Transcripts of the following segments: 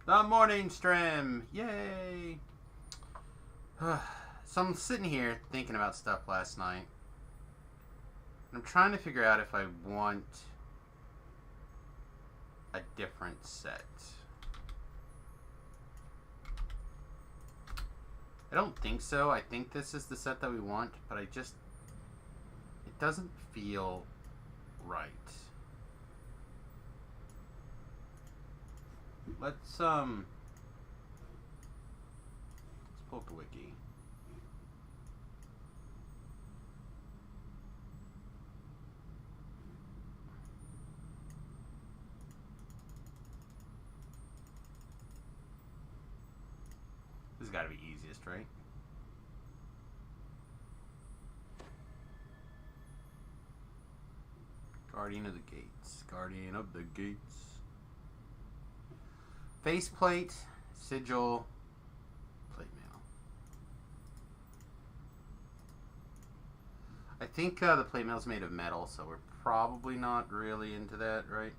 The morning stream! Yay! So I'm sitting here thinking about stuff last night. I'm trying to figure out if I want a different set. I don't think so. I think this is the set that we want, but it doesn't feel right. Let's pull up the wiki. This has got to be easiest, right? Guardian of the Gates. Guardian of the Gates. Faceplate, sigil, plate mail. I think the plate mail is made of metal, so we're probably not really into that, right?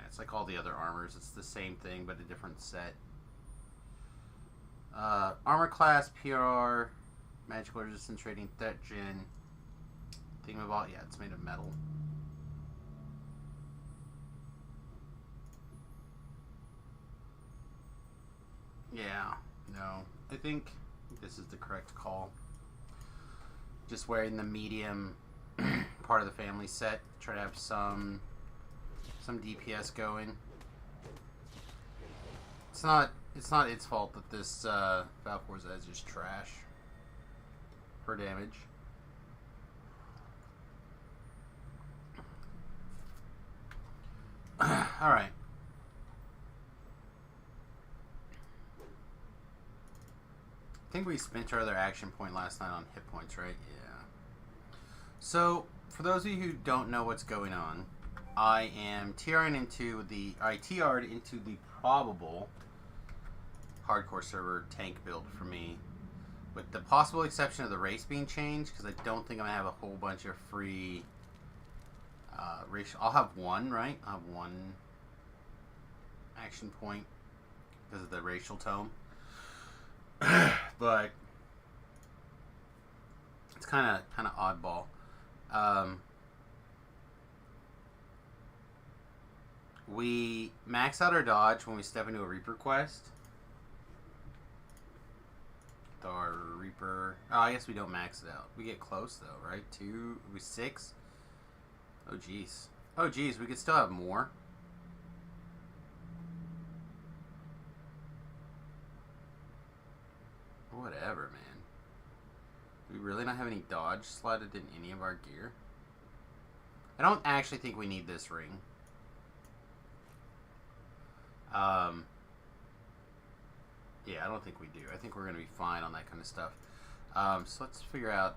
It's like all the other armors. It's the same thing, but a different set. Armor class, PR, magical resistance rating, threat gen. Thingamabot, yeah, it's made of metal. Yeah, no. I think this is the correct call. Just wearing the medium part of the family set. Try to have some DPS going. It's not its fault that this Valkor's Edge is trash for damage. Alright. I think we spent our other action point last night on hit points, right? Yeah. So, for those of you who don't know what's going on, I am TR'd into the probable hardcore server tank build for me, with the possible exception of the race being changed, because I don't think I'm going to have a whole bunch of free racial. I'll have one, right? I'll have one action point because of the racial tome. But it's kind of oddball. We max out our dodge when we step into a Reaper quest. Our Reaper. Oh, I guess we don't max it out. We get close though, right? 6. Oh geez. Oh geez, we could still have more. Whatever, man. Do we really not have any dodge slotted in any of our gear? I don't actually think we need this ring. Yeah, I don't think we do. I think we're going to be fine on that kind of stuff. So let's figure out...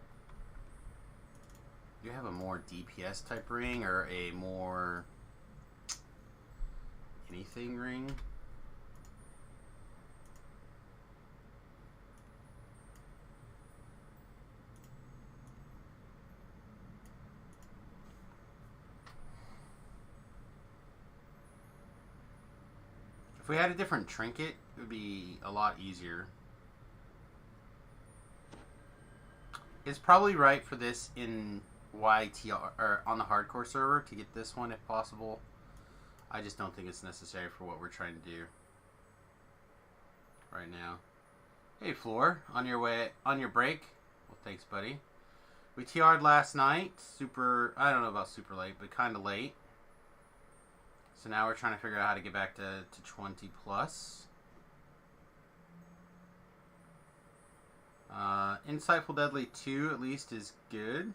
Do you have a more DPS type ring or a more... anything ring? If we had a different trinket, it would be a lot easier. It's probably right for this in YTR or on the hardcore server to get this one if possible. I just don't think it's necessary for what we're trying to do right now. Hey Floor, on your break? Well, thanks, buddy. We TR'd last night. I don't know about super late, but kind of late. So now we're trying to figure out how to get back to 20 plus. Insightful Deadly 2 at least is good.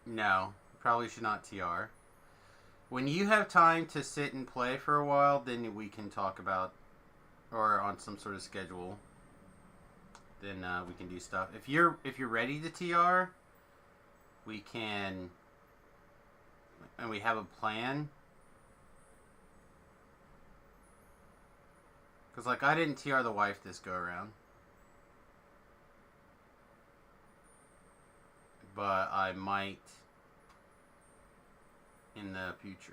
No, probably should not TR. When you have time to sit and play for a while, then we can talk about, or on some sort of schedule, then we can do stuff. If you're ready to TR, we can, and we have a plan. Because, like, I didn't TR the wife this go around. But I might in the future.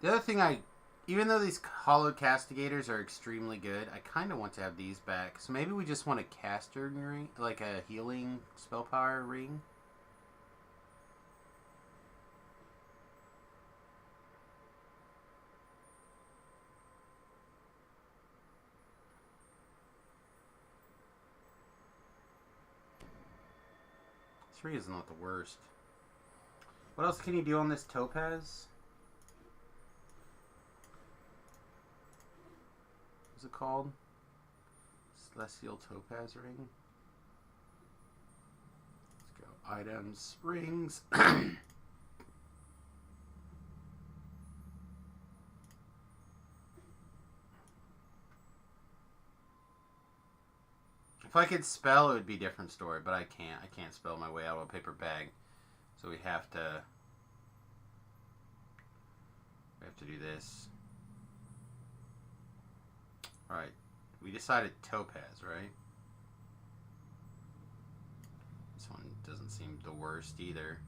The other thing even though these hollowed castigators are extremely good, I kind of want to have these back. So maybe we just want a caster ring, like a healing spell power ring. This ring is not the worst. What else can you do on this topaz? What's it called? Celestial Topaz Ring. Let's go. Items, rings. If I could spell, it would be a different story, but I can't. I can't spell my way out of a paper bag. So we have to do this. Alright, we decided topaz, right? This one doesn't seem the worst either.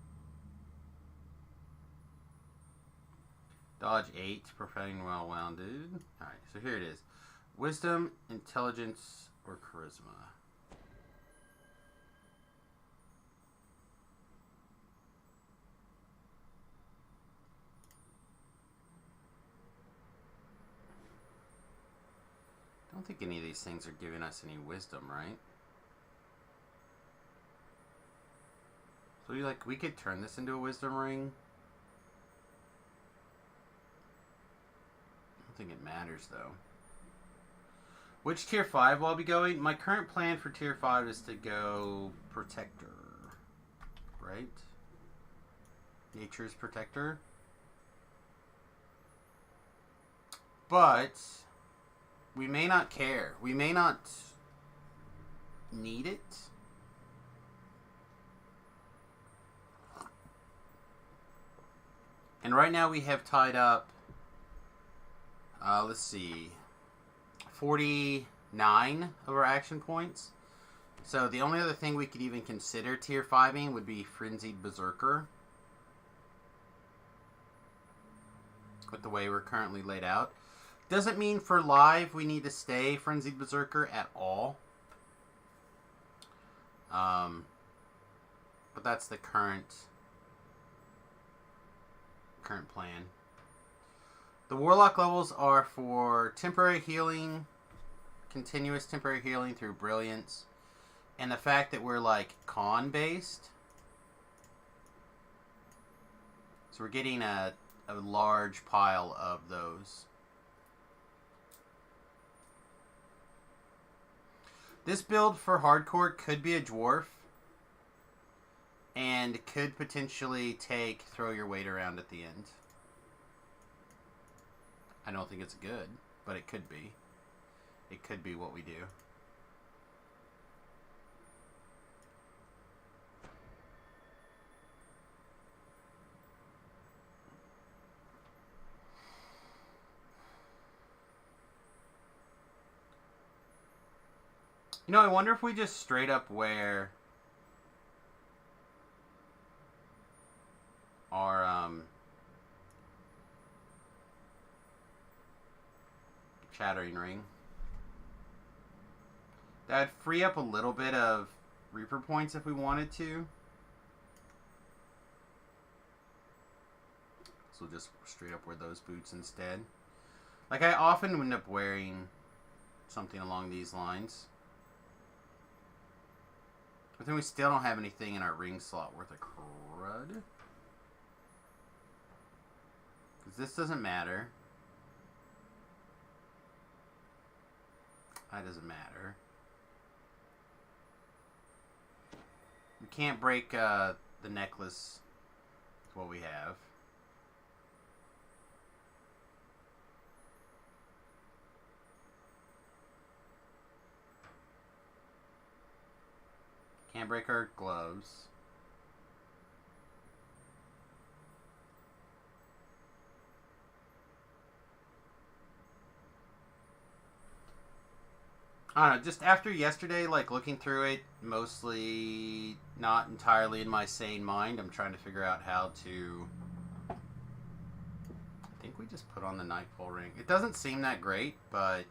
Dodge 8, providing well-rounded. Alright, so here it is. Wisdom, intelligence, or charisma. I don't think any of these things are giving us any wisdom, right? So we could turn this into a wisdom ring. I don't think it matters though. Which tier 5 will I be going? My current plan for tier 5 is to go protector. Right? Nature's protector. But we may not care. We may not need it. And right now we have tied up, let's see, 49 of our action points. So the only other thing we could even consider tier 5ing would be Frenzied Berserker. With the way we're currently laid out. Doesn't mean for live we need to stay Frenzied Berserker at all. But that's the current plan. The Warlock levels are for temporary healing, continuous temporary healing through Brilliance, and the fact that we're like con based. So we're getting a large pile of those. This build for hardcore could be a dwarf and could potentially take throw your weight around at the end. I don't think it's good, but it could be. It could be what we do. You know, I wonder if we just straight up wear our Chattering Ring. That'd free up a little bit of Reaper points if we wanted to. So we'll just straight up wear those boots instead. Like, I often end up wearing something along these lines. But then we still don't have anything in our ring slot worth a crud. Because this doesn't matter. That doesn't matter. We can't break the necklace with what we have. Handbreaker, gloves. I don't know, just after yesterday, like looking through it, mostly not entirely in my sane mind, I'm trying to figure out how to... I think we just put on the Nightfall ring. It doesn't seem that great, but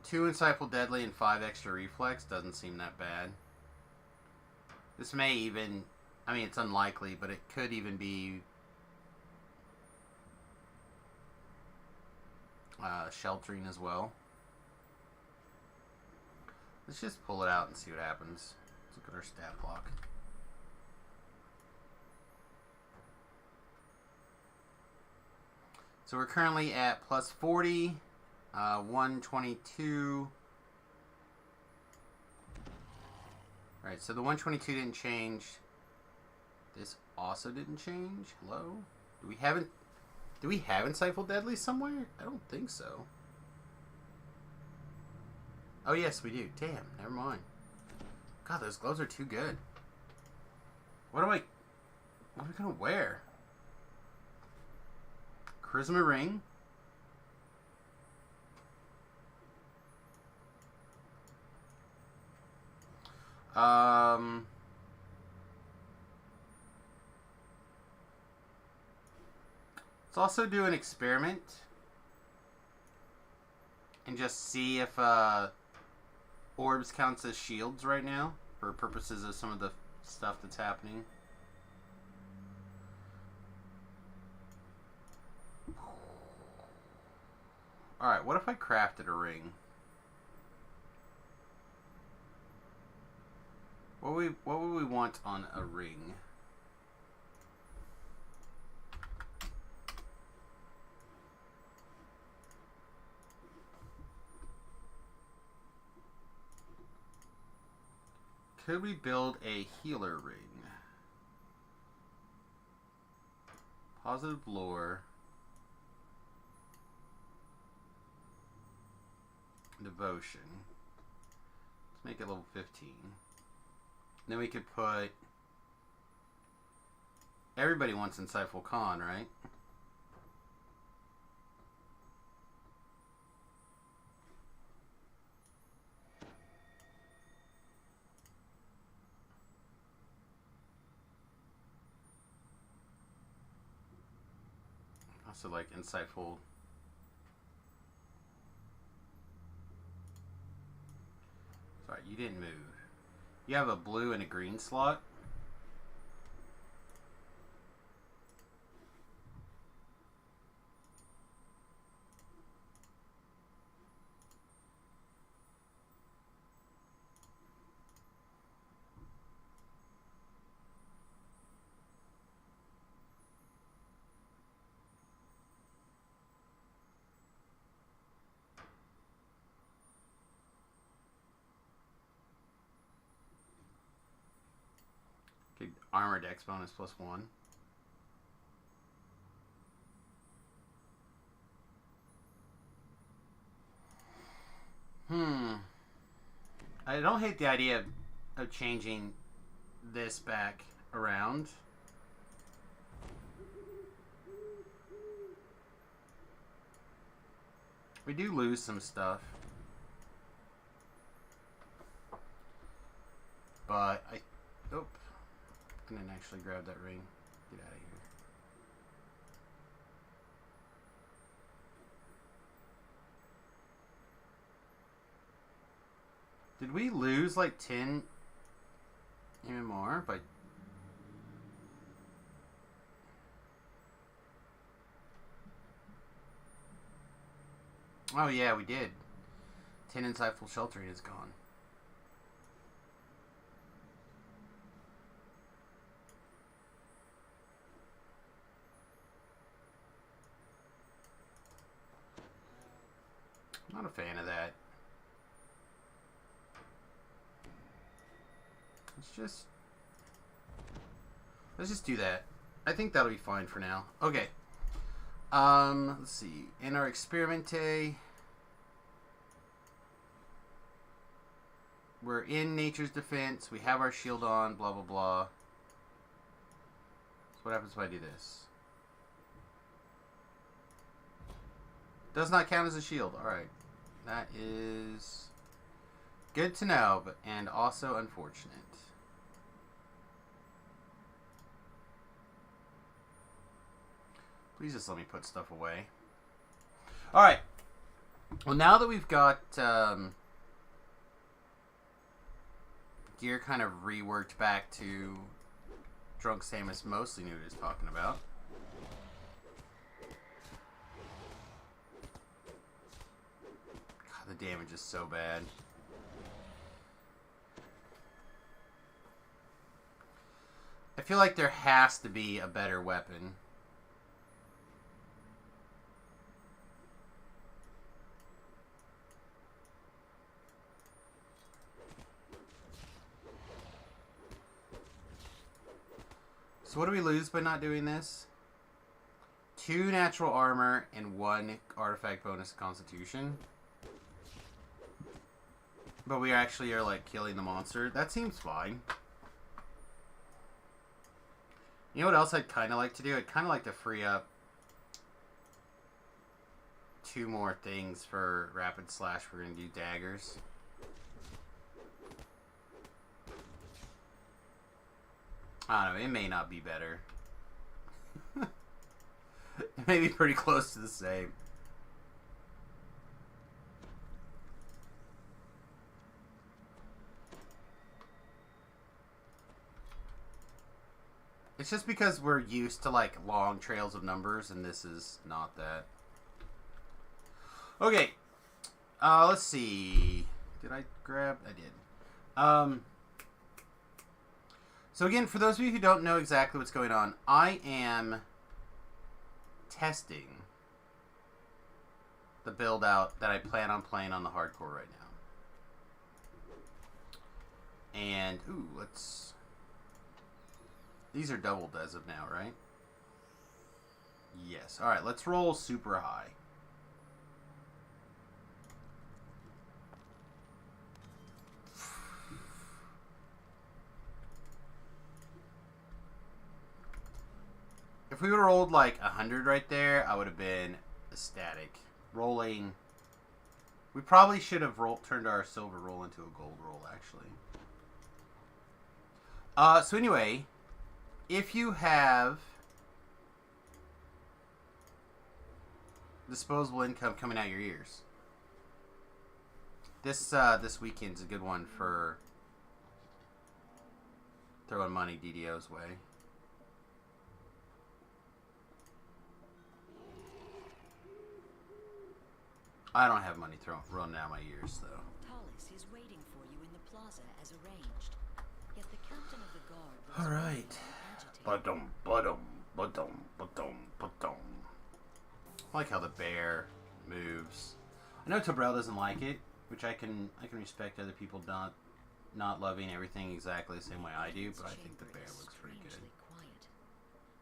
2 Insightful Deadly and 5 extra reflex doesn't seem that bad. This may even... I mean, it's unlikely, but it could even be... sheltering as well. Let's just pull it out and see what happens. Let's look at our stat block. So we're currently at plus 40, 122. Alright, so the 122 didn't change. This also didn't change. Hello? Do we have Insightful Deadly somewhere? I don't think so. Oh, yes, we do. Damn, never mind. God, those gloves are too good. What am I gonna wear? Charisma ring? Let's also do an experiment and just see if orbs counts as shields right now for purposes of some of the stuff that's happening. Alright, what if I crafted a ring? What would we want on a ring? Could we build a healer ring? Positive lore. Devotion. Let's make it level 15. Then we could put... Everybody wants Insightful Con, right? Also like Insightful... Sorry, you didn't move. You have a blue and a green slot. Okay, armor dex bonus +1. I don't hate the idea of changing this back around. We do lose some stuff. But I... Oh. I didn't actually grab that ring. Get out of here. Did we lose like 10 MMR by... Oh yeah, we did. 10 Insightful Sheltering is gone. Not a fan of that. Let's just do that. I think that'll be fine for now. Okay. Let's see. In our Experimente, we're in nature's defense. We have our shield on, blah, blah, blah. So what happens if I do this? Does not count as a shield. Alright. That is good to know, but and also unfortunate. Please just let me put stuff away. Alright. Well, now that we've got gear kind of reworked back to Drunk Samus mostly knew what he was talking about. God, the damage is so bad. I feel like there has to be a better weapon. So what do we lose by not doing this? 2 natural armor and 1 artifact bonus constitution. But we actually are like killing the monster. That seems fine. You know what else I'd kind of like to do? I'd kind of like to free up 2 more things for rapid slash. We're going to do daggers. I don't know, it may not be better. It may be pretty close to the same. It's just because we're used to like long trails of numbers and this is not that. Okay. Let's see. Did I grab? I did. So again, for those of you who don't know exactly what's going on, I am testing the build out that I plan on playing on the hardcore right now. And, ooh, let's... These are doubled as of now, right? Yes. Alright, let's roll super high. If we would have rolled like 100 right there, I would have been ecstatic. Rolling... We probably should have turned our silver roll into a gold roll, actually. So anyway, if you have disposable income coming out your ears, this weekend's a good one for throwing money DDO's way. I don't have money running out my ears, though. Tallis is waiting for you in the plaza as arranged. Yet the captain of the guard was all right. I like how the bear moves. I know Tobrel doesn't like it, which I can respect other people not loving everything exactly the same way I do, but I think the bear looks pretty good. Quiet.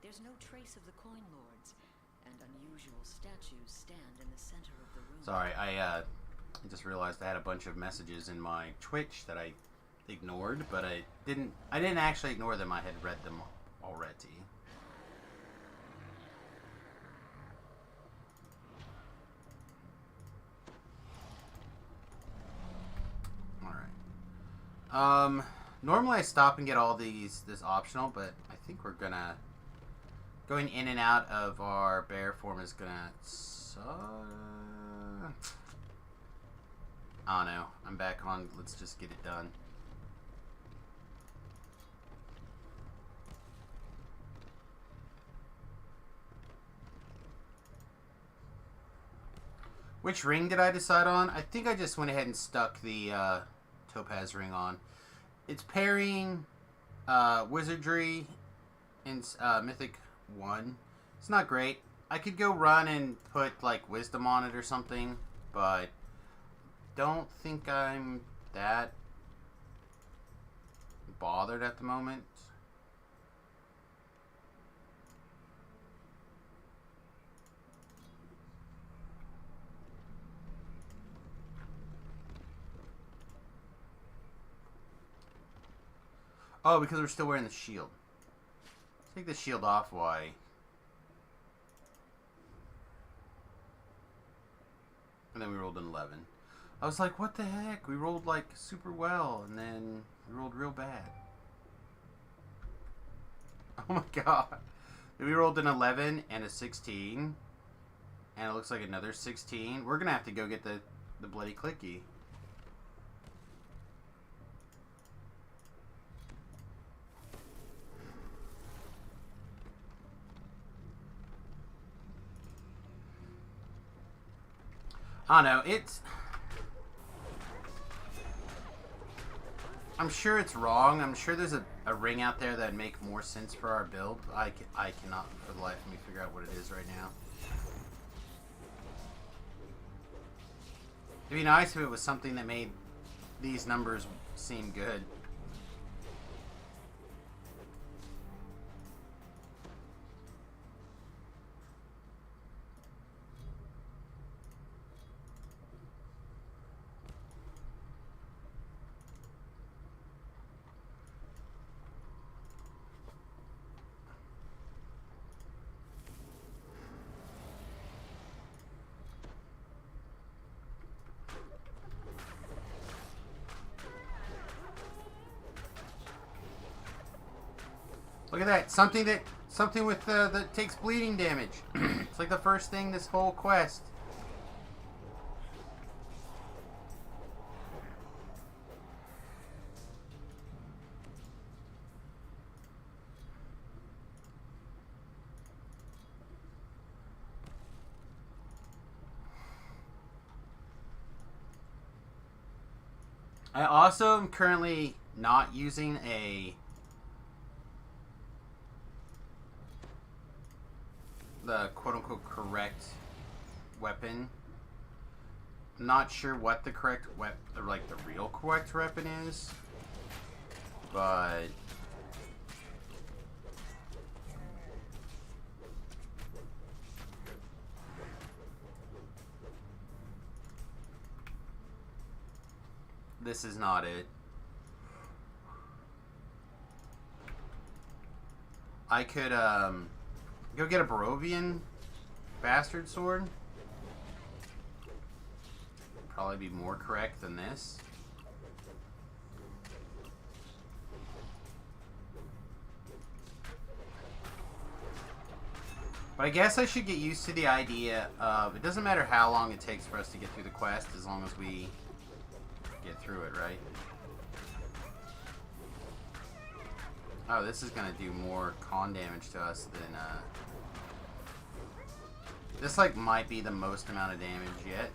There's no trace of the coin lords, and unusual statues stand in the center of the room. Sorry, I just realized I had a bunch of messages in my Twitch that I ignored, but I didn't actually ignore them. I had read them already. Alright. Normally I stop and get all this optional, but I think we're going in and out of our bear form is gonna I don't know. I'm back on. Let's just get it done. Which ring did I decide on? I think I just went ahead and stuck the topaz ring on. It's parrying wizardry in Mythic 1. It's not great. I could go run and put like wisdom on it or something, but don't think I'm that bothered at the moment. Oh, because we're still wearing the shield. Take the shield off, why? And then we rolled an 11. I was like, what the heck? We rolled like super well, and then we rolled real bad. Oh my god. We rolled an 11 and a 16. And it looks like another 16. We're going to have to go get the bloody clicky. I don't know. I'm sure it's wrong. I'm sure there's a ring out there that would make more sense for our build. I cannot for the life of me figure out what it is right now. It'd be nice if it was something that made these numbers seem good. Look at that. Something with that takes bleeding damage. It's like the first thing this whole quest. I also am currently not using the quote-unquote correct weapon. I'm not sure what the correct weapon, like the real correct weapon is, but this is not it. I could go get a Barovian bastard sword. Probably be more correct than this. But I guess I should get used to the idea of it doesn't matter how long it takes for us to get through the quest as long as we get through it, right? Oh, this is gonna do more con damage to us than this like might be the most amount of damage yet.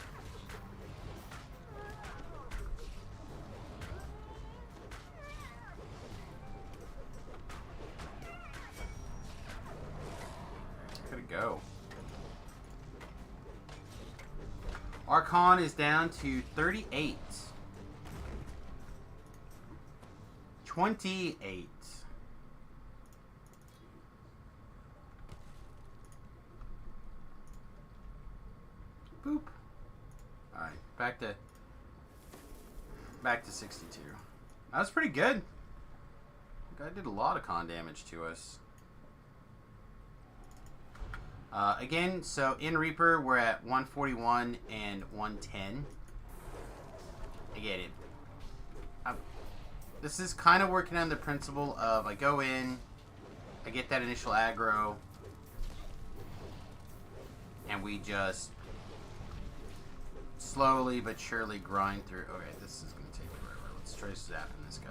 Could go. Our con is down to 38. 28. Boop. Alright, back to 62. That was pretty good. Guy did a lot of con damage to us. Again, so in Reaper, we're at 141 and 110. I get it. This is kind of working on the principle of I go in, I get that initial aggro, and we just slowly but surely grind through. Okay, this is going to take forever. Let's try zapping this guy.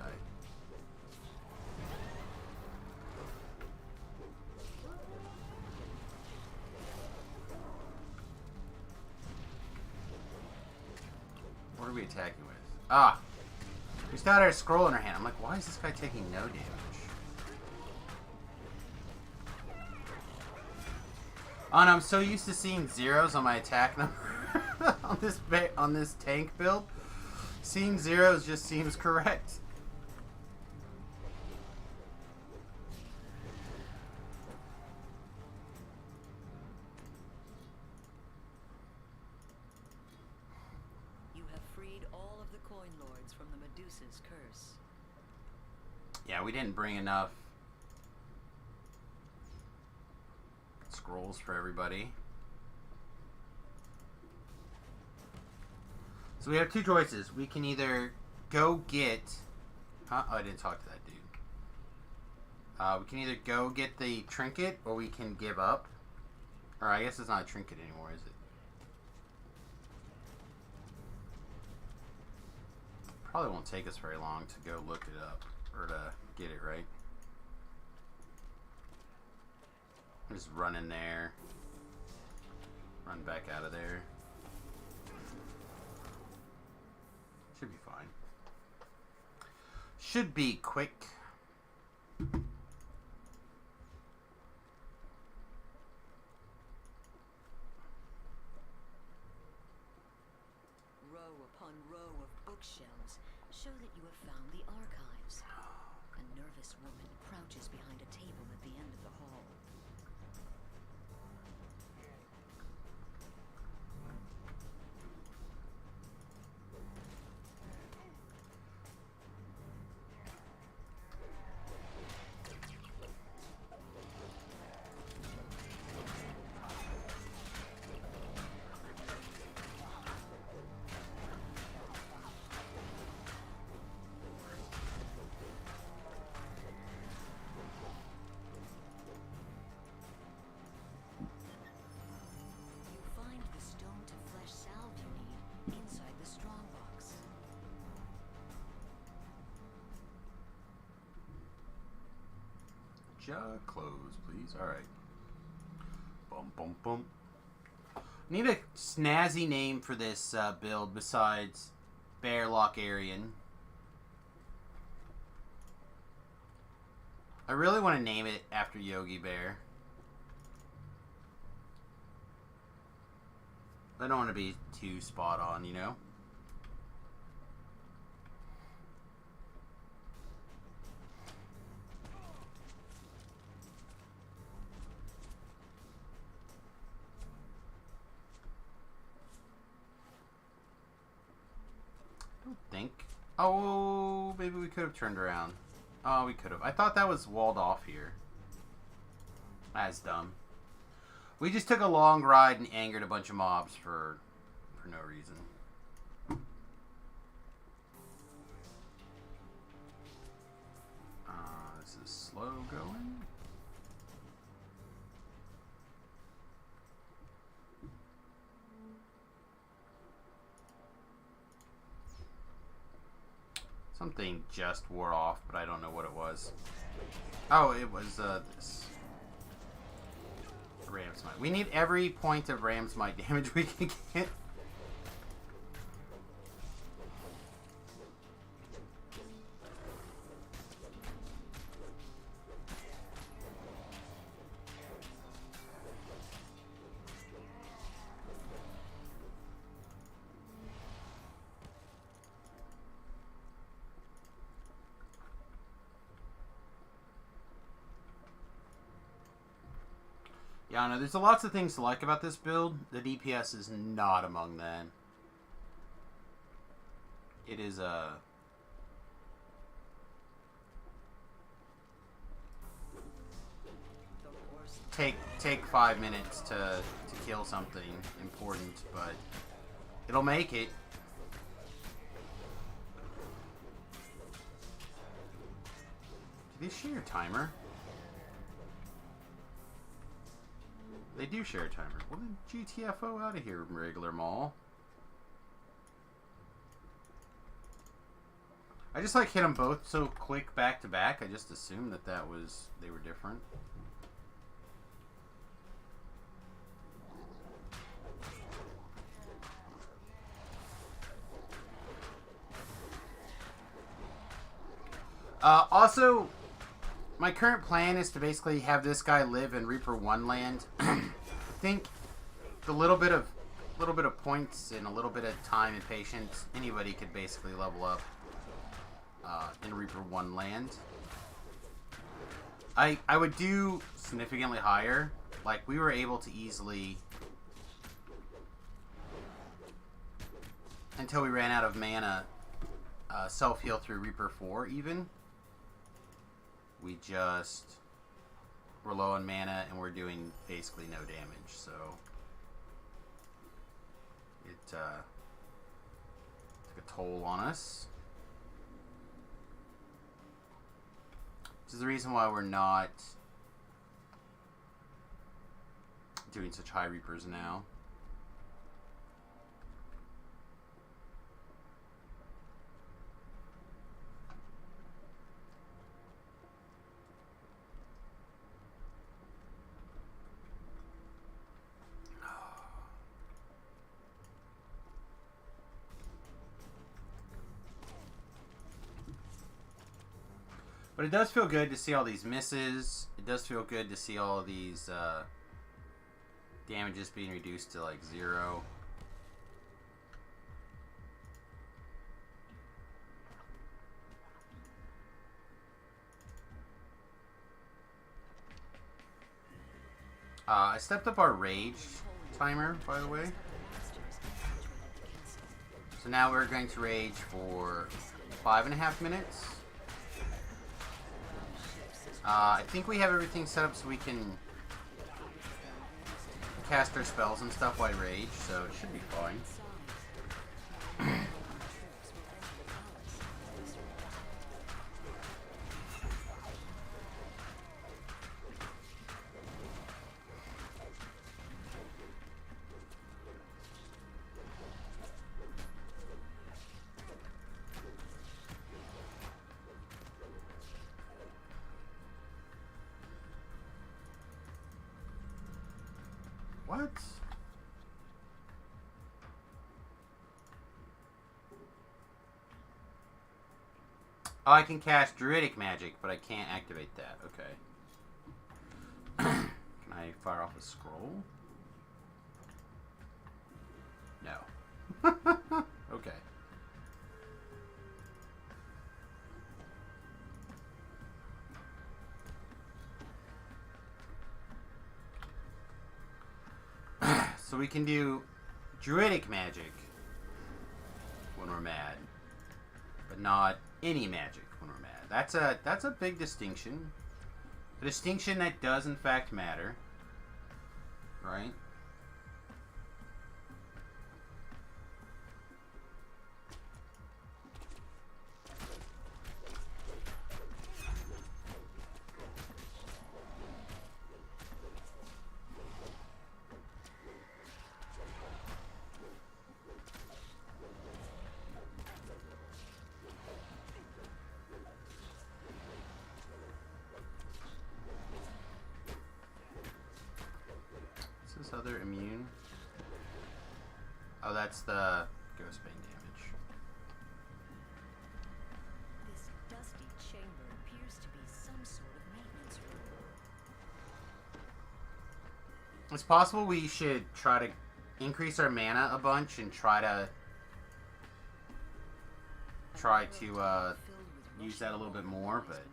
What are we attacking with? Ah! We still had our scroll in our hand. I'm like, why is this guy taking no damage? Oh, and I'm so used to seeing zeros on my attack number on this tank build. Seeing zeros just seems correct. Yeah, we didn't bring enough scrolls for everybody. So we have two choices. We can either go get... Huh? Oh, I didn't talk to that dude. We can either go get the trinket, or we can give up. Or I guess it's not a trinket anymore, is it? Probably won't take us very long to go look it up. Or to get it, right? Just run in there. Run back out of there. Should be fine. Should be quick. Row upon row of bookshelves show that you have found the archives. A nervous woman crouches behind a table at the end of the hall. Close, please. Alright. Bum, bum, bum. Need a snazzy name for this build besides Bear-lock-ian. I really want to name it after Yogi Bear. I don't want to be too spot on, you know? Think. Oh, maybe we could have turned around. Oh, we could have. I thought that was walled off here. That's dumb. We just took a long ride and angered a bunch of mobs for no reason. This is slow going. Something just wore off, but I don't know what it was. Oh, it was this. Ram Smite. We need every point of Ram Smite damage we can get. Yeah, I know. There's lots of things to like about this build. The DPS is not among them. It is a... Take 5 minutes to kill something important, but it'll make it. Do they share a timer? They do share a timer. Well, then GTFO out of here, regular mall. I just like hit them both so quick back to back. I just assumed that they were different. Also, my current plan is to basically have this guy live in Reaper 1 land. I think the little bit of points and a little bit of time and patience, anybody could basically level up in Reaper 1 land. I would do significantly higher. Like, we were able to easily, until we ran out of mana, self-heal through Reaper 4 even. we just we're low on mana and we're doing basically no damage. So it took a toll on us. Which is the reason why we're not doing such high Reapers now. But it does feel good to see all these misses. It does feel good to see all of these damages being reduced to like 0. I stepped up our rage timer, by the way. So now we're going to rage for 5.5 minutes. I think we have everything set up so we can cast our spells and stuff while rage, so it should be fine. What? Oh, I can cast Druidic Magic, but I can't activate that. Okay. Can I fire off a scroll? No. Okay. So we can do Druidic Magic when we're mad, but not any magic when we're mad. That's a big distinction. A distinction that does in fact matter, right? Other immune. Oh, that's the Ghost Bane damage. This dusty chamber appears to be some sort of maintenance room. It's possible we should try to increase our mana a bunch and try to use that a little bit more, but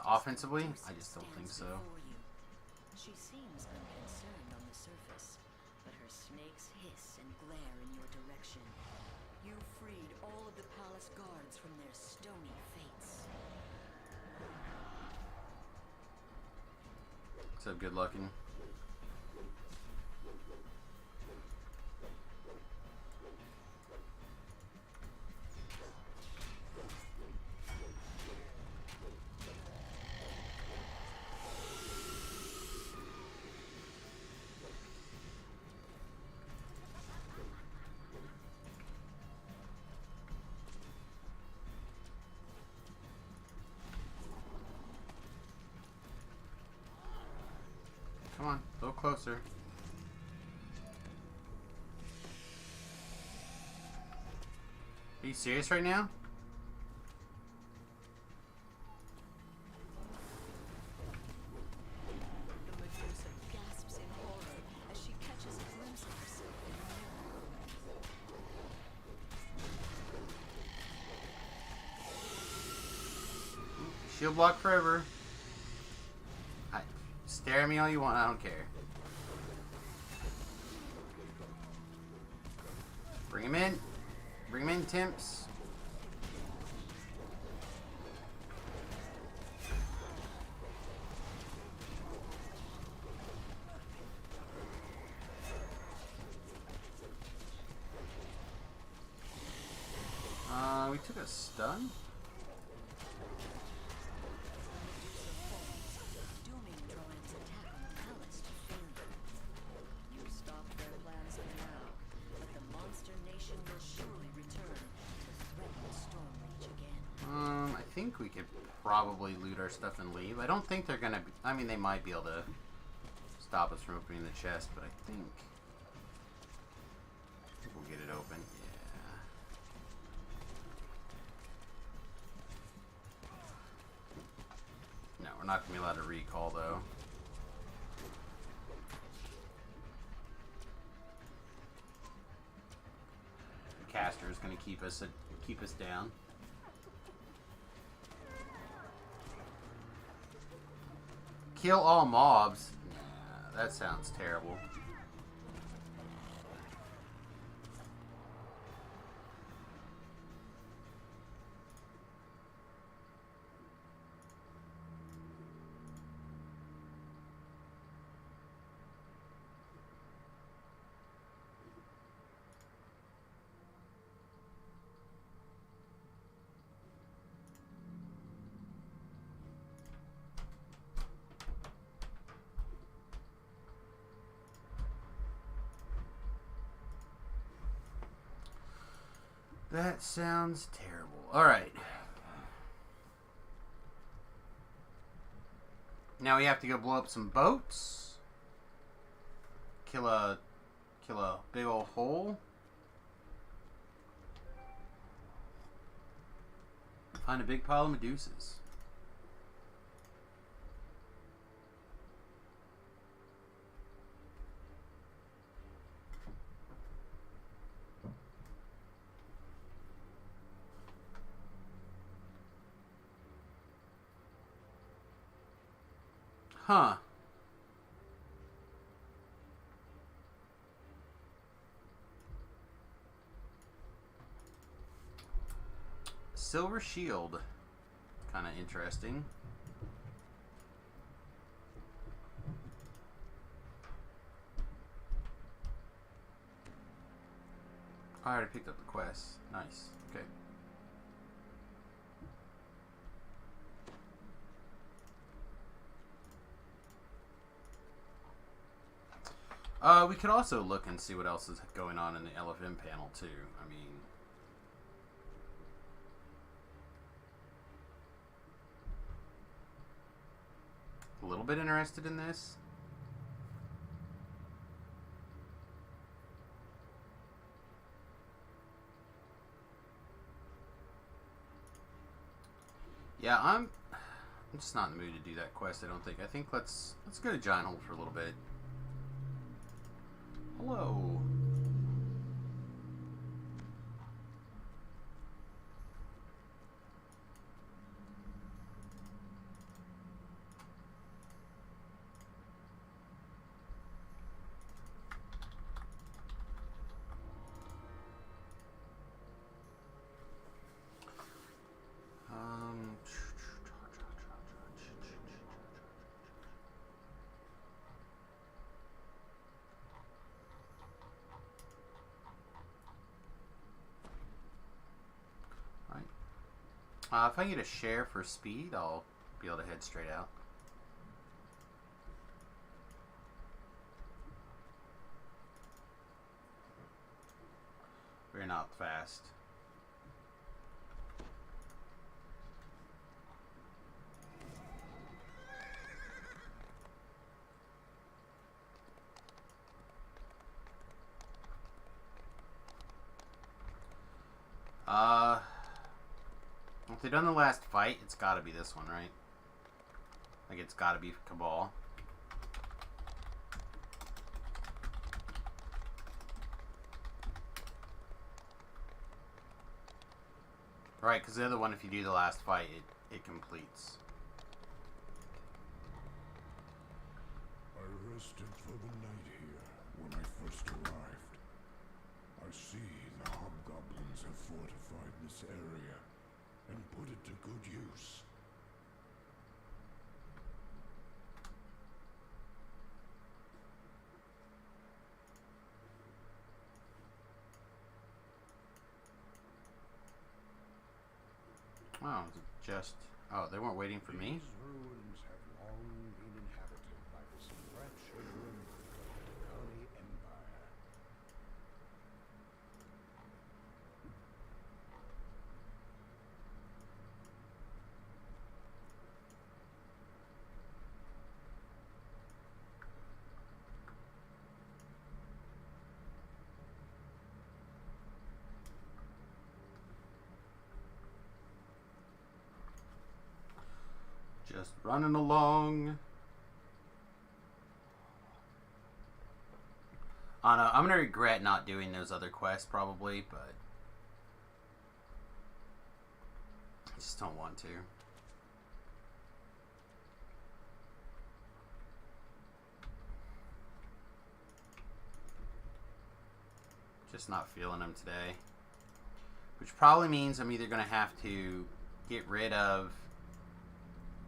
offensively, I just don't think so. She seems unconcerned on the surface, but her snakes hiss and glare in your direction. You freed all of the palace guards from their stony fates. So good looking. Come on, a little closer. Are you serious right now? The Medusa gasps in horror as she catches a glimpse of herself in the mirror. Shield block forever. Stare at me all you want, I don't care. Bring him in. Bring him in, Timps. took a stun? Dooming Troyan's attack on the palace to failure. You stopped their plans for now, but the monster nation will surely return to threaten Stormreach again. I think we could probably loot our stuff and leave. I don't think they're gonna be, I mean, they might be able to stop us from opening the chest, but I think we'll get it open. Yeah. No, we're not gonna be allowed to recall though. The caster is gonna keep us down. Kill all mobs. Nah, that sounds terrible. That sounds terrible. Alright. Now we have to go blow up some boats. Kill a big old hole. Find a big pile of Medusas. Huh. Silver shield. Kind of interesting. I already picked up the quest. Nice. Okay. We could also look and see what else is going on in the LFM panel too. I mean, a little bit interested in this. Yeah, I'm just not in the mood to do that quest, I don't think. I think let's go to Giant Hole for a little bit. Hello. If I get a share for speed, I'll be able to head straight out. We're not fast. If they've done the last fight, it's got to be this one, right? Like, it's got to be Cabal. Right, because the other one, if you do the last fight, it completes. I rested for the night here when I first arrived. I see the hobgoblins have fortified this area and put it to good use. Oh, just... Oh, they weren't waiting for me? These ruins have long been inhabited by this fractured remnant of the Kali Empire. Just running along. I don't know. I'm going to regret not doing those other quests probably, but I just don't want to. Just not feeling them today. Which probably means I'm either going to have to get rid of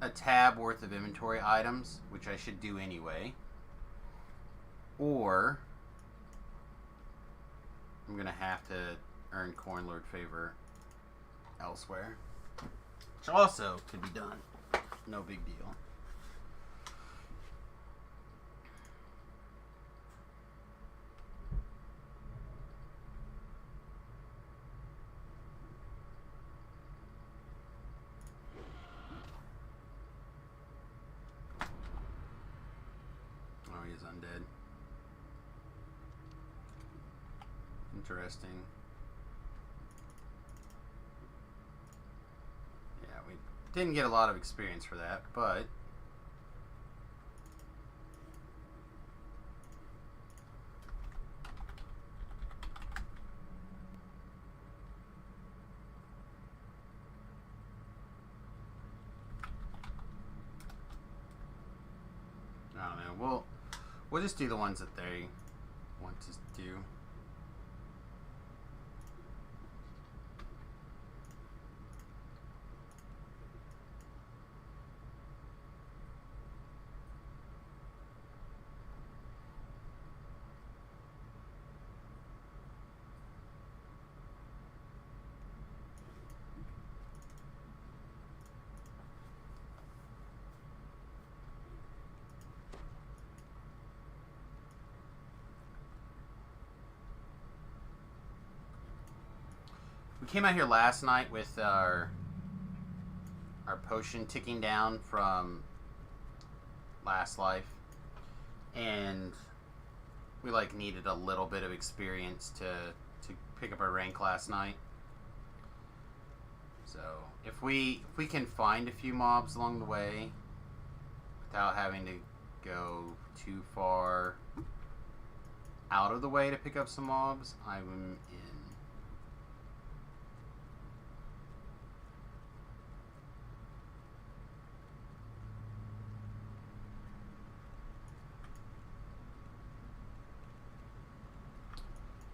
a tab worth of inventory items, which I should do anyway, or I'm gonna have to earn Corn Lord favor elsewhere, which also could be done. No big deal. Undead. Interesting. Yeah, we didn't get a lot of experience for that, but I don't know. We'll just do the ones that they want to do. We came out here last night with our potion ticking down from last life, and we like needed a little bit of experience to pick up our rank last night. So if we can find a few mobs along the way without having to go too far out of the way to pick up some mobs, I'm in.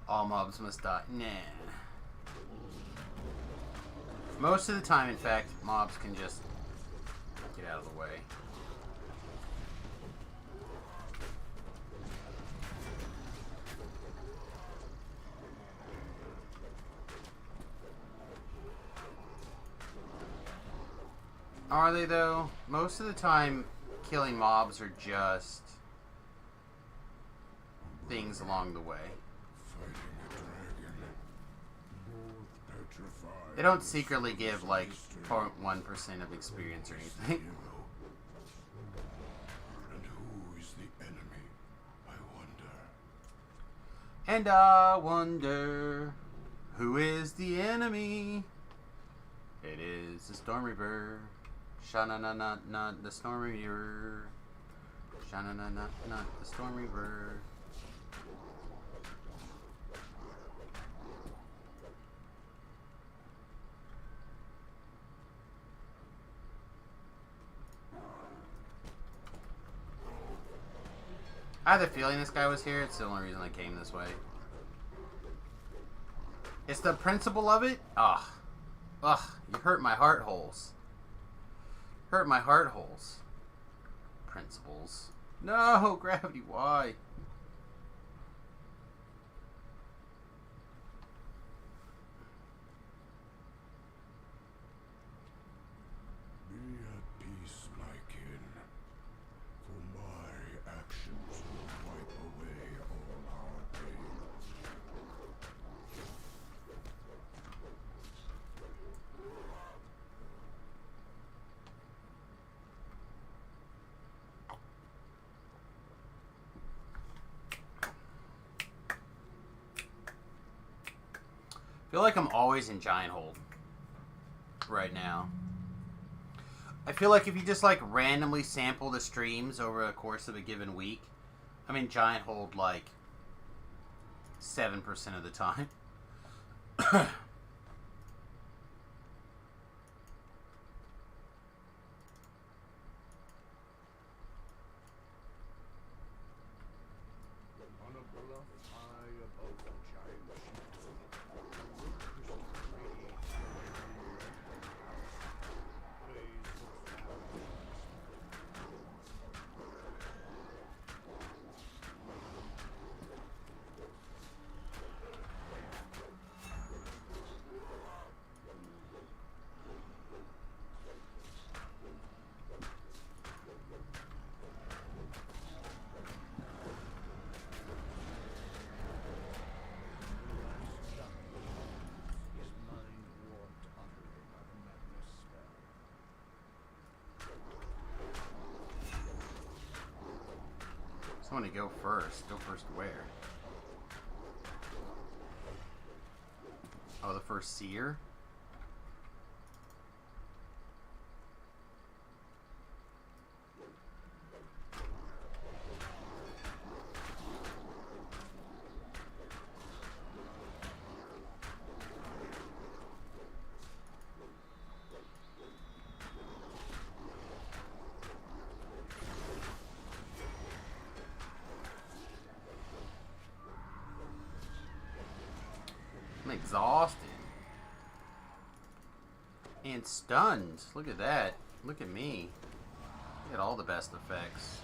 All mobs must die. Nah. Most of the time, in fact, mobs can just get out of the way. Are they, though? Most of the time, killing mobs are just things along the way. They don't secretly give, like, 0.1% of experience or anything. And who is the enemy, I wonder? And I wonder, who is the enemy? It is the Storm Reaver. Sha-na-na-na-na, the Storm Reaver. Sha-na-na-na-na, the Storm Reaver. I had the feeling this guy was here. It's the only reason I came this way. It's the principle of it. Ugh. Ugh. You hurt my heart holes. Hurt my heart holes. Principles. No, gravity, why? I feel like I'm always in Giant Hold right now. I feel like if you just like randomly sample the streams over the course of a given week, I'm in Giant Hold like 7% of the time. On a bluff high above the giant sheep, the wood crystal radiates from the red palace. Blaze looks down on the his mind warped utterly by the madness spell. Someone to go first. Go first where? Oh, the first seer? I'm exhausted. And stunned. Look at that. Look at me. Look at all the best effects.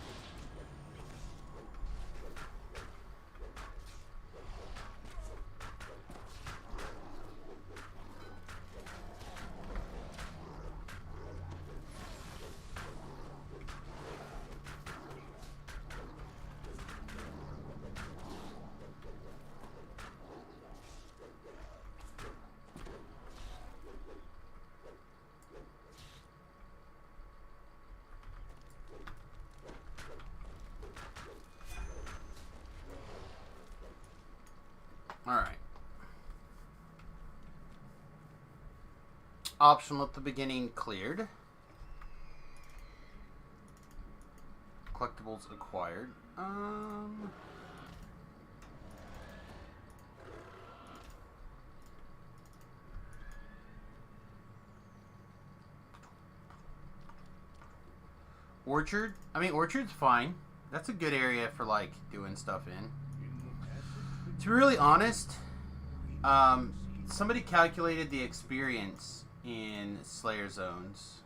Alright. Optional at the beginning cleared. Collectibles acquired. Orchard? I mean, Orchard's fine. That's a good area for, like, doing stuff in. To be really honest, somebody calculated the experience in Slayer Zones.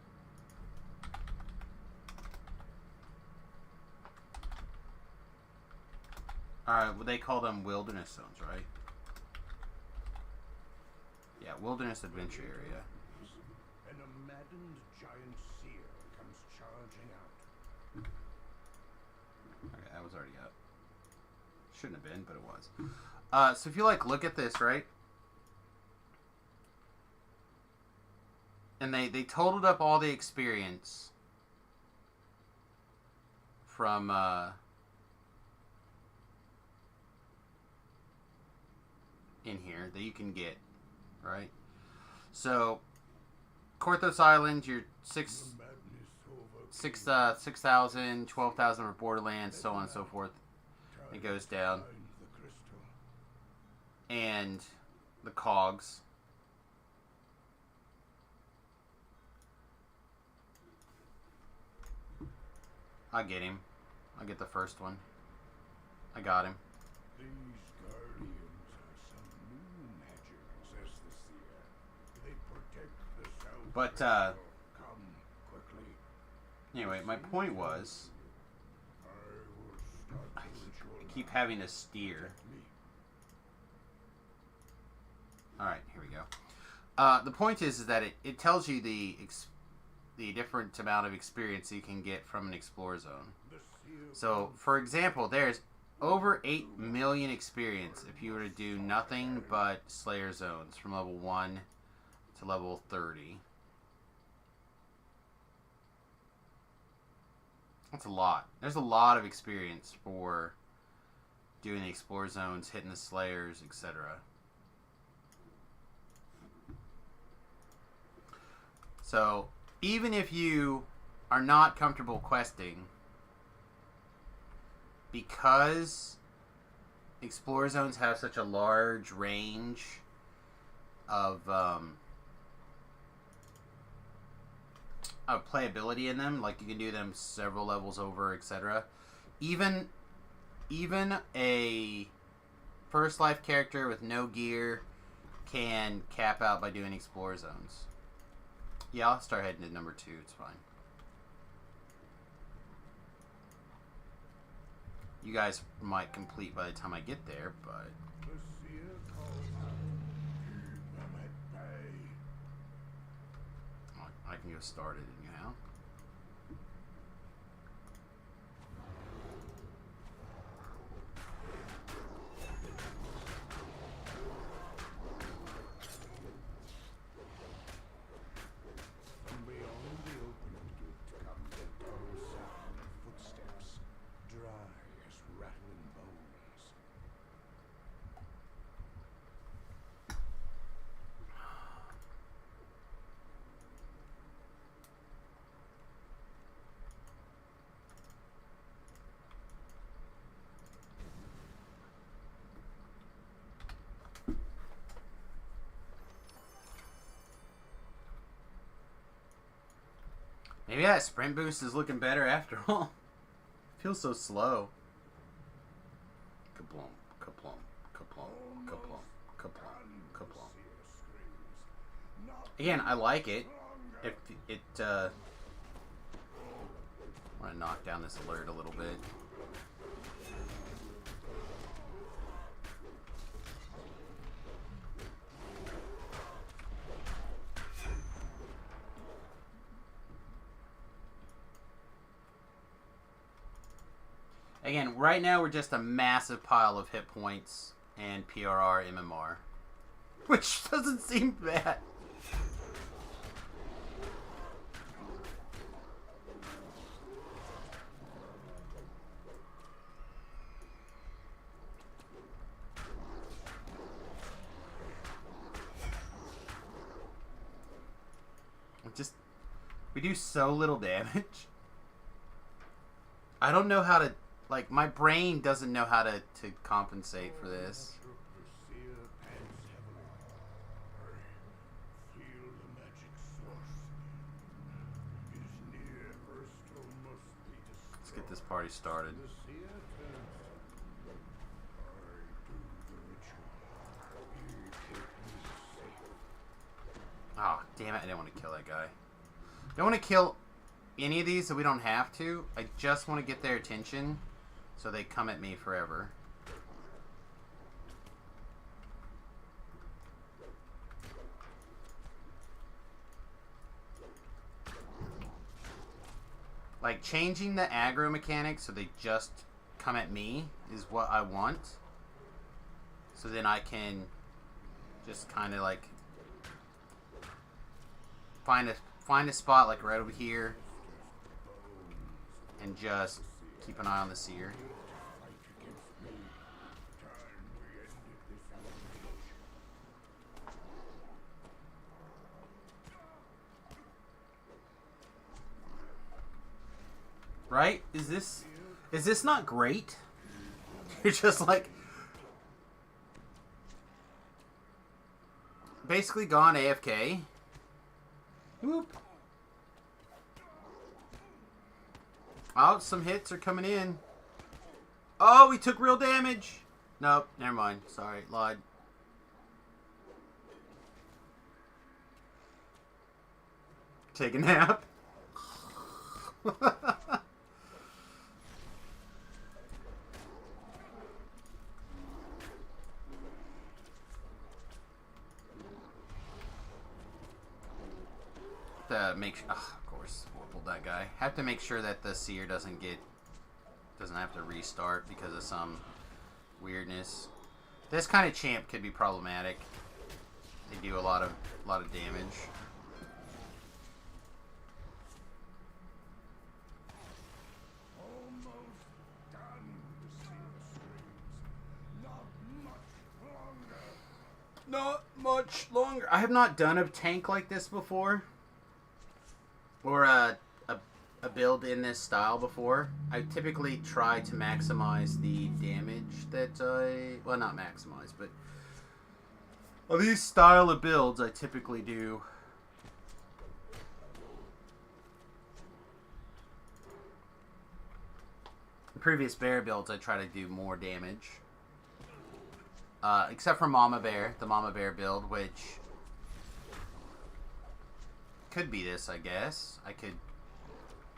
Alright, well, they call them Wilderness Zones, right? Yeah, Wilderness Adventure Area. And a maddened giant seer comes charging out. Okay, that was already up. Shouldn't have been, but it was. So if you like look at this, right? And they totaled up all the experience from in here that you can get, right? So Korthos Island, you're 6,000, 12,000 for Borderlands, so on and so forth. It goes down. And the cogs. I get him. I get the first one. I got him. These guardians are some new magic, says the seer. They protect the south. But, Come quickly. anyway, my point was, I will start I the ritual keep now. having to steer. Me. Alright, here we go. The point is that it tells you the different amount of experience you can get from an Explore Zone. The seer So, for example, there's over 8 million experience if you were to do nothing but Slayer Zones from level 1 to level 30. That's a lot. There's a lot of experience for doing the Explore Zones, hitting the Slayers, etc. So, even if you are not comfortable questing, because Explorer Zones have such a large range of playability in them, like you can do them several levels over, etc. Even a first life character with no gear can cap out by doing Explorer Zones. Yeah, I'll start heading to number 2. It's fine. You guys might complete by the time I get there, but... I can get started anyhow. From beyond the opening gate come the dull sound of footsteps, dry as rattling bones. Maybe that sprint boost is looking better after all. Feels so slow. Kaplum, kaplum, kaplum, kaplum, kaplum, kaplum. Again, I like it. If it, I want to knock down this alert a little bit. Again, right now we're just a massive pile of hit points and PRR MMR. Which doesn't seem bad. We do so little damage. I don't know how to... Like, my brain doesn't know how to compensate for this. Let's get this party started. Oh, damn it. I didn't want to kill that guy. I don't want to kill any of these so we don't have to. I just want to get their attention so they come at me forever. Like, changing the aggro mechanics so they just come at me is what I want. So then I can just kind of like find a spot like right over here and just keep an eye on the seer. Right? Is this not great? You're just like basically gone AFK. Whoop. Oh, some hits are coming in. Oh, we took real damage. Nope, never mind. Sorry, lied. Take a nap. Make sure, of course, pulled that guy. Have to make sure that the seer doesn't have to restart because of some weirdness. This kind of champ could be problematic. They do a lot of damage. Not much longer. I have not done a tank like this before. or a build in this style before, I typically try to maximize the damage that well, not maximize, but on these style of builds, I typically do previous bear builds, I try to do more damage. Except for Mama Bear, the Mama Bear build, which could be this, I guess. I could...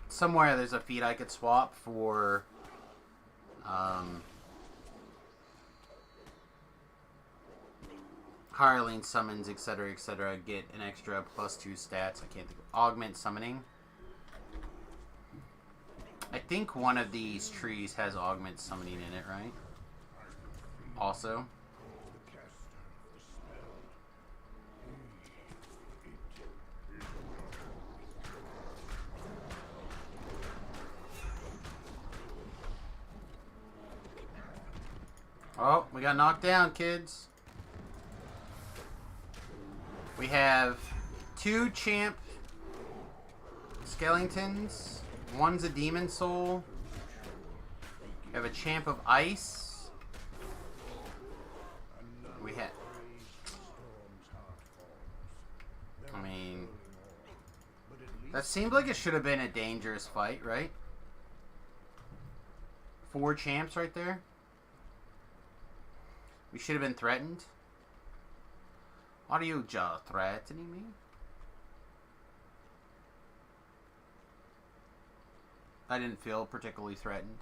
Somewhere there's a feat I could swap for... Hireling summons, etc., etc. Get an extra +2 stats. I can't think of... Augment summoning. I think one of these trees has augment summoning in it, right? Also. Oh, we got knocked down, kids. We have 2 champ skeletons. One's a demon soul. We have a champ of ice. We have... I mean... That seemed like it should have been a dangerous fight, right? 4 champs right there. We should have been threatened. Are you just threatening me? I didn't feel particularly threatened.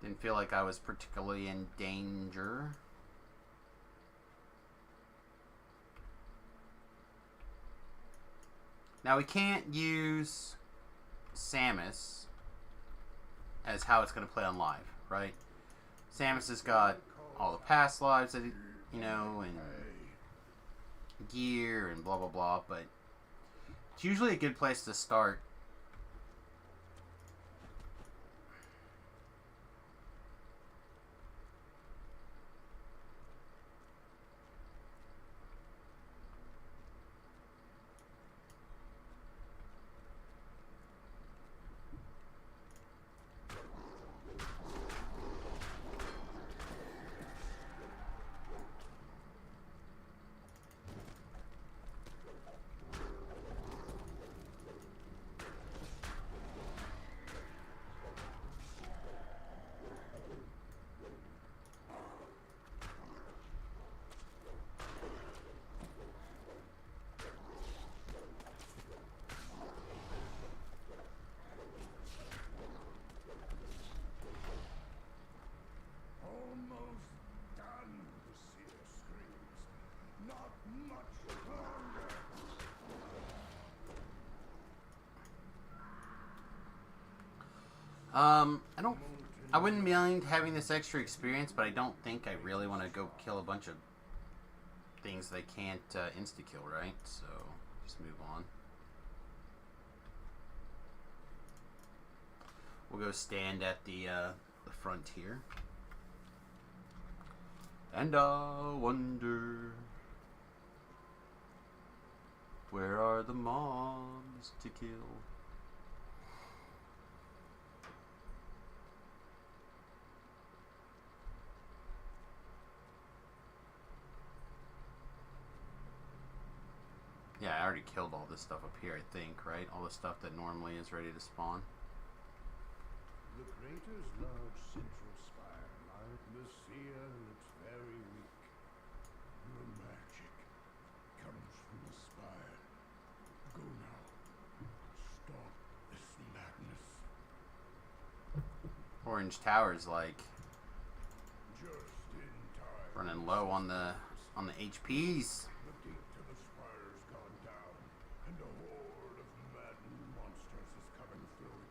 Didn't feel like I was particularly in danger. Now we can't use Samus as how it's going to play on live, right? Samus has got all the past lives that, you know, and gear and blah blah blah, but it's usually a good place to start. I wouldn't mind having this extra experience, but I don't think I really want to go kill a bunch of things that I can't insta-kill, right? So, just move on. We'll go stand at the frontier. And I wonder, where are the mobs to kill? Yeah, I already killed all this stuff up here, I think, right? All the stuff that normally is ready to spawn. The crater's large central spire, like Lucia, looks very weak. The magic comes from the spire. Go now. Stop this madness. Orange Tower's like Just in time. running low on the HPs. The gate to the spire's gone down, and a horde of maddened monsters is coming through it.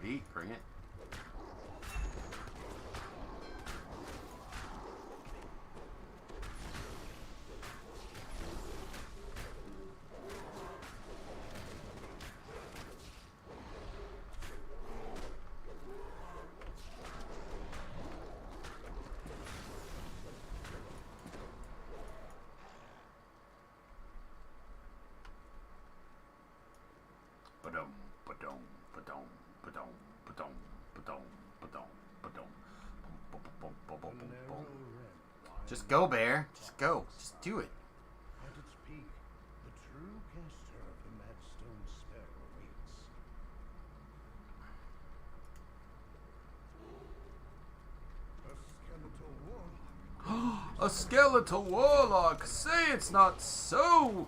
Sweet, bring it. Ba-dum, ba-dum, ba-dum, ba-dum, ba-dum, ba-dum, ba-dum, ba-dum. Bum, bum, bum, bum, bum, bum. Just go, Bear. Just go. Just do it. At its peak, the true caster of the Madstone spell awaits. A skeletal warlock. A skeletal warlock. Say it's not so.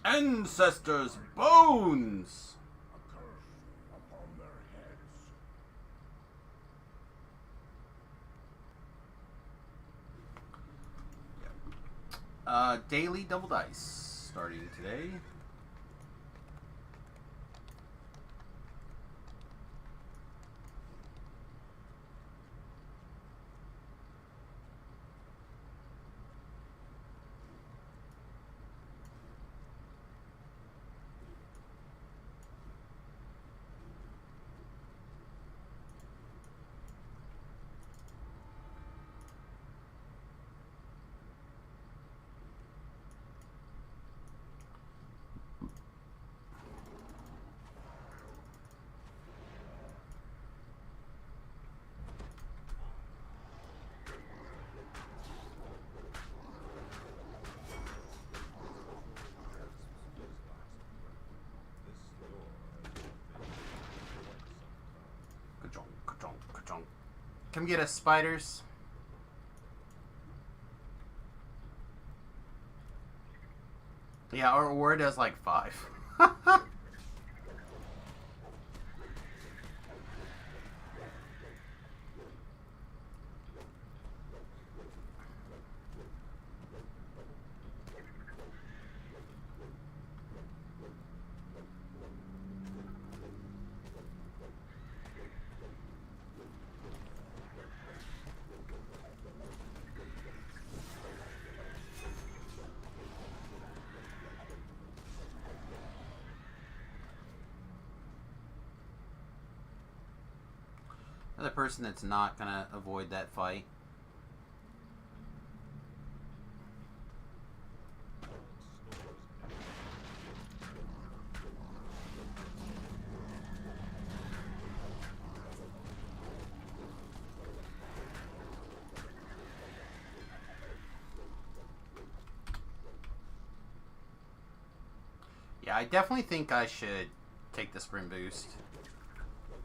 Ancestors' bones! A curse upon their heads. Daily double dice starting today. Come get us, spiders. Yeah, our aura does like 5. Another person that's not gonna avoid that fight. Yeah, I definitely think I should take the sprint boost.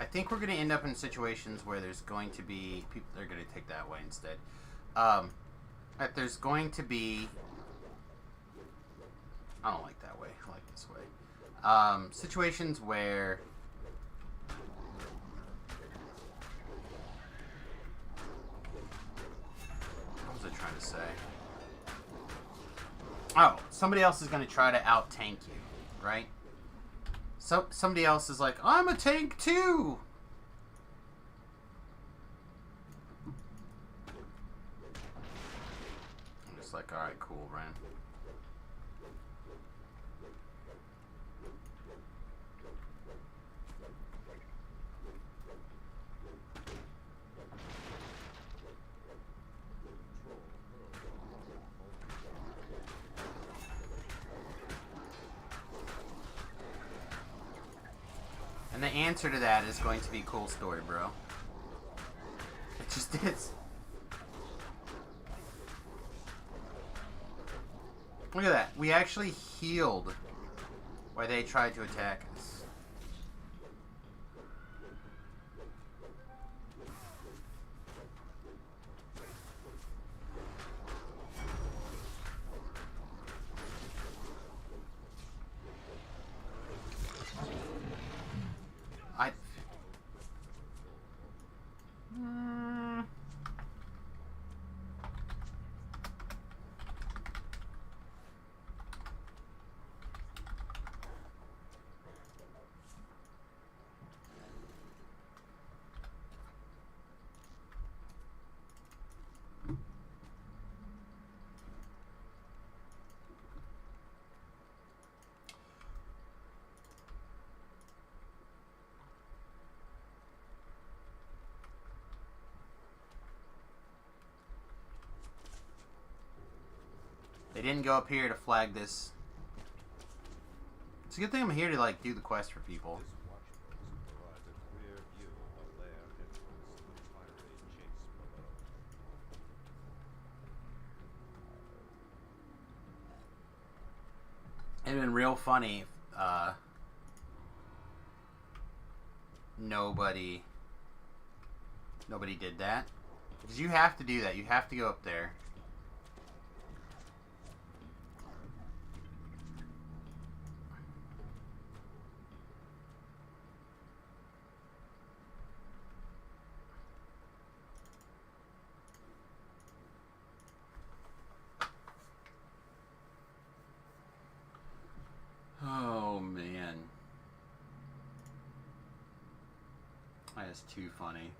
I think we're going to end up in situations where there's going to be people that are going to take that way instead. That there's going to be... I don't like that way. I like this way. Situations where... What was I trying to say? Oh, somebody else is going to try to out-tank you, right? So somebody else is like, I'm a tank too! I'm just like, alright, cool, Ren. And the answer to that is going to be cool story, bro. It just is. Look at that. We actually healed while they tried to attack us. They didn't go up here to flag this. It's a good thing I'm here to like do the quest for people. This watchpost provides a clear view of the lair entrance and the fiery chase below. It'd been real funny if nobody did that. Because you have to do that. You have to go up there. Oh man. That is too funny.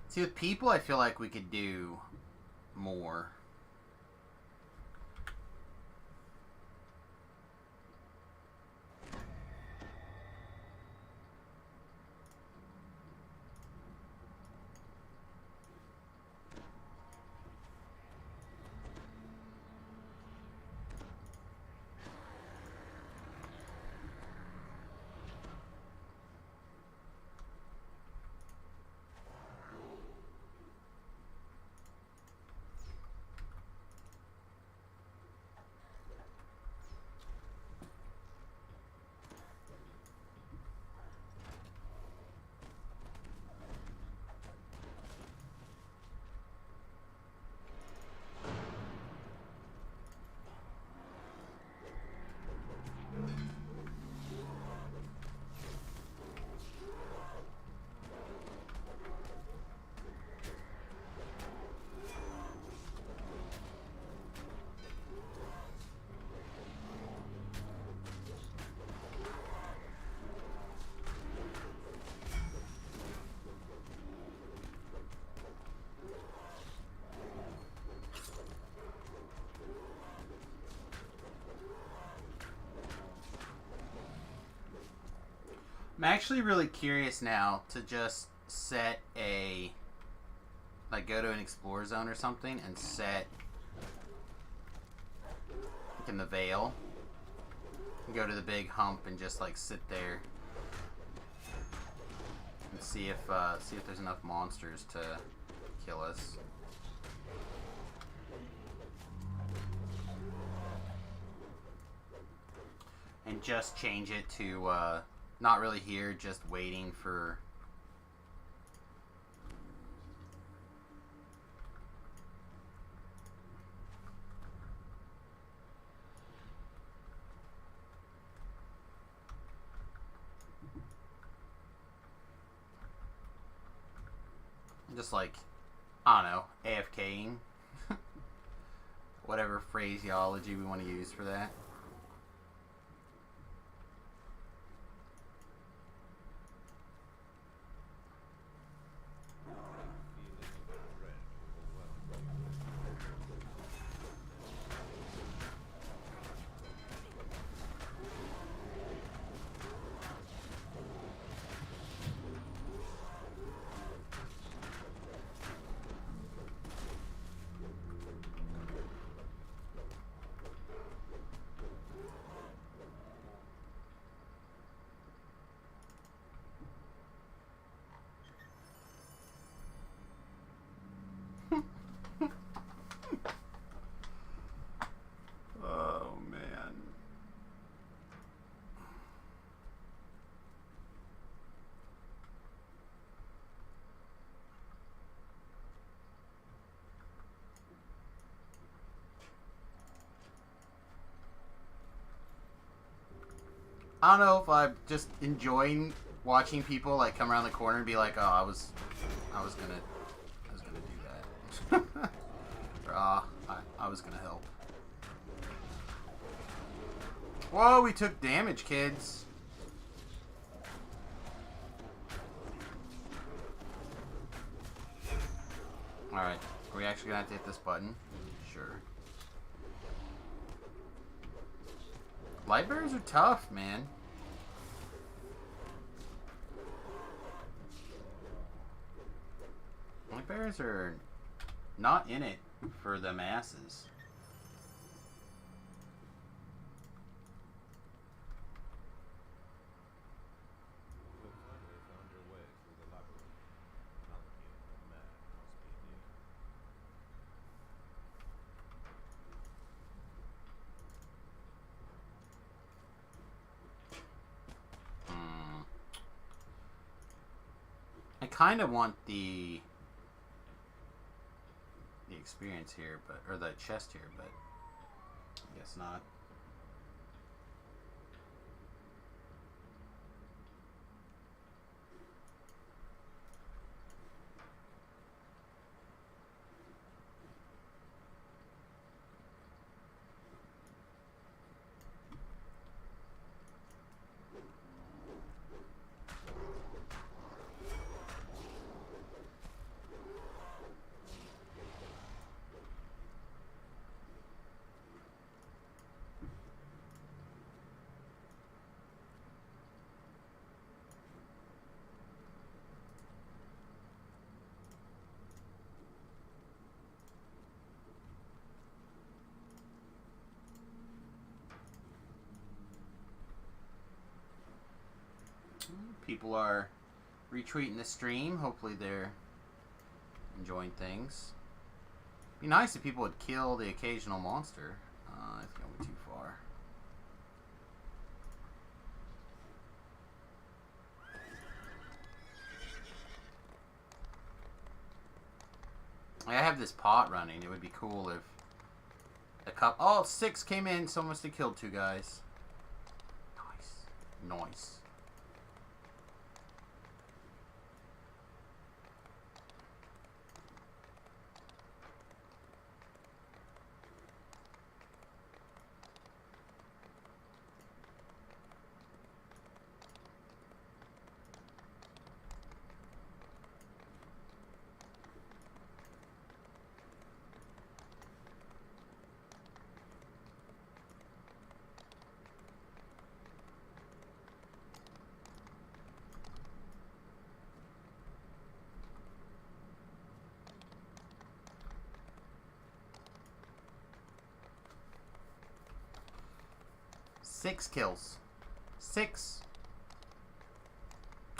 See, with people, I feel like we could do more. I'm actually really curious now to just set a, like, go to an explore zone or something and set, like, in the Vale, and go to the big hump and just like sit there and see if there's enough monsters to kill us. And just change it to not really here, just waiting for just like, I don't know, AFKing. Whatever phraseology we want to use for that. Oh man. I don't know if I'm just enjoying watching people like come around the corner and be like, "Oh, I was gonna do that," or I was gonna help. Whoa, we took damage, kids. Alright, are we actually gonna have to hit this button? Sure. Light bears are tough, man. Light bears are not in it for the masses. You have finally found your way through the labyrinth. Malachite, the man, must be near. I kind of want the experience here, but or the chest here, but I guess not. People are retweeting the stream. Hopefully they're enjoying things. Be nice if people would kill the occasional monster. I think I went too far. I have this pot running. It would be cool if a cup. Oh, 6 came in. Someone must have killed 2 guys. Nice. Nice. Six kills. 6.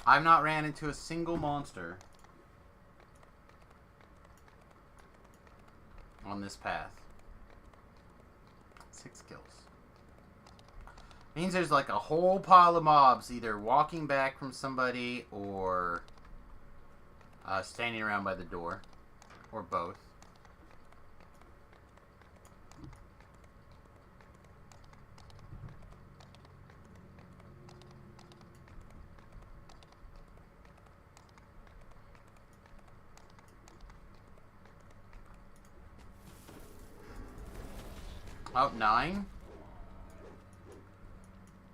I've not ran into a single monster on this path. 6 kills. Means there's like a whole pile of mobs either walking back from somebody or standing around by the door. Or both. Oh, 9?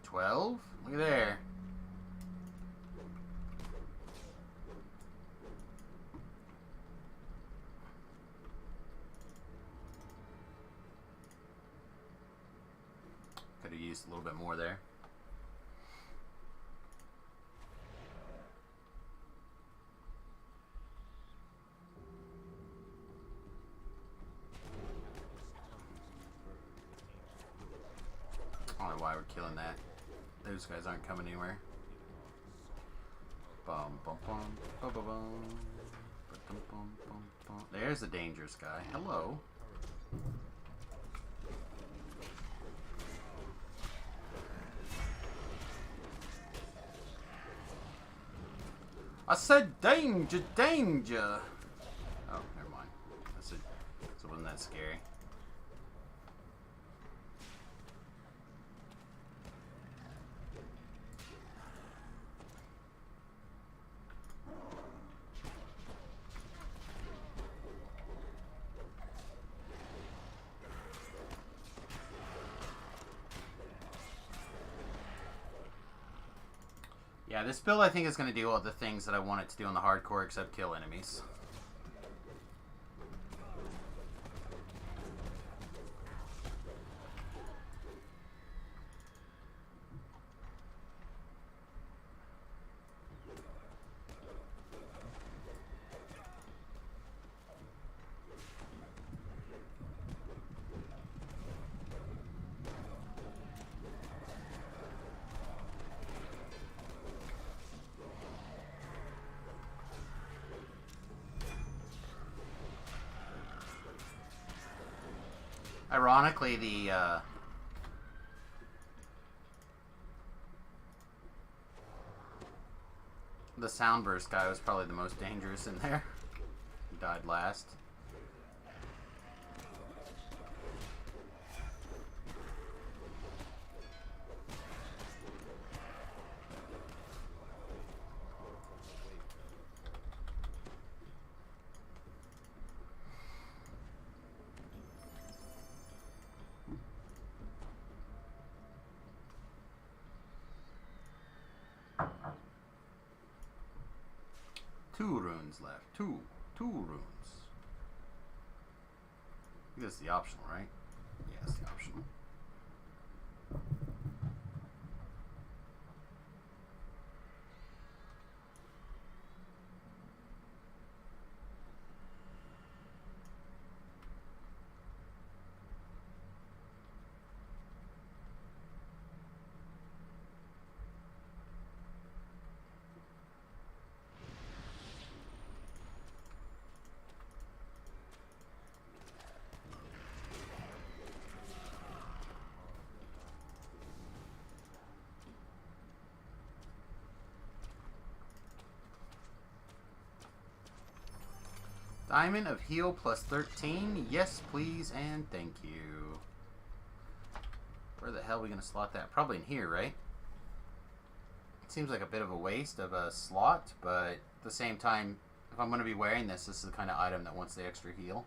12? Look at there. Could have used a little bit more there. I don't know why we're killing that. Those guys aren't coming anywhere. Bum bum bum bum bum bum. Bum, bum, bum, bum. There's a dangerous guy. Hello. I said danger, danger. Oh, never mind. So it wasn't that scary. Yeah, this build I think is going to do all the things that I want it to do on the hardcore except kill enemies. Ironically, the soundburst guy was probably the most dangerous in there. He died last. Two runes left. Two runes. I think that's the optional, right? Yeah, it's the optional. Diamond of heal plus 13. Yes, please, and thank you. Where the hell are we going to slot that? Probably in here, right? It seems like a bit of a waste of a slot, but at the same time, if I'm going to be wearing this, this is the kind of item that wants the extra heal.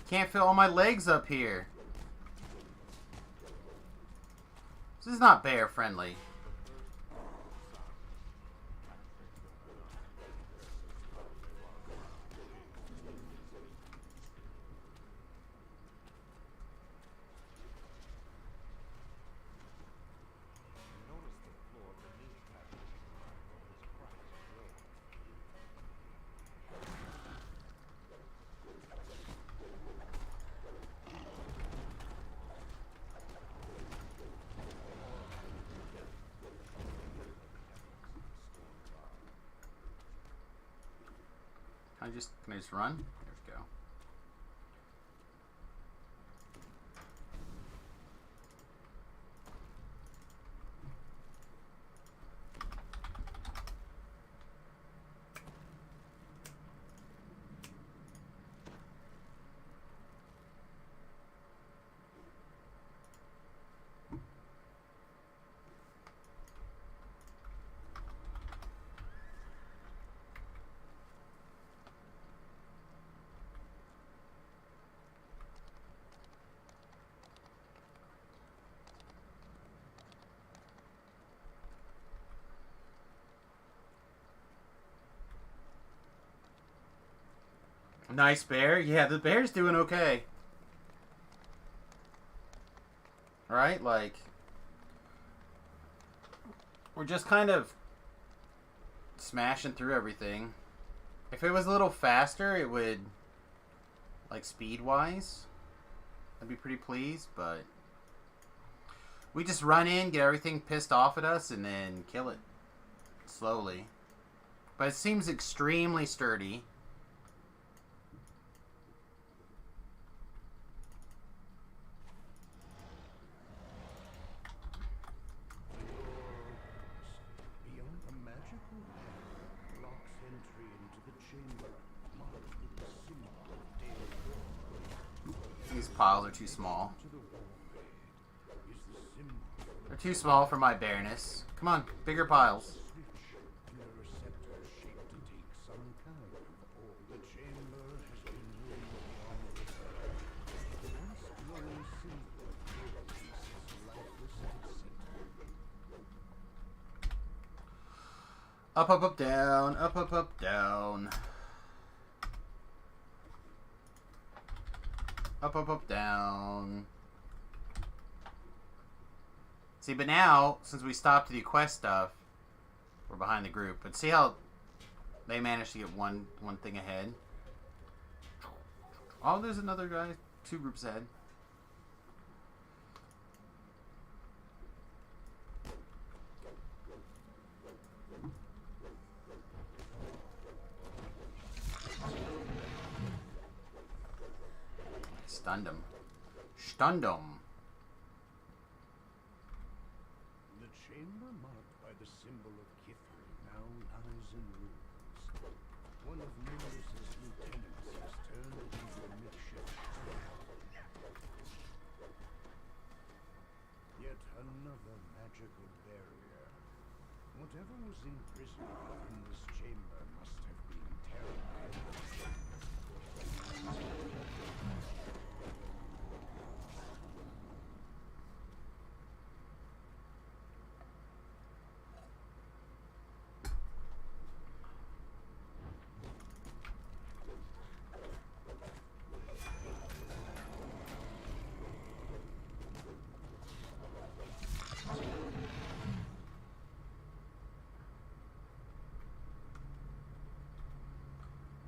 Can't fit all my legs up here. This is not bear friendly. Can I just run? There we go. Nice bear. Yeah, the bear's doing okay. Right? Like, we're just kind of smashing through everything. If it was a little faster, it would, like, speed-wise, I'd be pretty pleased, but we just run in, get everything pissed off at us, and then kill it slowly. But it seems extremely sturdy. These piles are too small. They're too small for my bareness. Come on, bigger piles. And the receptor shaped to take some kind of all the chamber has been moved beyond the once glowing symbol of gold sits lifeless at its center. Up, up, up, down. Up, up, up, down. Up, up, up, down. See, but now, since we stopped to do quest stuff, we're behind the group. But see how they managed to get one thing ahead? Oh, there's another guy 2 groups ahead. Stunned him. Stunned him. The chamber marked by the symbol of Kithri now lies in ruins. One of Nemesis' lieutenants has turned it into a makeshift shrine. Yet another magical barrier. Whatever was imprisoned in this chamber must have been terrible.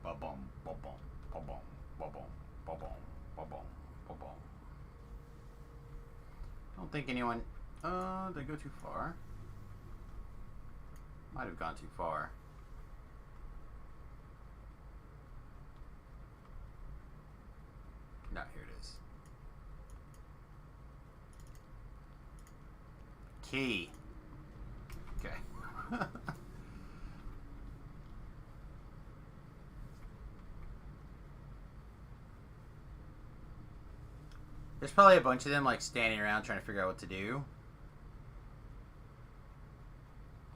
Ba-bum, ba-bum, ba-bum, ba-bum, ba-bum, ba-bum, ba-bum. Don't think anyone... did I go too far? Might have gone too far. No, here it is. Key. Okay. There's probably a bunch of them like standing around trying to figure out what to do.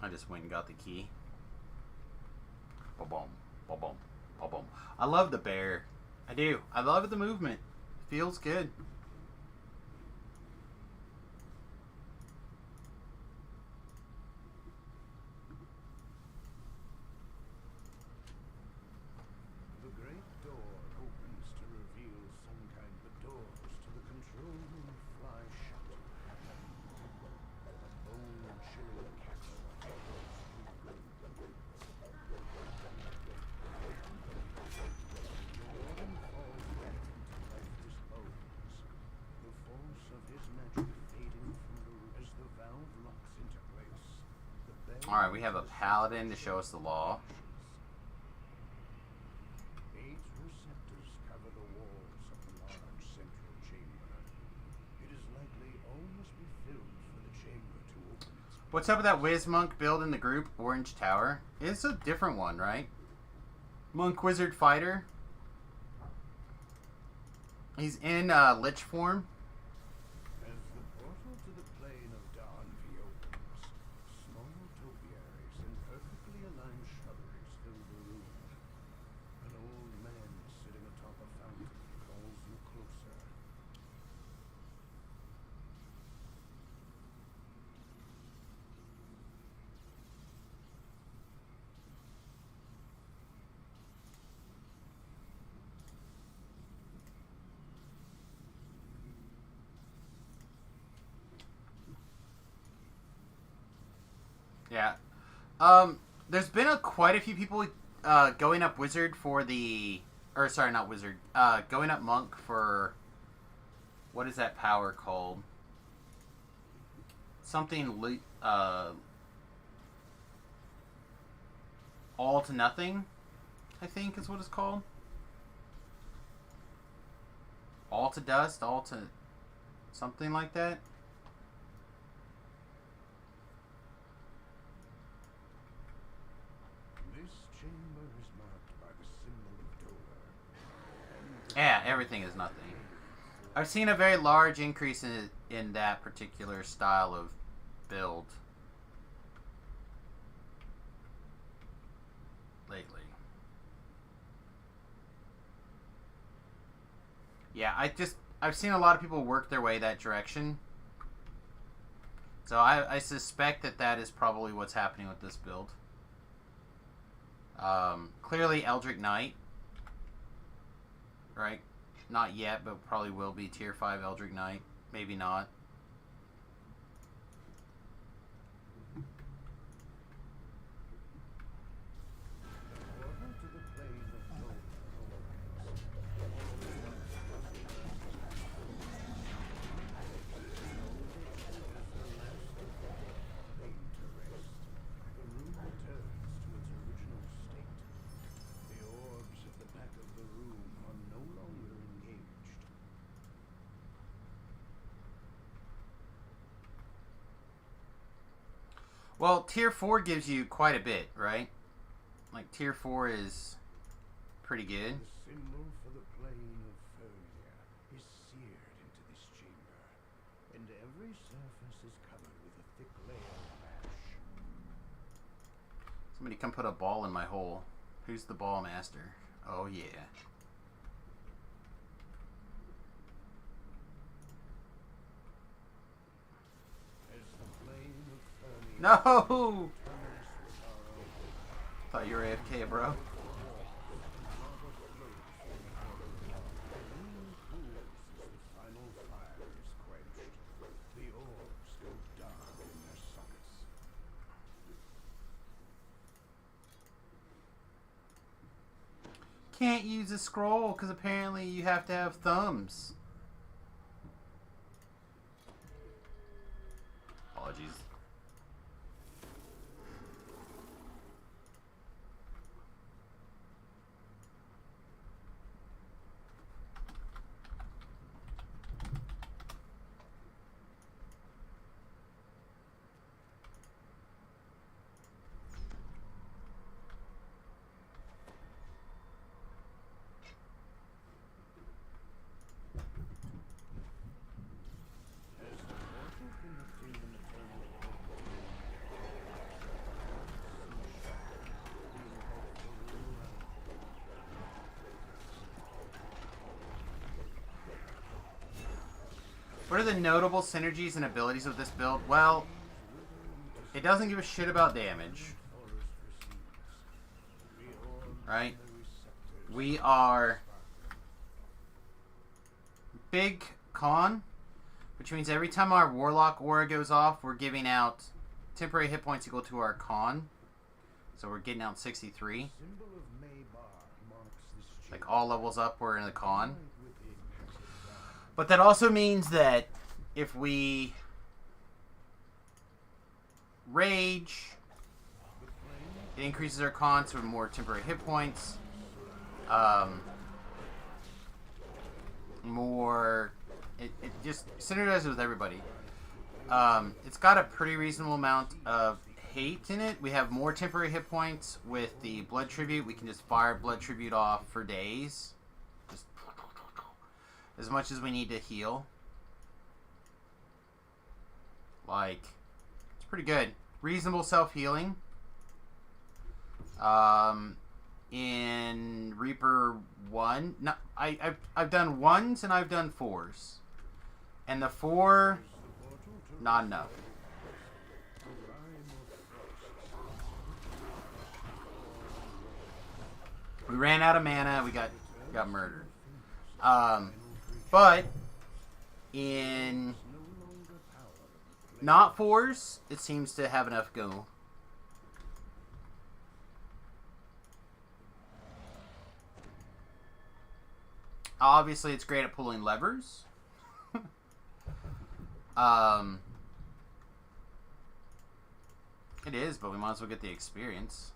I just went and got the key. Ba-boom, ba-boom, ba-boom. I love the bear. I do. I love the movement. Feels good. The great door opens to reveal some kind of doors to the control room fly shut. A bone-chilling cackle echoes through the room. The warden falls back into lifeless bones, the force of his magic fading from the room as the valve locks into place. Alright, we have a paladin to show us the law. 8 receptors cover the walls of the large central chamber. It is likely all must be filled for the chamber to open its... What's up with that Wiz Monk build in the group? Orange Tower? It's a different one, right? Monk Wizard Fighter. He's in Lich form. As the portal to the plane of Dawnvi opens, small topiaries and perfectly aligned shrubberies fill the room. An old man sitting atop a fountain calls you closer. Yeah. There's been quite a few people going up Wizard for the... Or, sorry, not Wizard. Going up Monk for... What is that power called? Something... all to nothing, I think is what it's called. All to dust, all to... Something like that. This chamber is marked by the symbol of Dolar. Yeah, everything is nothing. I've seen a very large increase in that particular style of build lately. Yeah, I've seen a lot of people work their way that direction. So I suspect that is probably what's happening with this build. Clearly Eldritch Knight. Right? Not yet, but probably will be tier 5 Eldritch Knight. Maybe not. Well, tier 4 gives you quite a bit, right? Like, tier 4 is pretty good. The symbol for the plane of Fernia is seared into this chamber, and every surface is covered with a thick layer of ash. Somebody come put a ball in my hole. Who's the ball master? Oh, yeah. No! Thought you were AFK, bro. Can't use a scroll because apparently you have to have thumbs. Apologies. What are the notable synergies and abilities of this build? Well, it doesn't give a shit about damage. Right? We are big con, which means every time our Warlock aura goes off, we're giving out temporary hit points equal to our con. So we're getting out 63. Like all levels up, we're in the con. But that also means that if we rage, it increases our con, so more temporary hit points. It just synergizes with everybody. It's got a pretty reasonable amount of hate in it. We have more temporary hit points with the blood tribute. We can just fire blood tribute off for days. Just as much as we need to heal. Like, it's pretty good. Reasonable self-healing. In Reaper 1, no, I've done 1s and I've done 4s. And the 4, not enough. We ran out of mana, we got murdered. But in not 4s, it seems to have enough go. Obviously, it's great at pulling levers. It is, but we might as well get the experience.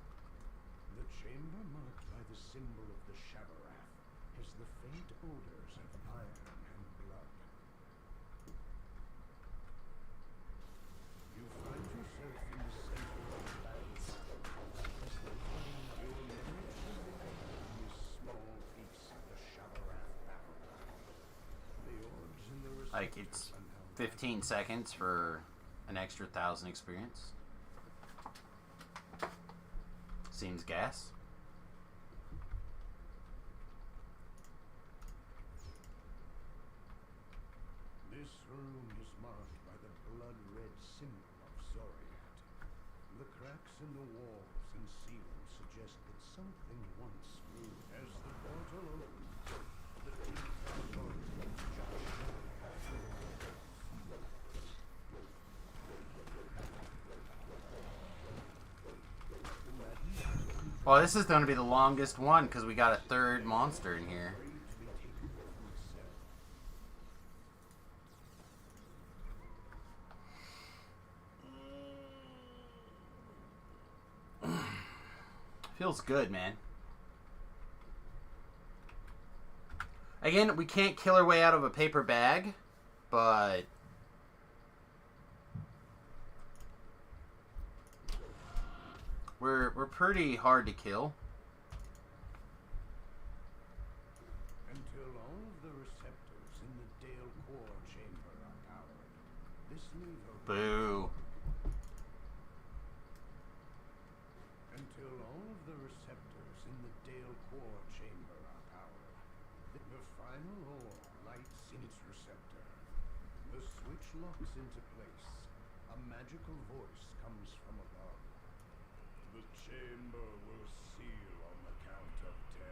The chamber marked by the symbol of the Shabarath has the faint odors of iron and blood. You find yourself in the center of the landscape, as the flame your memory in this small piece of the Shabarath battleground. The orbs in the Like, it's 15 seconds for an extra 1,000 experience. Seems gas. This room is marked by the blood-red symbol of Zoriat. The cracks in the walls and ceiling suggest that something once flew. As the portal opens, the deep authority of Well, this is going to be the longest one because we got a third monster in here. Feels good, man. Again, we can't kill our way out of a paper bag, but we're pretty hard to kill. Until all of the receptors in the Dale core chamber are powered, this lever. Boo. Until all of the receptors in the Dale core chamber are powered, the final ore lights in its receptor. The switch locks into place. A magical voice comes from above. The chamber will seal on the count of 10.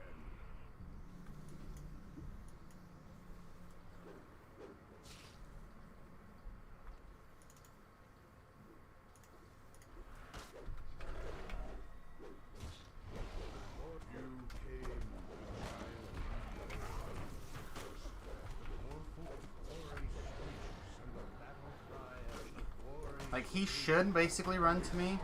Like, he should basically run to me.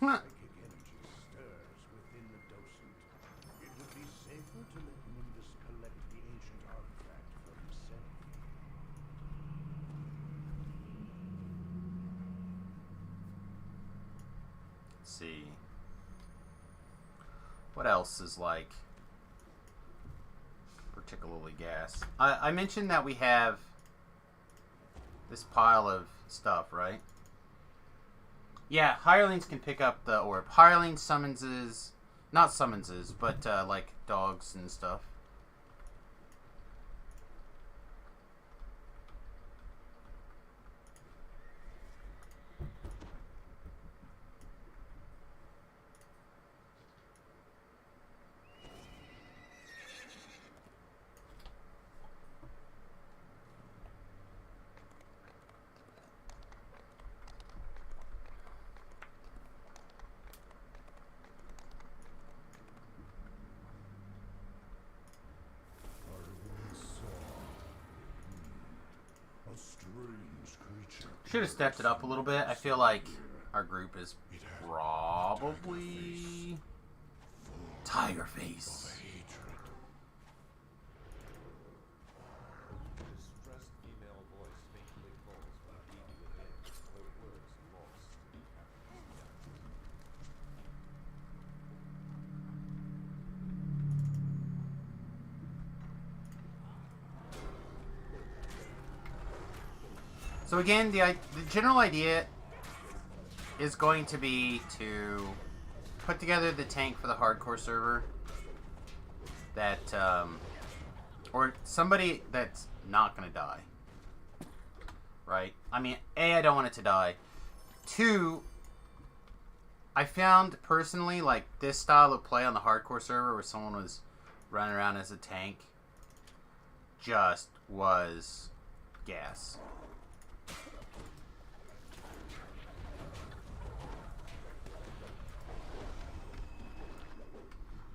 Psychic energy stirs within the docent. It would be safer to let Nimbus collect the ancient artifact for himself. Let's see. What else is like particularly gas? I mentioned that we have this pile of stuff, right? Yeah, hirelings can pick up the orb. Hireling summonses, not summonses, but like dogs and stuff. A strange creature. Should have stepped it up a little bit. I feel like our group is probably Tiger Face. Distressed female voice faintly calls from deep within, her words lost in the captain's So again, the general idea is going to be to put together the tank for the hardcore server that, or somebody that's not going to die, right? I mean, A, I don't want it to die. 2, I found personally, like, this style of play on the hardcore server where someone was running around as a tank just was gas.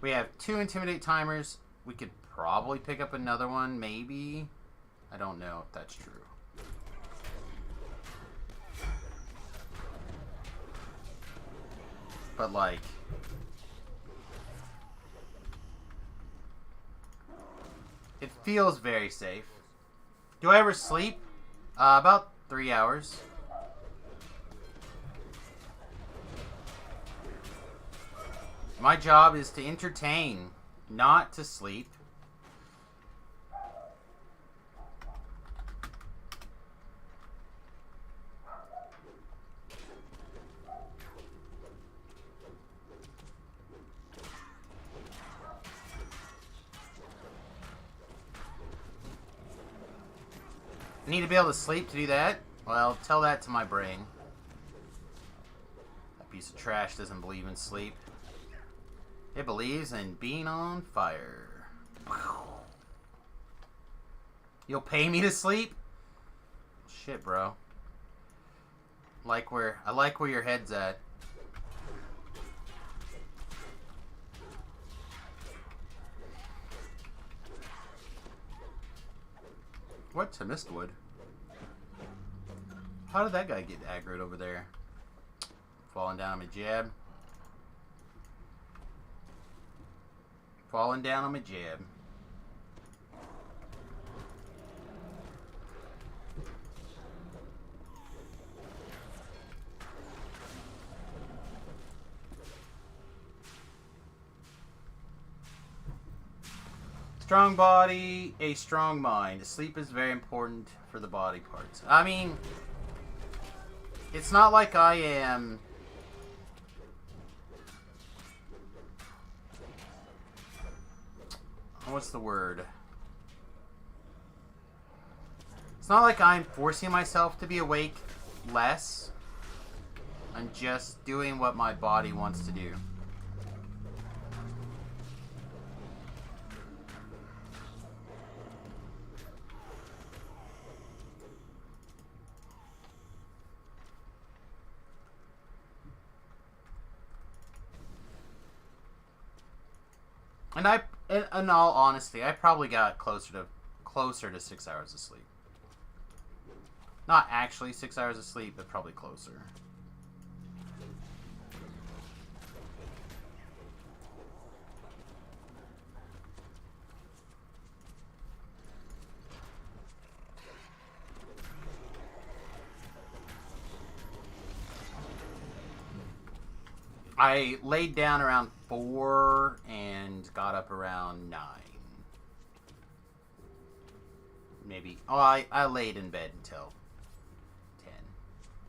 We have 2 intimidate timers. We could probably pick up another one, maybe. I don't know if that's true. But like, it feels very safe. Do I ever sleep? About 3 hours. My job is to entertain, not to sleep. I need to be able to sleep to do that? Well, tell that to my brain. That piece of trash doesn't believe in sleep. It believes in being on fire. You'll pay me to sleep? Shit, bro. I like where your head's at. What to Mistwood? How did that guy get aggroed over there? Falling down on my jab. Falling down on my jab. Strong body, a strong mind. Sleep is very important for the body parts. I mean, it's not like I am... What's the word? It's not like I'm forcing myself to be awake less. I'm just doing what my body wants to do. And in all honesty, I probably got closer to 6 hours of sleep. Not actually 6 hours of sleep, but probably closer. I laid down around 4 and got up around 9. Maybe. Oh, I laid in bed until 10. A large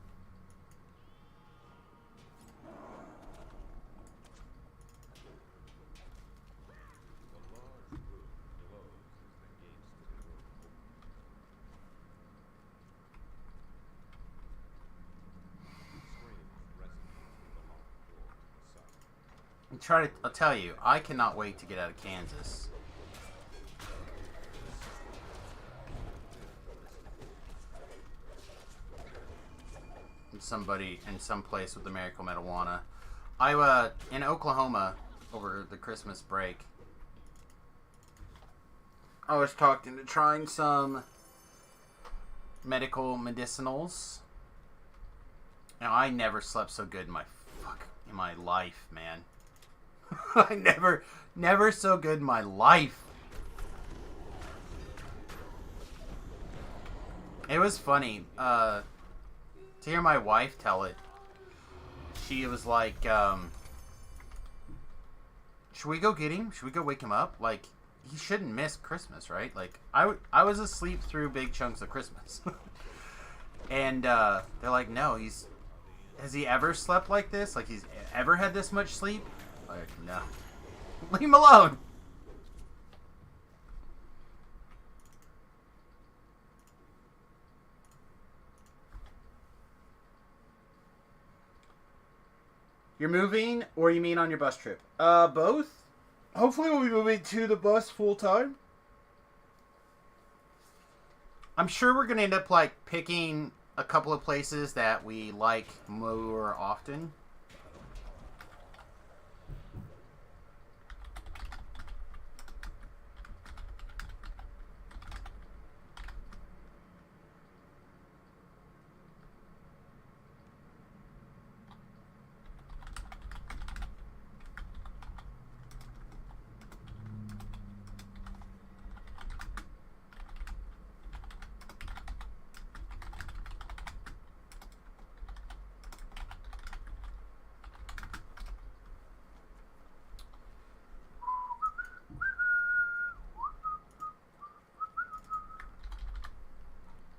group glows as the gates to the room open. Screams resonate through the locked door to the side. I'll tell you, I cannot wait to get out of Kansas. Somebody in some place with the miracle marijuana. I in Oklahoma over the Christmas break. I was talked into trying some medicinals. Now I never slept so good in my life, man. I never so good in my life. It was funny. To hear my wife tell it, she was like, should we go get him? Should we go wake him up? Like, he shouldn't miss Christmas, right? Like, I was asleep through big chunks of Christmas. And they're like, no, has he ever slept like this? Like, he's ever had this much sleep? Like, no. Leave him alone. You're moving, or you mean on your bus trip? Both. Hopefully we'll be moving to the bus full time. I'm sure we're going to end up, like, picking a couple of places that we like more often.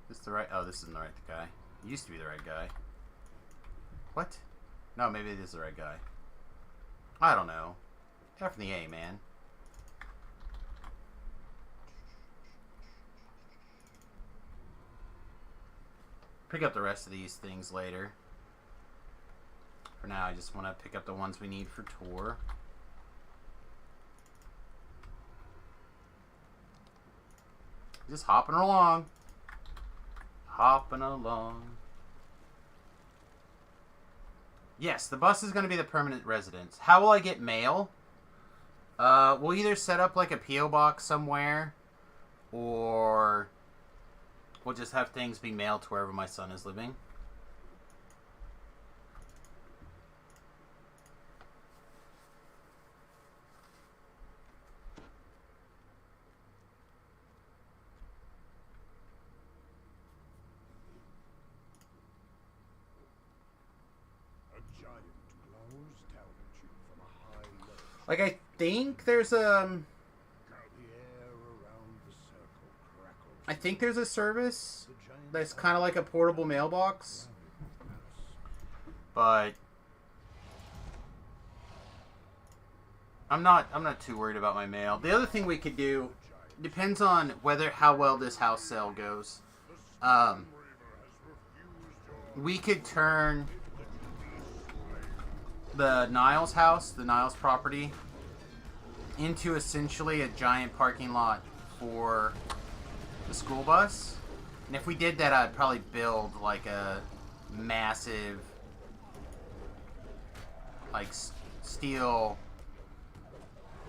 This the right? Oh, this isn't the right guy. It used to be the right guy. What? No, maybe it is the right guy. I don't know. F and the A, man. Pick up the rest of these things later. For now, I just want to pick up the ones we need for tour. Just hopping along. Hopping along. Yes, the bus is going to be the permanent residence. How will I get mail? We'll either set up like a P.O. box somewhere, or we'll just have things be mailed to wherever my son is living. A giant glowers down at you from a high ledge. Like, I think there's The air around the circle crackles. I think there's a service The giant that's kind of like a portable mailbox, but I'm not too worried about my mail. The other thing we could do depends on how well this house sale goes. We could turn the Niles house, the Niles property, into essentially a giant parking lot for the school bus. And if we did that, I'd probably build like a massive, like, steel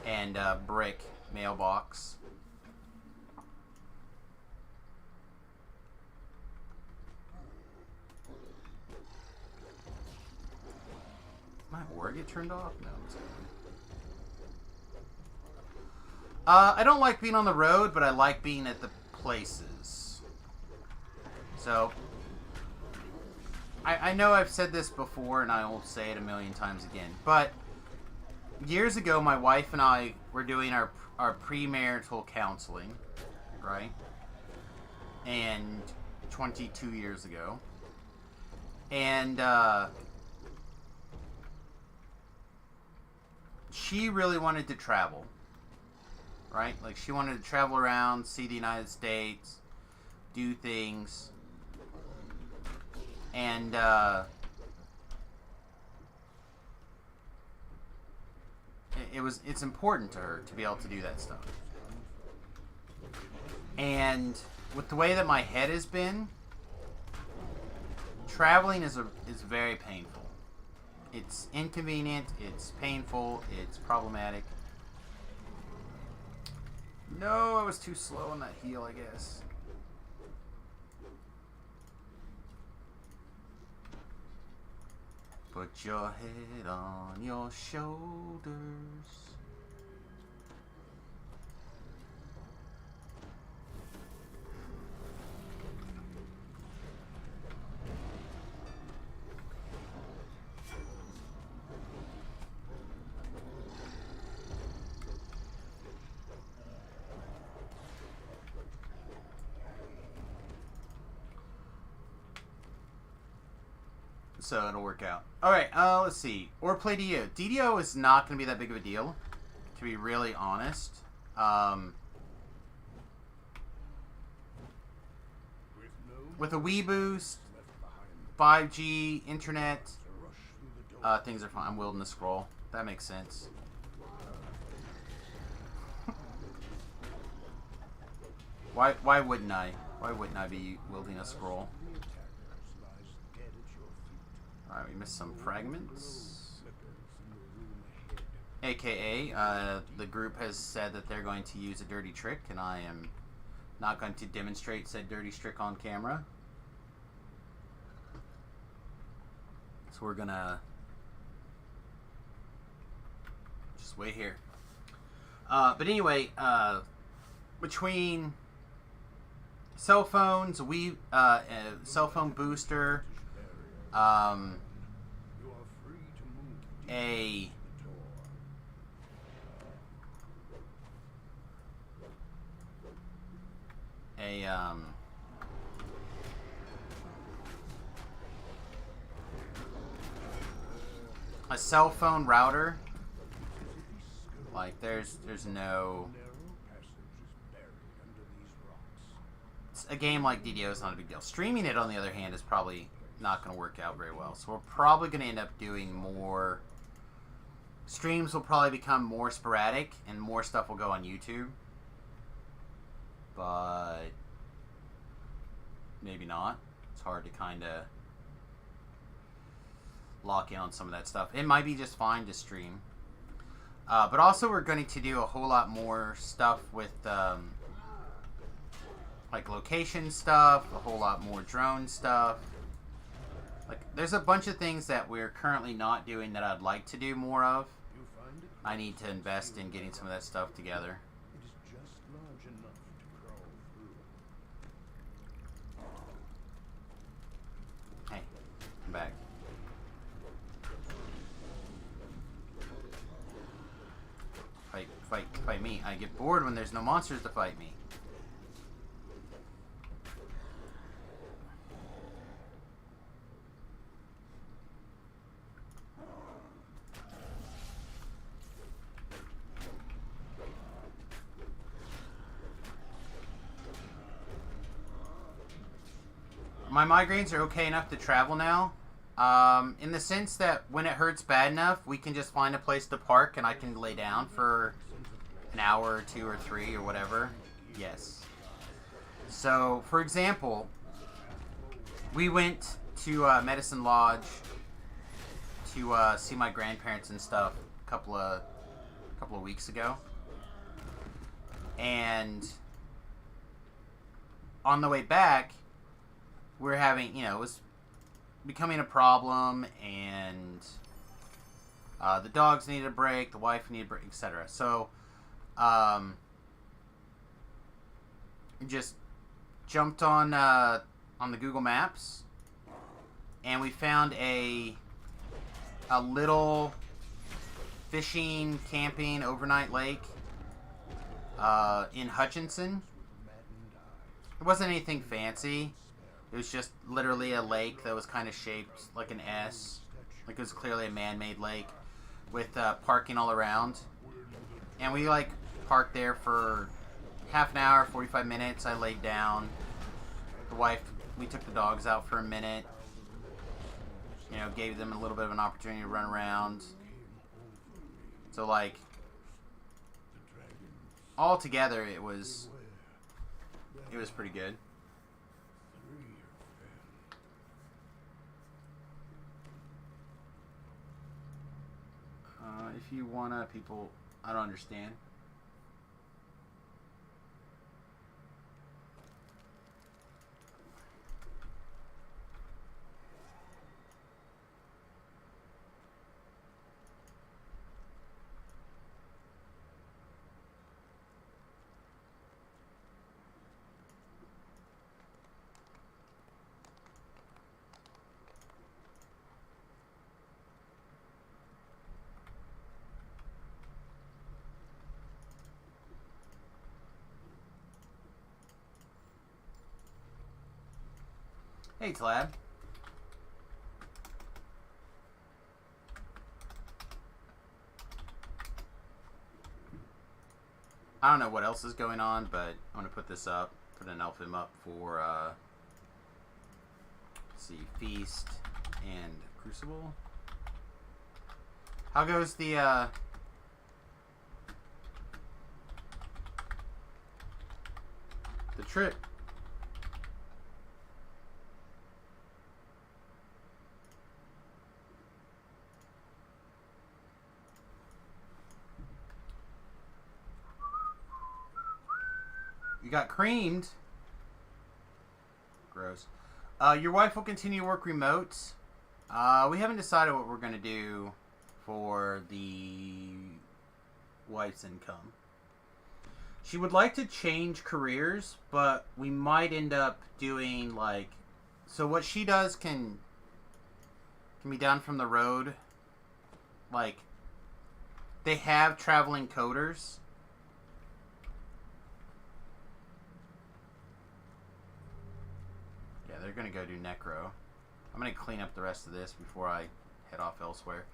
and brick mailbox. My word get turned off? No, it's good. I don't like being on the road, but I like being at the places. So, I know I've said this before, and I will say it a million times again, but years ago, my wife and I were doing our premarital counseling, right? And 22 years ago. And, she really wanted to travel, right? Like, she wanted to travel around, see the United States, do things, and it's important to her to be able to do that stuff. And with the way that my head has been, traveling is very painful. It's inconvenient, it's painful, it's problematic. No, I was too slow on that heel, I guess. Put your head on your shoulders. So it'll work out. Alright, let's see. Or play DDO. DDO is not going to be that big of a deal, to be really honest. With a Wii boost, 5G, internet, things are fine. I'm wielding the scroll. That makes sense. Why wouldn't I? Why wouldn't I be wielding a scroll? Alright, we missed some fragments. AKA, the group has said that they're going to use a dirty trick, and I am not going to demonstrate said dirty trick on camera. So we're gonna just wait here. But anyway, between cell phones, cell phone booster, cell phone router. Like, there's no... Narrow passage is buried under these rocks. A game like DDO is not a big deal. Streaming it, on the other hand, is probably not going to work out very well. So we're probably going to end up doing more... Streams will probably become more sporadic, and more stuff will go on YouTube. But... maybe not. It's hard to kind of lock in on some of that stuff. It might be just fine to stream. But also we're going to do a whole lot more stuff with... like location stuff, a whole lot more drone stuff. Like, there's a bunch of things that we're currently not doing that I'd like to do more of. You find it? I need to invest in getting some of that stuff together. It is just large enough to crawl through. Hey, come back. Fight me. I get bored when there's no monsters to fight me. My migraines are okay enough to travel now. In the sense that when it hurts bad enough, we can just find a place to park and I can lay down for an hour or 2 or 3 or whatever. Yes. So, for example, we went to Medicine Lodge to see my grandparents and stuff a couple of weeks ago. And on the way back, we're having, it was becoming a problem, and the dogs needed a break, the wife needed a break, etc. So, just jumped on the Google Maps, and we found a little fishing, camping, overnight lake in Hutchinson. It wasn't anything fancy. It was just literally a lake that was kind of shaped like an S. Like, it was clearly a man-made lake with parking all around. And we, like, parked there for half an hour, 45 minutes. I laid down. The wife, we took the dogs out for a minute. Gave them a little bit of an opportunity to run around. So, like, all together, it was pretty good. If you wanna, people, I don't understand. Hey, Tlab. I don't know what else is going on, but I'm going to put this up, put an Elfim up for, let's see, Feast and Crucible. How goes the trip? You got creamed. Gross. Your wife will continue to work remote. We haven't decided what we're going to do for the wife's income. She would like to change careers, but we might end up doing, like... So what she does can be done from the road. Like, they have traveling coders. They're going to go do Necro. I'm going to clean up the rest of this before I head off elsewhere.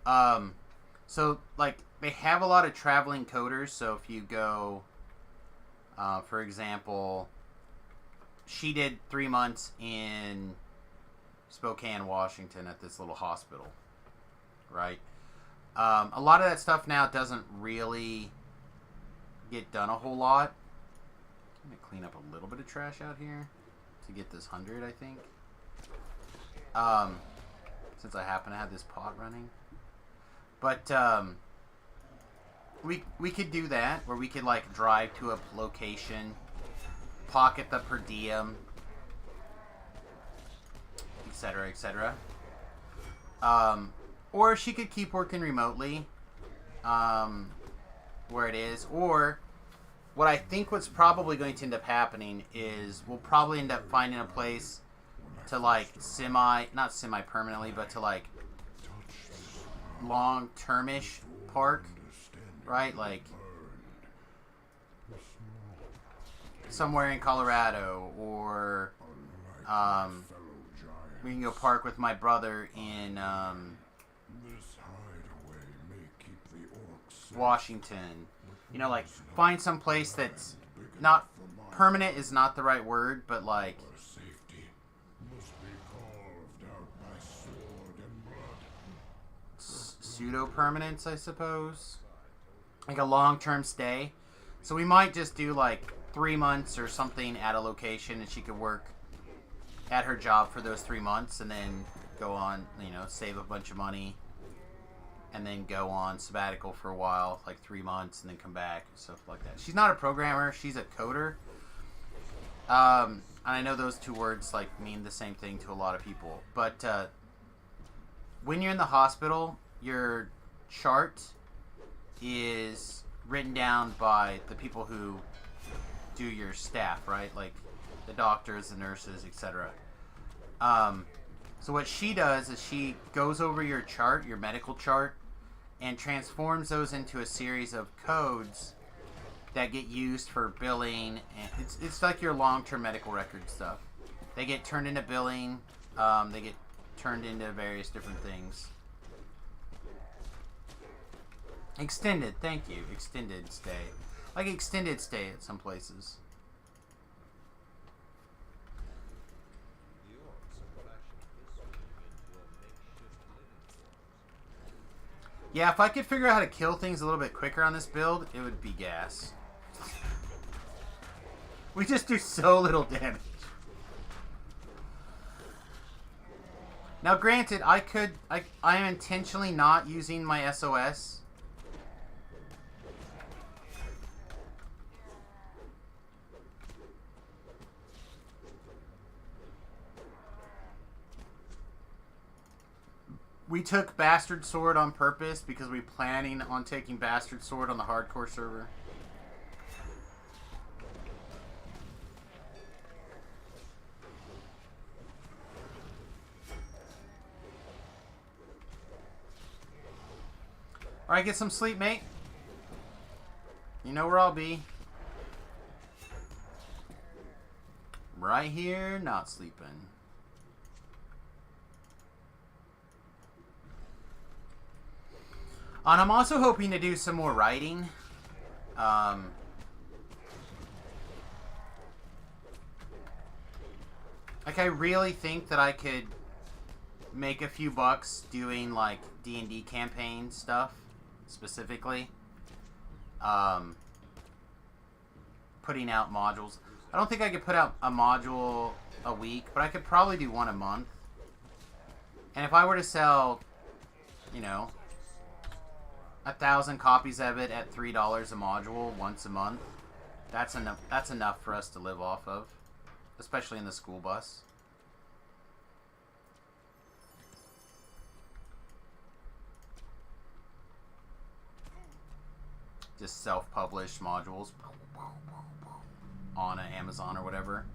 So, like, they have a lot of traveling coders. So if you go, for example, she did 3 months in Spokane, Washington at this little hospital, right? A lot of that stuff now doesn't really get done a whole lot. I'm going to clean up a little bit of trash out here to get this 100, I think. Since I happen to have this pot running. But, we could do that, where we could, like, drive to a location, pocket the per diem, etc., etc. Or she could keep working remotely, where it is. Or, what I think what's probably going to end up happening is we'll probably end up finding a place to, like, not semi-permanently, but to, like, long-termish park, right? Like, somewhere in Colorado, or, we can go park with my brother in, Washington. You know, like, find some place that's not, permanent is not the right word, but, like, pseudo-permanence, I suppose. Like a long-term stay. So we might just do, like, 3 months or something at a location, and she could work at her job for those 3 months, and then go on, you know, save a bunch of money, and then go on sabbatical for a while, like 3 months, and then come back, and stuff like that. She's not a programmer, she's a coder. And I know those two words, like, mean the same thing to a lot of people. But, when you're in the hospital, your chart is written down by the people who do your staff, right? Like the doctors, the nurses, etc. So what she does is she goes over your chart, your medical chart, and transforms those into a series of codes that get used for billing. And it's like your long-term medical record stuff. They get turned into billing. They get turned into various different things. Extended, thank you. Extended stay. Like extended stay at some places. The orcs are flashing this room into a makeshift living quarters. Yeah, if I could figure out how to kill things a little bit quicker on this build, it would be gas. We just do so little damage. Now, granted, I am intentionally not using my SOS. We took Bastard Sword on purpose because we're planning on taking Bastard Sword on the hardcore server. Alright, get some sleep, mate. You know where I'll be. Right here, not sleeping. And I'm also hoping to do some more writing. Like, I really think that I could make a few bucks doing, like, D&D campaign stuff, specifically. Putting out modules. I don't think I could put out a module a week, but I could probably do one a month. And if I were to sell, you know, 1,000 copies of it at $3 a module once a month, that's enough. That's enough for us to live off of, especially in the school bus. Just self-published modules on Amazon or whatever.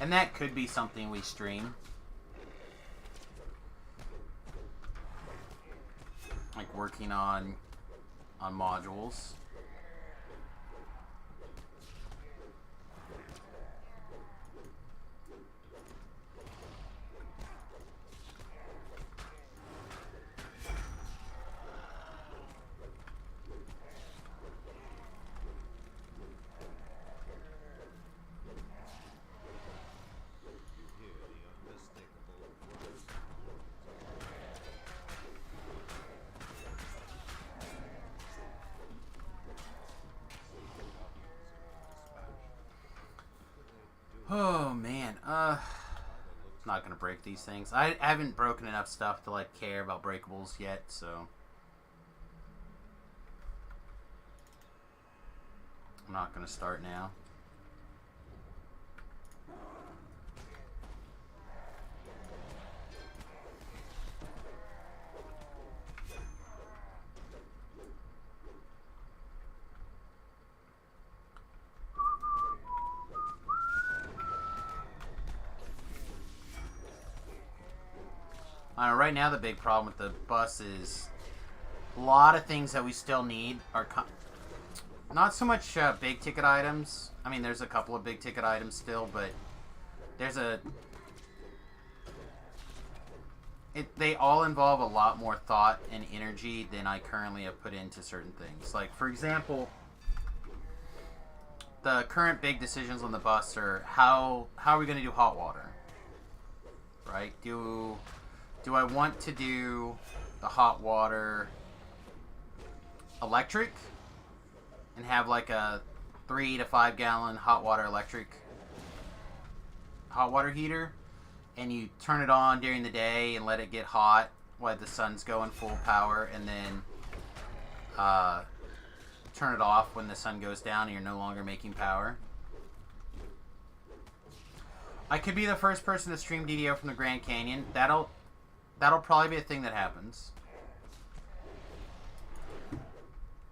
And that could be something we stream. Like working on modules. You hear the unmistakable voice. Oh man, not gonna break these things. I haven't broken enough stuff to like care about breakables yet, so I'm not gonna start now. Right now the big problem with the bus is a lot of things that we still need are not so much big ticket items. I mean, there's a couple of big ticket items still, but there's they all involve a lot more thought and energy than I currently have put into certain things. Like, for example, the current big decisions on the bus are how are we going to do hot water? Right? Do I want to do the hot water electric and have like a 3 to 5 gallon hot water heater, and you turn it on during the day and let it get hot while the sun's going full power, and then turn it off when the sun goes down and you're no longer making power? I could be the first person to stream DDO from the Grand Canyon. That'll probably be a thing that happens.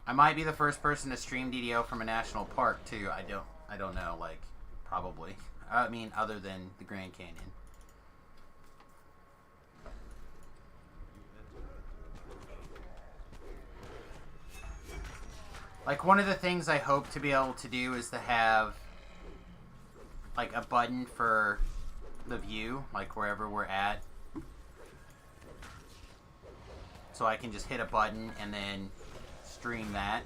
I might be the first person to stream DDO from a national park too. I don't know, like, probably. I mean, other than the Grand Canyon. Like, one of the things I hope to be able to do is to have like a button for the view, like wherever we're at. So I can just hit a button and then stream that.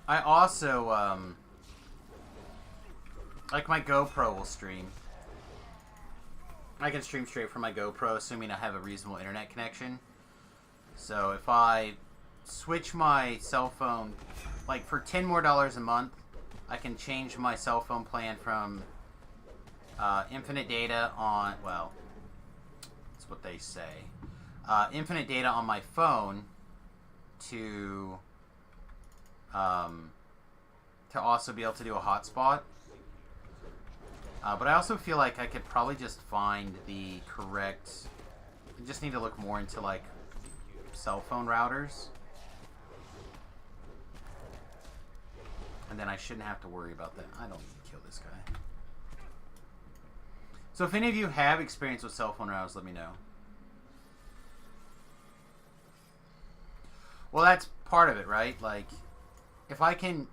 I also, like, my GoPro will stream. I can stream straight from my GoPro, assuming I have a reasonable internet connection. So if I switch my cell phone, like, for $10 more a month, I can change my cell phone plan from infinite data on, well, that's what they say, infinite data on my phone to also be able to do a hotspot. But I also feel like I could probably just find the correct... I just need to look more into, like, cell phone routers. And then I shouldn't have to worry about that. I don't need to kill this guy. So if any of you have experience with cell phone routers, let me know. Well, that's part of it, right? Like, if I can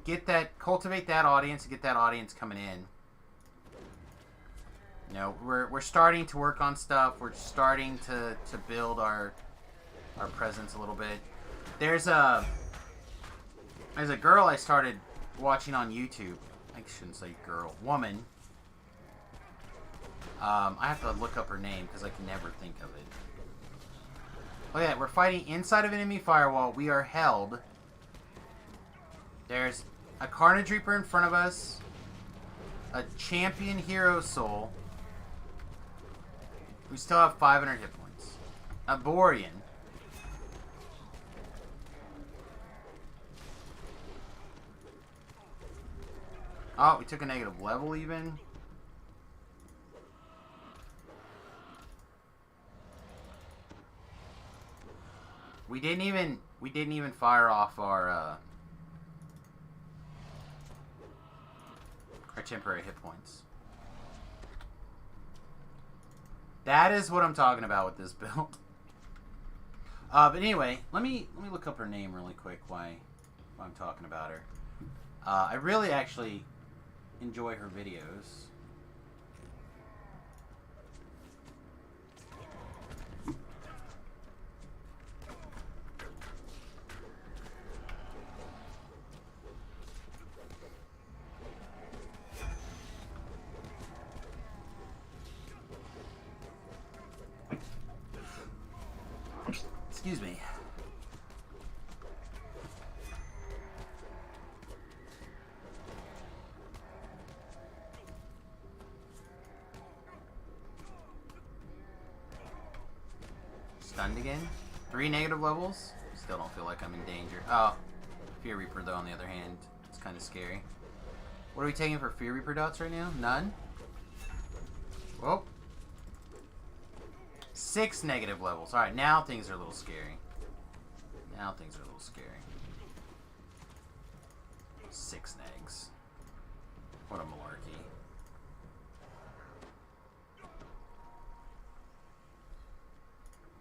get that, cultivate that audience and get that audience coming in. You know, we're starting to work on stuff. We're starting to build our presence a little bit. There's a girl I started watching on YouTube. I shouldn't say girl, woman. I have to look up her name because I can never think of it. Look at that, we're fighting inside of enemy firewall. We are held. There's a Carnage Reaper in front of us. A champion hero soul. We still have 500 hit points. A Borean. Oh, we took a negative level even. We didn't even fire off our temporary hit points. That is what I'm talking about with this build. But anyway, let me look up her name really quick while I'm talking about her. I really actually enjoy her videos. Excuse me. Stunned again? 3 negative levels? Still don't feel like I'm in danger. Oh, Fear Reaper though on the other hand. It's kind of scary. What are we taking for Fear Reaper dots right now? None? Whoa. 6 negative levels. Alright, now things are a little scary. Now things are a little scary. 6 negs. What a malarkey.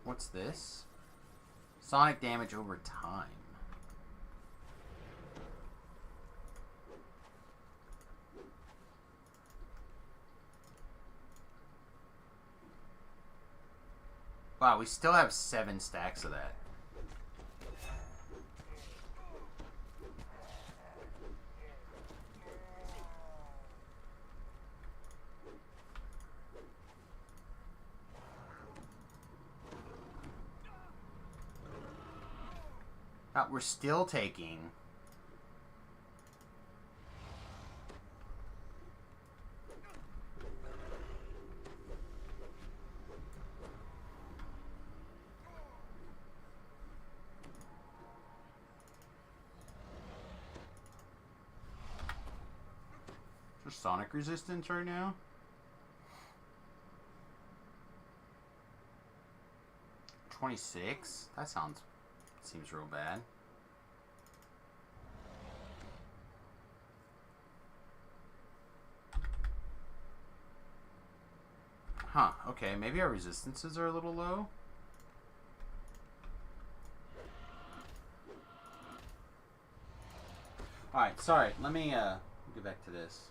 What's this? Sonic damage over time. Wow, we still have 7 stacks of that. We're still taking... Is there sonic resistance right now? $26? That seems real bad. Huh, okay, maybe our resistances are a little low. Alright, sorry, let me get back to this.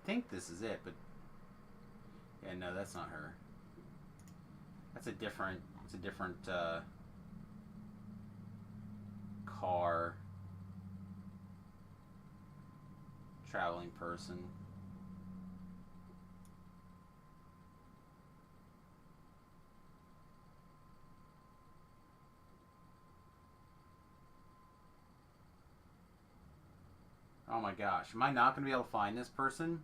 I think this is it, but yeah, no, that's not her. That's a different, it's a different car traveling person. Oh my gosh, am I not going to be able to find this person?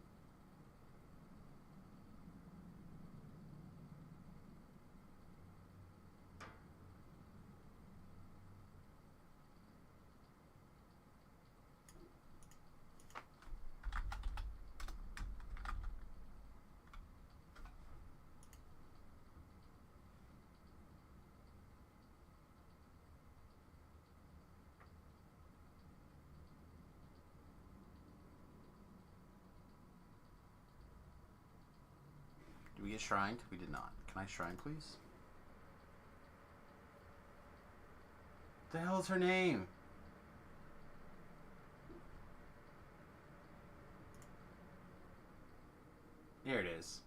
Did we get shrined? We did not. Can I shrine, please? What the hell is her name? There it is.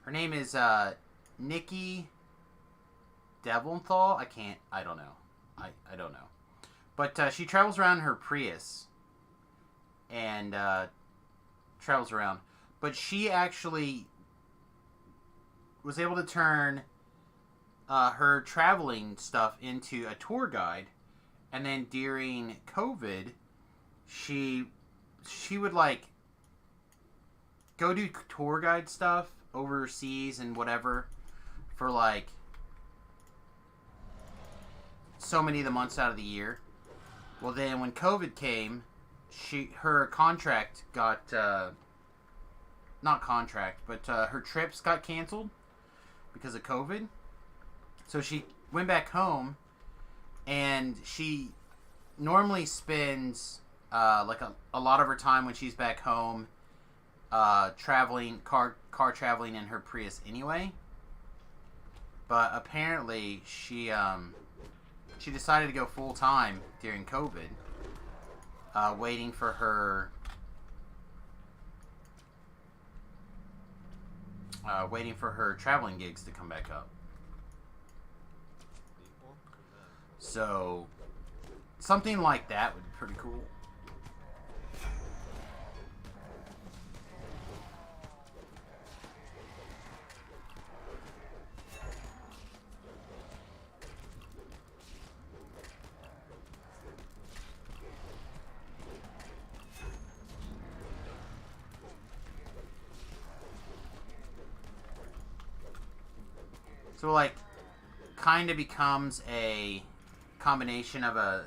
Her name is Nikki Devilthal. I don't know. I don't know. But she travels around in her Prius. And travels around. But she actually was able to turn her traveling stuff into a tour guide. And then during COVID, she would like go do tour guide stuff overseas and whatever for like so many of the months out of the year. Well, then when COVID came, her contract got not contract, but her trips got canceled because of COVID. So she went back home, and she normally spends like a lot of her time when she's back home traveling, car traveling in her Prius anyway. But apparently she decided to go full time during COVID, waiting for her traveling gigs to come back up. So something like that would be pretty cool. So like kind of becomes a combination of a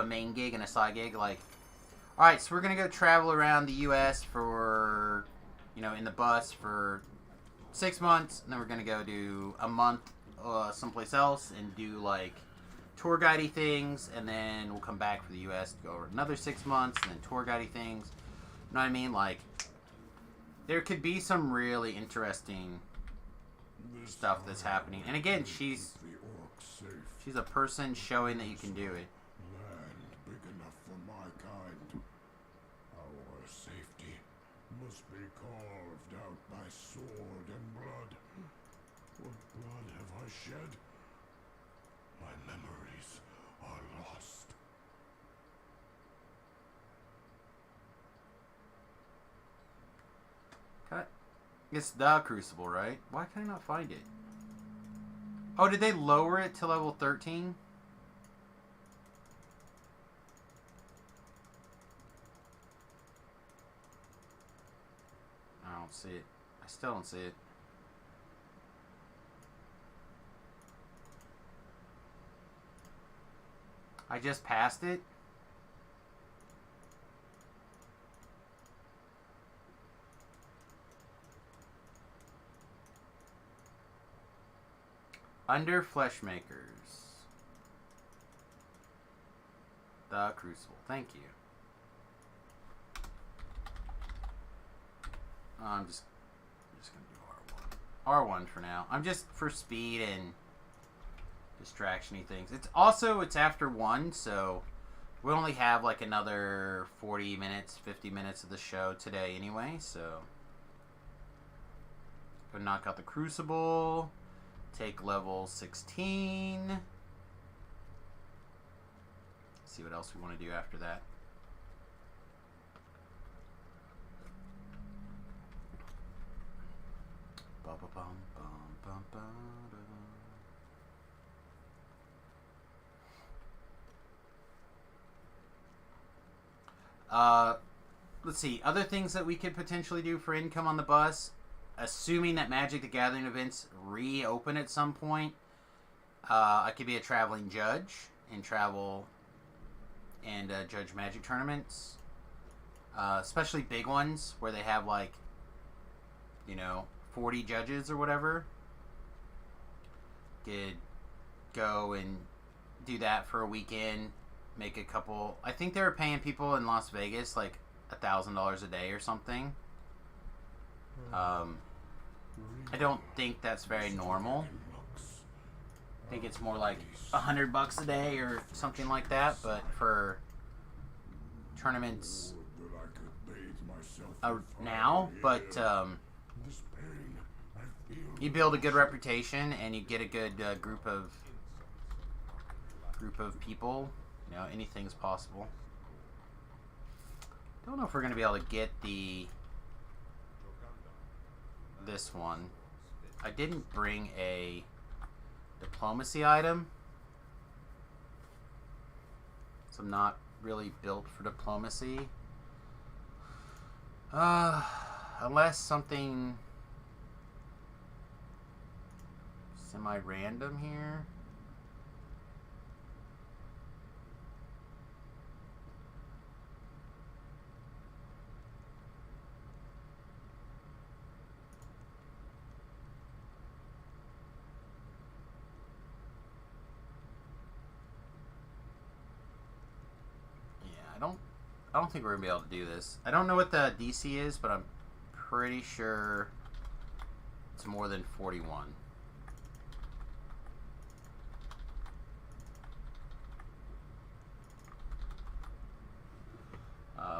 main gig and a side gig. Like, all right, so we're gonna go travel around the U.S. for, in the bus for 6 months, and then we're gonna go do a month someplace else and do like tour guidey things, and then we'll come back for the U.S. to go over another 6 months and then tour guidey things. You know what I mean? Like, there could be some really interesting stuff that's happening. And again, she's a person showing that you can do it. Land big enough for my kind. Our safety must be carved out by sword and blood. What blood have I shed? My memories are lost. It's the Crucible, right? Why can I not find it? Oh, did they lower it to level 13? I don't see it. I still don't see it. I just passed it? Under Fleshmakers. The Crucible. Thank you. I'm just gonna do R1. R1 for now. I'm just for speed and distraction-y things. It's after 1, so we only have like another 40 minutes, 50 minutes of the show today anyway, so go knock out the Crucible. Take level 16. See what else we want to do after that. Let's see. Other things that we could potentially do for income on the bus. Assuming that Magic the Gathering events reopen at some point, I could be a traveling judge and travel and judge Magic tournaments, especially big ones where they have like, 40 judges or whatever. Could go and do that for a weekend, make a couple. I think they were paying people in Las Vegas like $1,000 a day or something. I don't think that's very normal. I think it's more like $100 a day or something like that. But for tournaments now, but you build a good reputation and you get a good group of people. Anything's possible. Don't know if we're gonna be able to get this one. I didn't bring a diplomacy item. So I'm not really built for diplomacy. Unless something semi-random here. I don't think we're gonna be able to do this. I don't know what the DC is, but I'm pretty sure it's more than 41.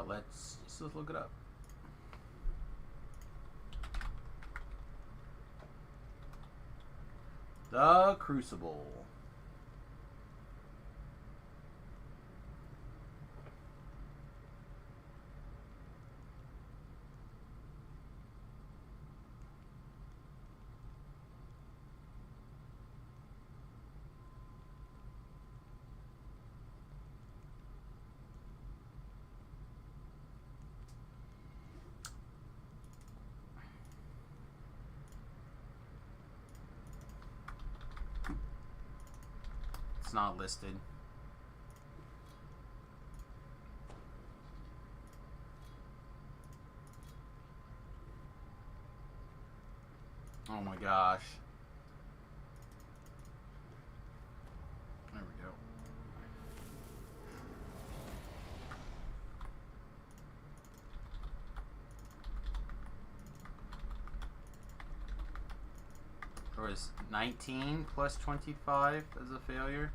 Let's look it up. The Crucible. It's not listed. Oh my gosh. There we go. There was 19 plus 25 as a failure.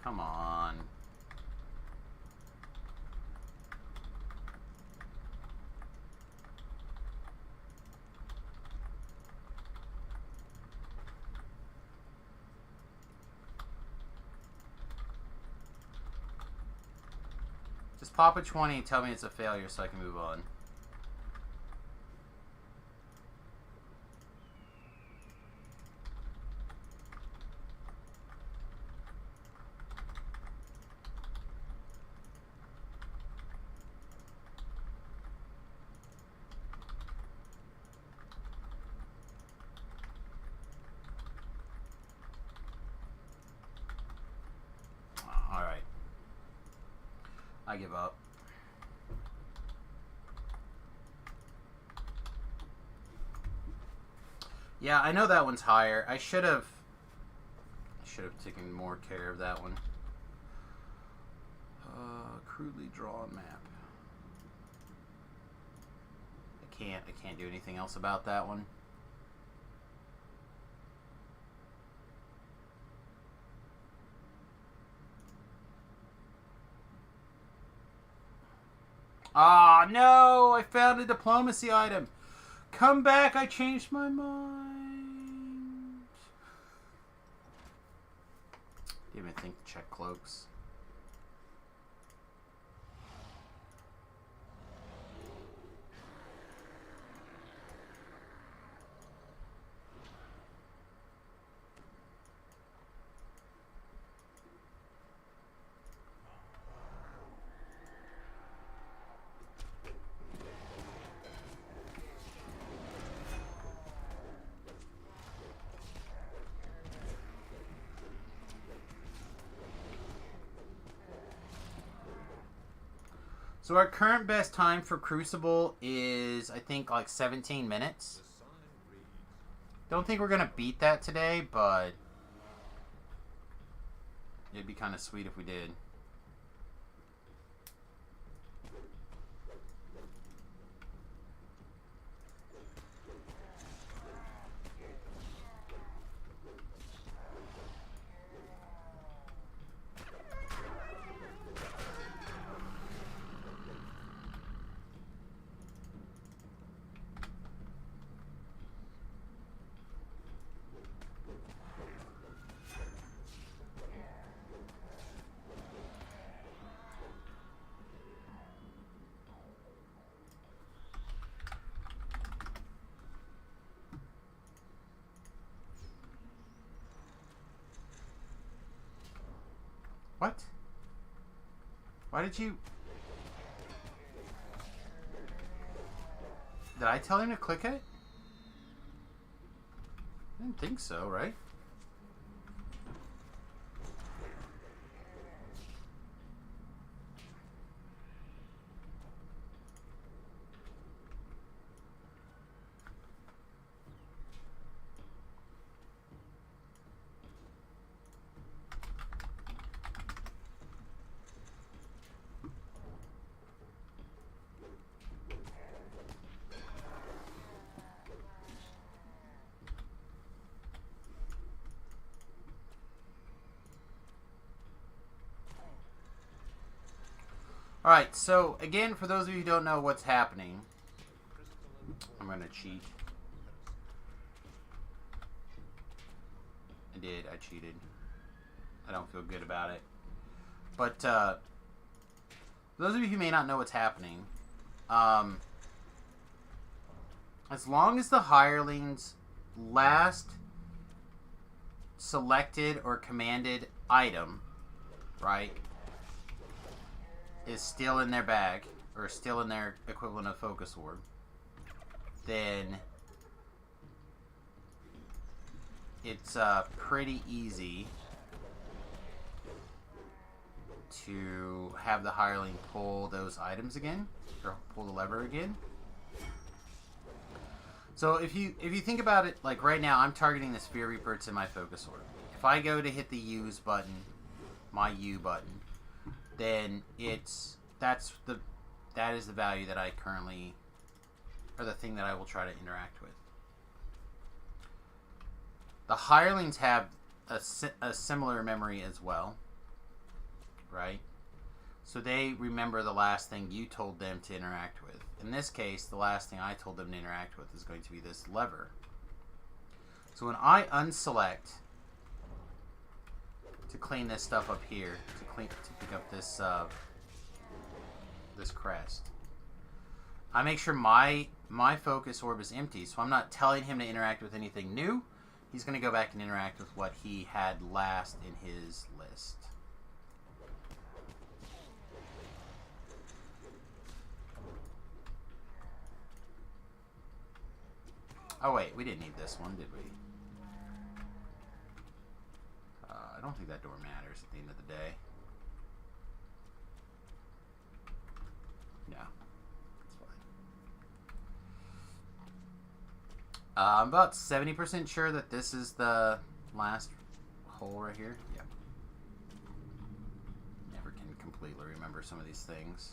Come on. Just pop a 20 and tell me it's a failure so I can move on. Alright. I give up. Yeah, I know that one's higher. I should have taken more care of that one. Crudely drawn map. I can't do anything else about that one. Ah, no! I found a diplomacy item. Come back, I changed my mind. Didn't even think to check cloaks. So our current best time for Crucible is, I think, like 17 minutes. Don't think we're going to beat that today, but it'd be kind of sweet if we did. What? Why did you... Did I tell him to click it? I didn't think so, right? Alright, so again, for those of you who don't know what's happening, I'm going to cheat. I did, I cheated. I don't feel good about it. But, for those of you who may not know what's happening, as long as the hireling's last selected or commanded item, right, is still in their bag, or still in their equivalent of focus orb, then it's pretty easy to have the hireling pull those items again, or pull the lever again. So if you think about it, like right now, I'm targeting the Sphere Reaper. It's in my focus orb. If I go to hit the use button, my U button, then that is the value that I currently, or the thing that I will try to interact with. The hirelings have a similar memory as well, right? So they remember the last thing you told them to interact with. In this case, the last thing I told them to interact with is going to be this lever. So when I unselect to clean this stuff up here, to pick up this this crest, I make sure my focus orb is empty, so I'm not telling him to interact with anything new. He's going to go back and interact with what he had last in his list. Oh wait, we didn't need this one, did we? I don't think that door matters at the end of the day. No, it's fine. I'm about 70% sure that this is the last hole right here. Yep. Never can completely remember some of these things.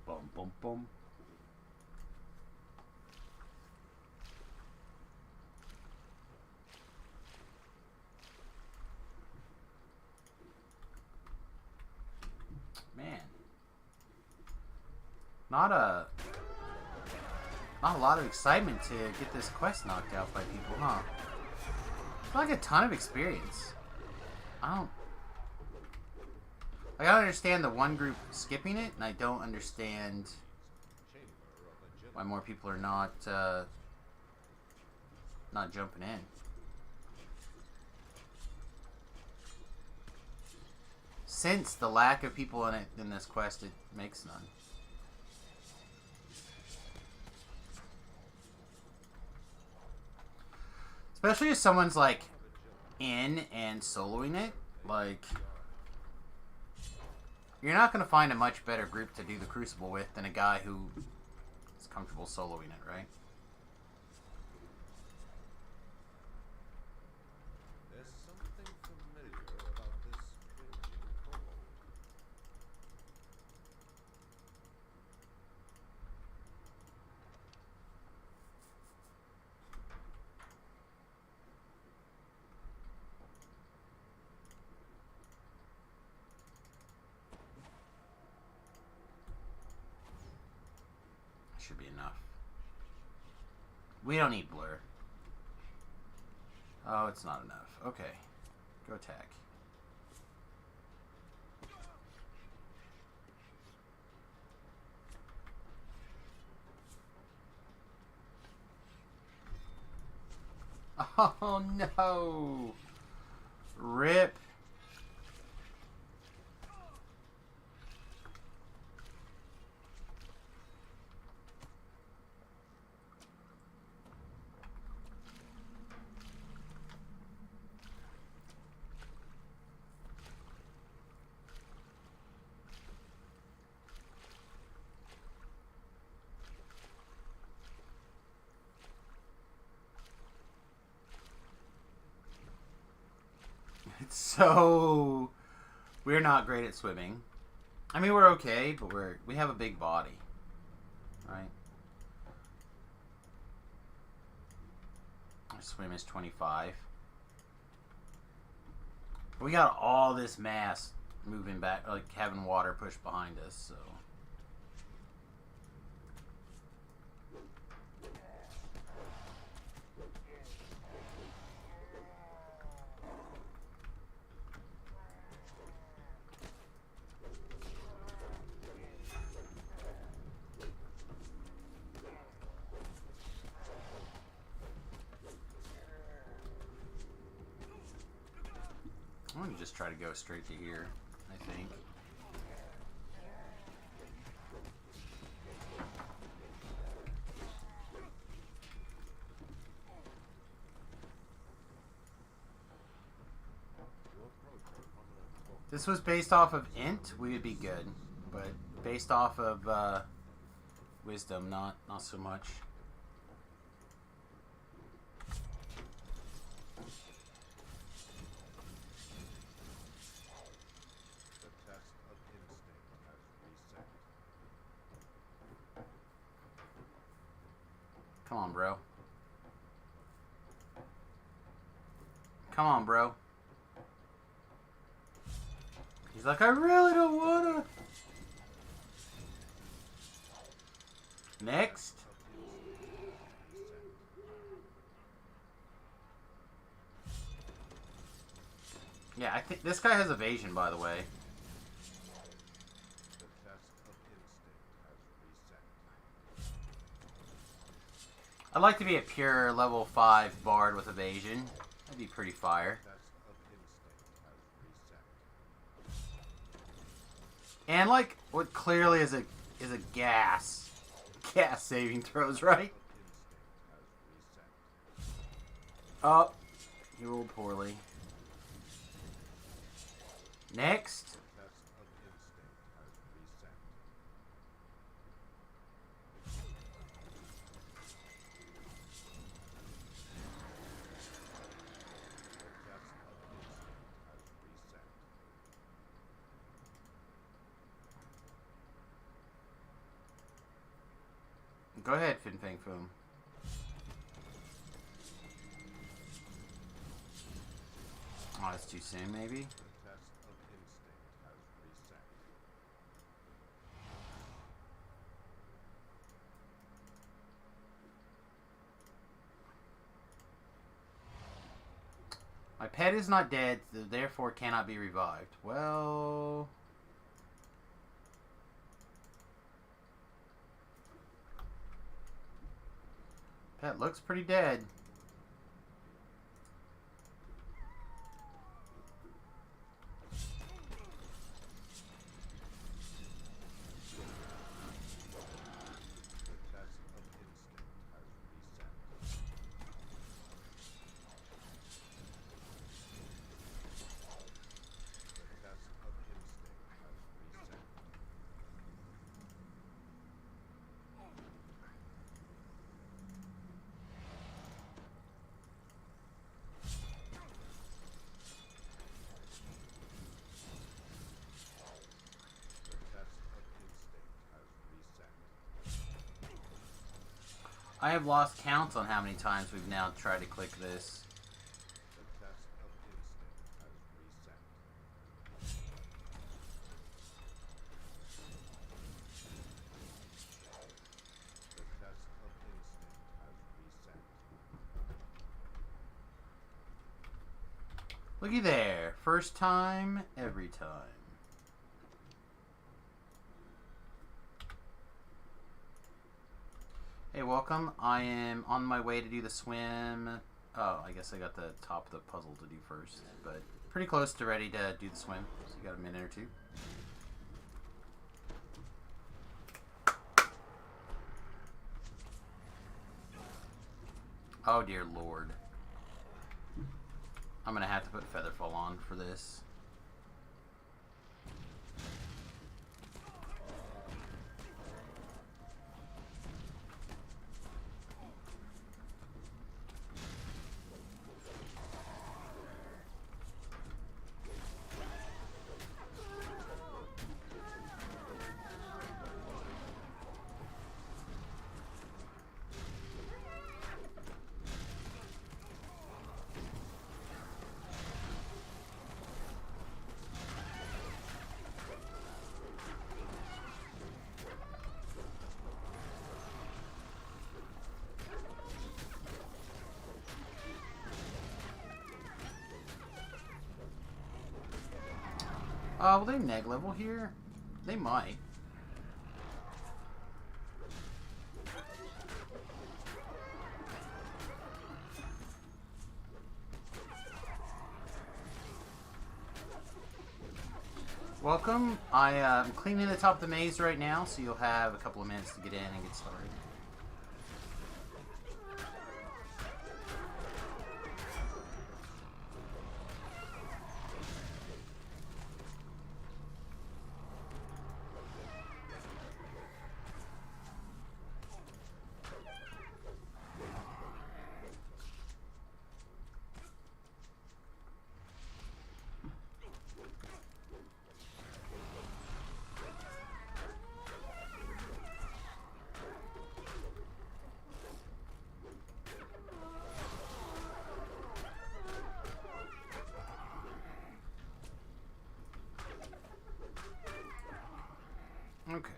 Boom, boom, boom. Man. Not a lot of excitement to get this quest knocked out by people, huh? It's like a ton of experience. I don't understand the one group skipping it, and I don't understand why more people are not jumping in. Since the lack of people in this quest, it makes none. Especially if someone's like in and soloing it, like, you're not going to find a much better group to do the Crucible with than a guy who is comfortable soloing it, right? should be enough. We don't need blur. Oh, it's not enough. Okay. Go attack. Oh no! Rip. It's so... We're not great at swimming. I mean, we're okay, but we have a big body. Right? Our swim is 25. We got all this mass moving back, like having water push behind us, so... I'm going to just try to go straight to here, I think. If this was based off of int, we would be good. But based off of wisdom, not so much. Come on, bro. Come on, bro. He's like, I really don't wanna. Next. Yeah, I think this guy has evasion, by the way. I'd like to be a pure level 5 bard with evasion. That'd be pretty fire. And like what clearly is a gas saving throws, right? Oh, he rolled poorly. Next. Go ahead, Fin Fang Foom. Oh, that's too soon, maybe? My pet is not dead, therefore cannot be revived. Well... Pet looks pretty dead. I have lost count on how many times we've now tried to click this. Looky there. First time, every time. Hey, welcome. I am on my way to do the swim. Oh, I guess I got the top of the puzzle to do first, but pretty close to ready to do the swim. So you got a minute or two. Oh dear lord. I'm gonna have to put Featherfall on for this. Will they neg level here? They might. Welcome. I'm cleaning the top of the maze right now, so you'll have a couple of minutes to get in and get started. Okay.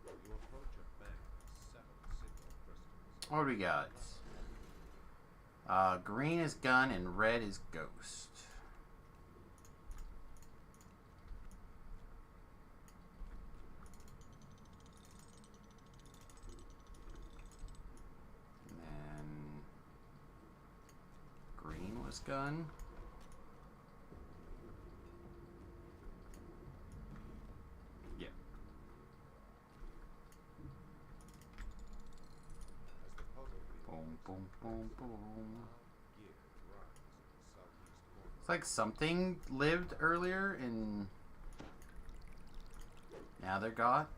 You approach a bank of 7 signal crystals. What do we got? Green is gun and red is ghost. And then green was gun. Yeah. As the puzzle Boom, boom, boom, boom. gear runs in the southeast corner. It's like something lived earlier and now they're got.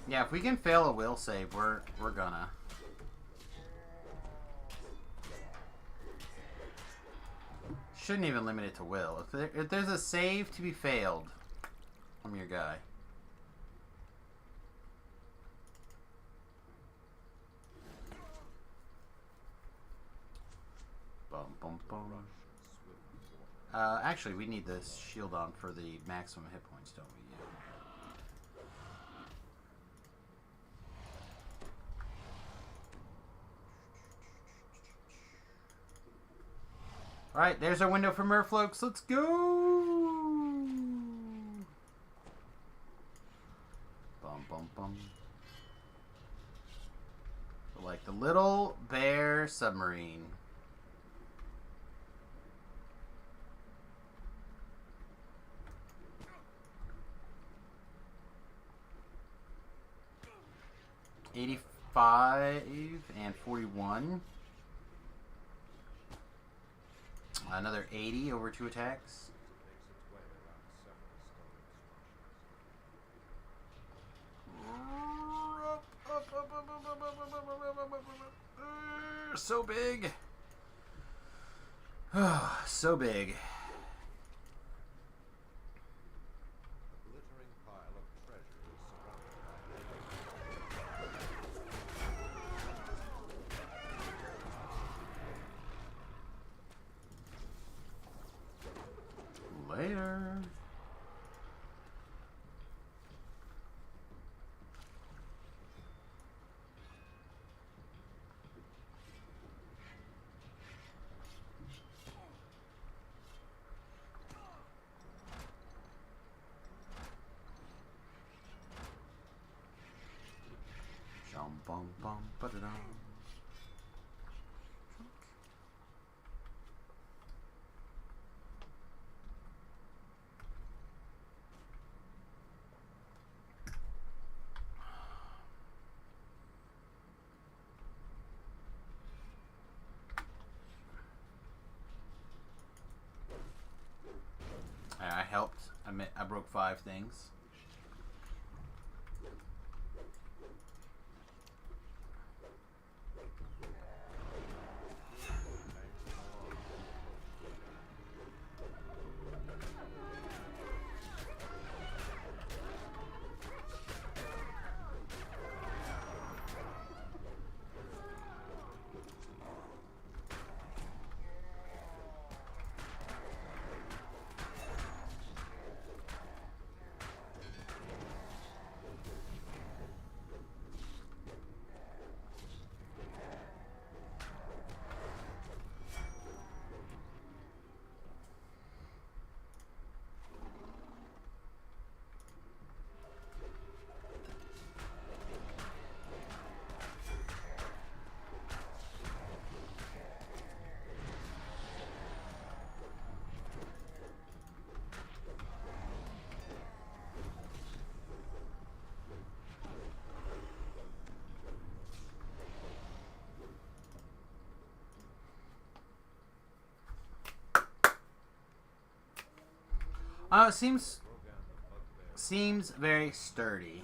Yeah, if we can fail a will save, we're gonna. Shouldn't even limit it to will. If there's a save to be failed, I'm your guy. Bum bum bum. Actually, we need this shield on for the maximum hit points, don't we? Yeah. Alright, there's our window for Merfolks. Let's go! Bum, bum, bum. Like the little bear submarine. $85 and 41. Another 80 over 2 attacks. Makes its way around several stone structures. So big. So big. A glittering pile of treasure is surrounded by Later. Bum bum bum ba-da-dum. I helped. I broke 5 things. Seems very sturdy.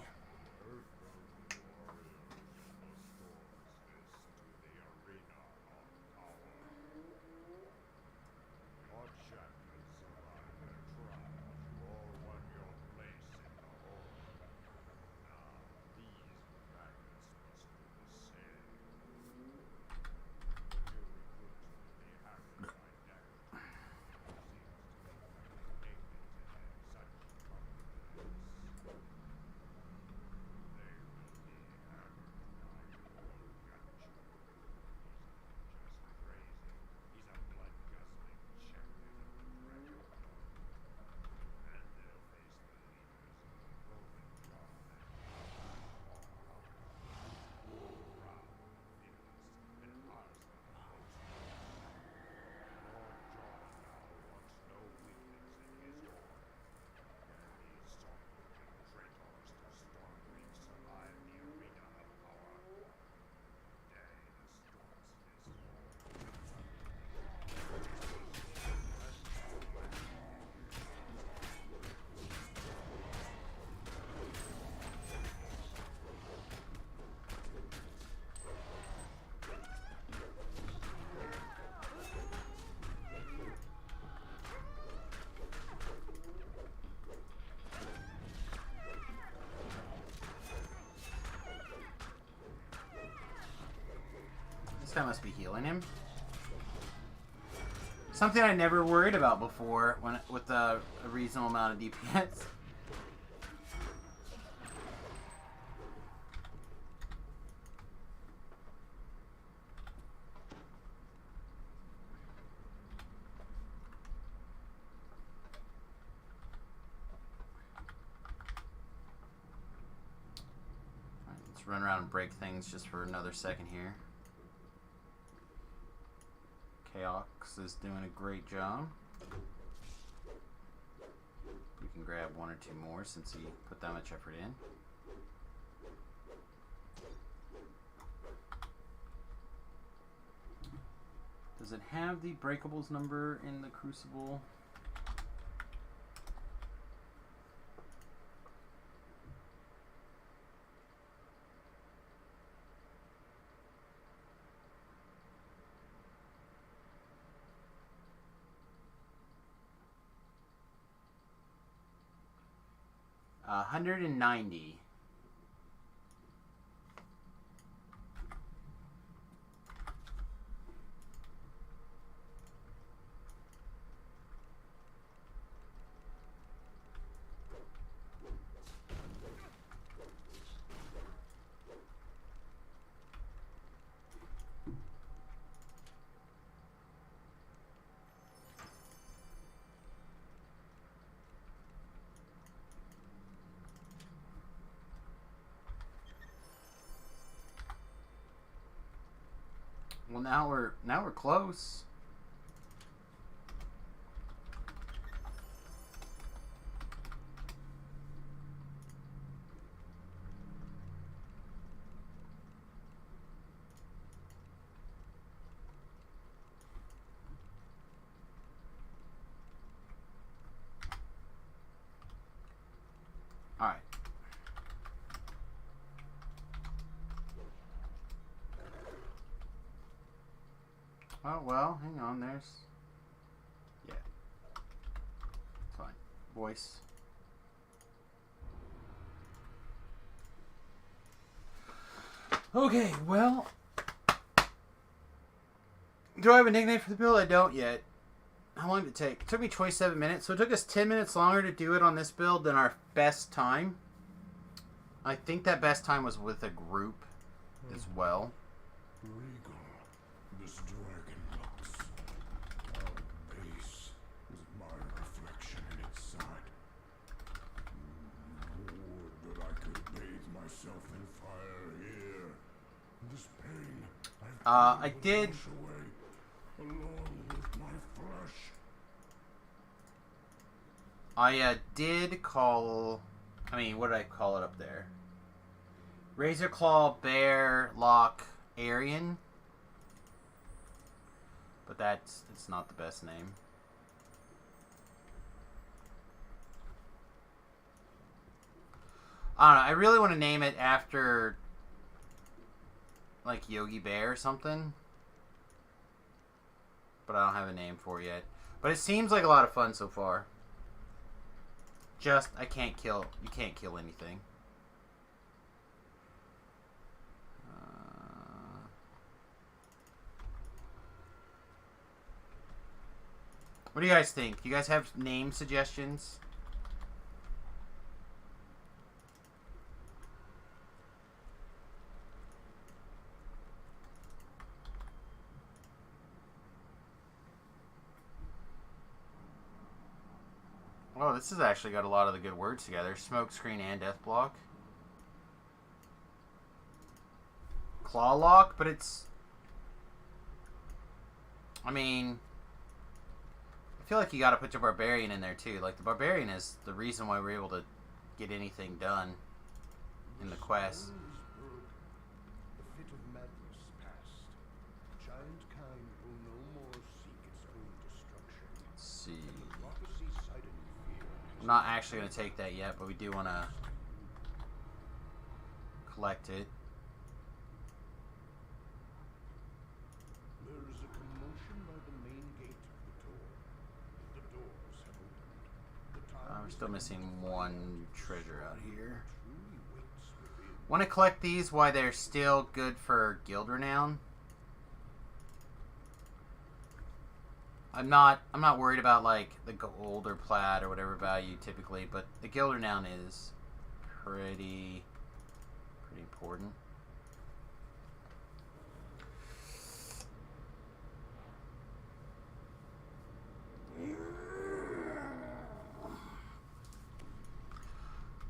This guy must be healing him. Something I never worried about before with a reasonable amount of DPS. Let's run around and break things just for another second here. Chaos is doing a great job. We can grab 1 or 2 more since he put that much effort in. Does it have the breakables number in the Crucible? $190. Well, now we're close. All right. Oh, well, hang on, there's... Yeah. It's fine. Voice. Okay, well... Do I have a nickname for the build? I don't yet. How long did it take? It took me 27 minutes, so it took us 10 minutes longer to do it on this build than our best time. I think that best time was with a group as well. Regal, this dragon looks. How base is my reflection in its side. Would that I could bathe myself in fire here. This pain I did... wash away, along with my flesh. I did call... I mean, what did I call it up there? Razorclaw Bear-lock-ian. But it's not the best name. I don't know. I really want to name it after, like, Yogi Bear or something. But I don't have a name for it yet. But it seems like a lot of fun so far. Just, you can't kill anything. What do you guys think? Do you guys have name suggestions? Oh, this has actually got a lot of the good words together. Smoke screen and death block. Claw lock, but it's... I mean... I feel like you gotta put your barbarian in there too. Like, the barbarian is the reason why we're able to get anything done in the quest. The fit of madness past. Giant kind will no more seek its own destruction. Let's see. Prophecy cited fear. I'm not actually gonna take that yet, but we do want to collect it. There is a commotion by the main gate of the door. The doors have opened. The time We're still missing one treasure out here. truly waits within. Want to collect these while they're still good for guild renown. I'm not worried about like the gold or plat or whatever value typically, but the guild renown is pretty important.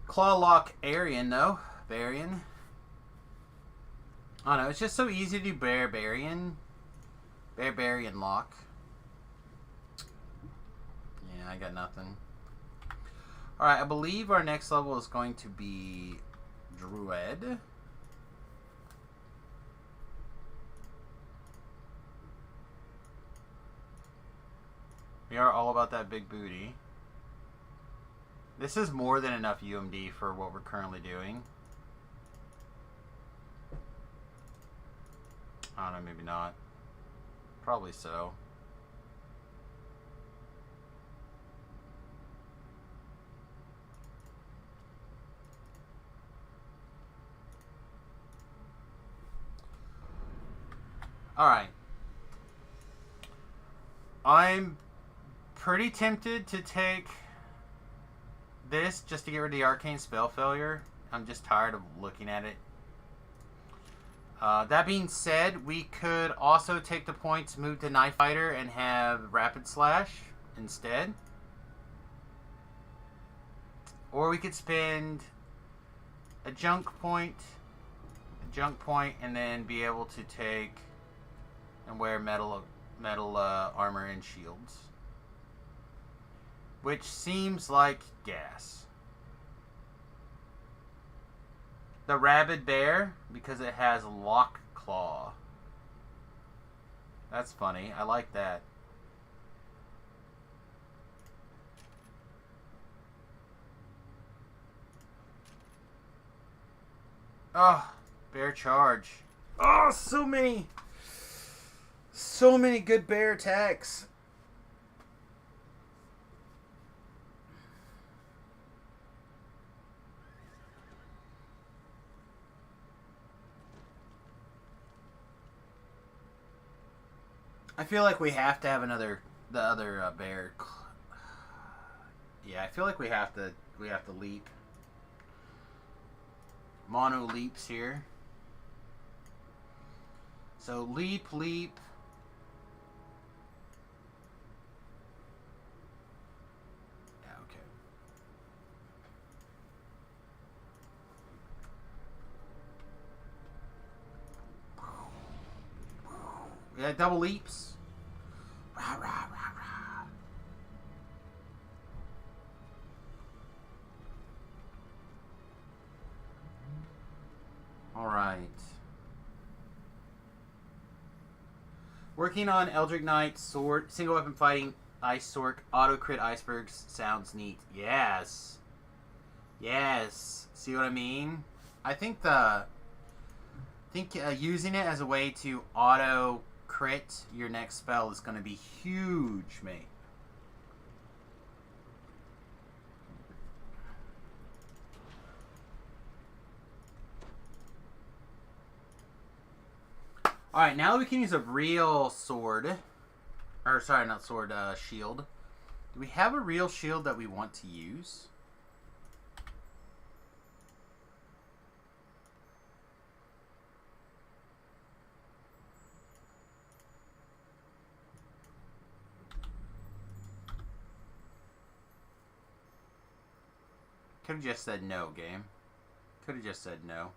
Claw-lock-ian though. Barian. I don't know, it's just so easy to do Barbarian lock. Yeah, I got nothing. Alright, I believe our next level is going to be Druid. We are all about that big booty. This is more than enough UMD for what we're currently doing. I don't know, maybe not. Probably so. Alright. I'm pretty tempted to take this just to get rid of the arcane spell failure. I'm just tired of looking at it. That being said, we could also take the points, move to Knife Fighter, and have Rapid Slash instead. Or we could spend a junk point, and then be able to take and wear metal armor and shields, which seems like gas. The rabid bear, because it has lock claw. That's funny. I like that. Oh, bear charge. Oh, so many good bear attacks. I feel like we have to have the other bear. Yeah, I feel like we have to leap. Mono leaps here. So leap. Yeah, okay. Yeah, double leaps. Rah, rah, rah, rah. All right. Working on Eldritch Knight sword, single weapon fighting, ice sork, auto crit icebergs sounds neat. Yes. See what I mean? I think using it as a way to auto crit your next spell is going to be huge, mate. Alright, now we can use a real sword. Or, sorry, not sword, shield. Do we have a real shield that we want to use? Could have just said no, game. Could have just said no.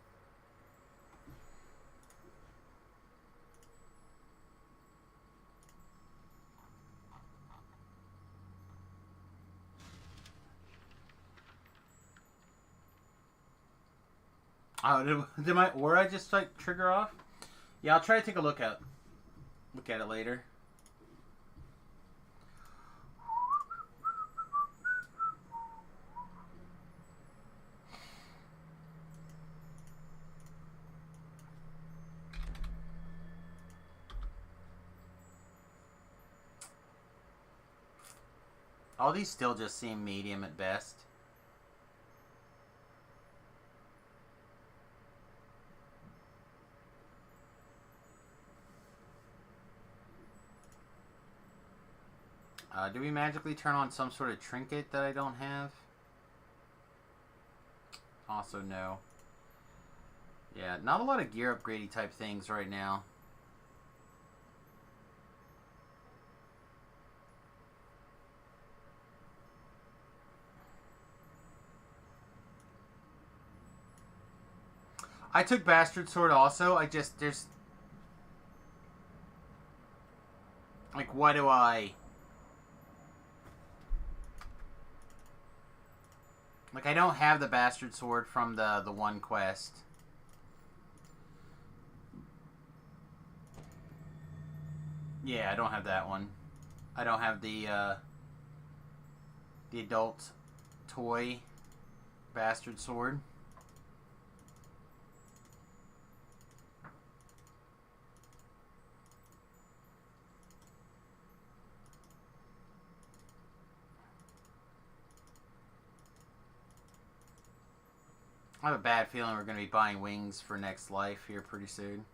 Oh, did my aura just like trigger off? Yeah, I'll try to take a look at it later. All these still just seem medium at best. Do we magically turn on some sort of trinket that I don't have? Also, no. Yeah, not a lot of gear upgradey type things right now. I took Bastard Sword also. There's... Like, what do I... Like, I don't have the Bastard Sword from the one quest. Yeah, I don't have that one. I don't have the adult toy Bastard Sword. I have a bad feeling we're going to be buying wings for Next Life here pretty soon.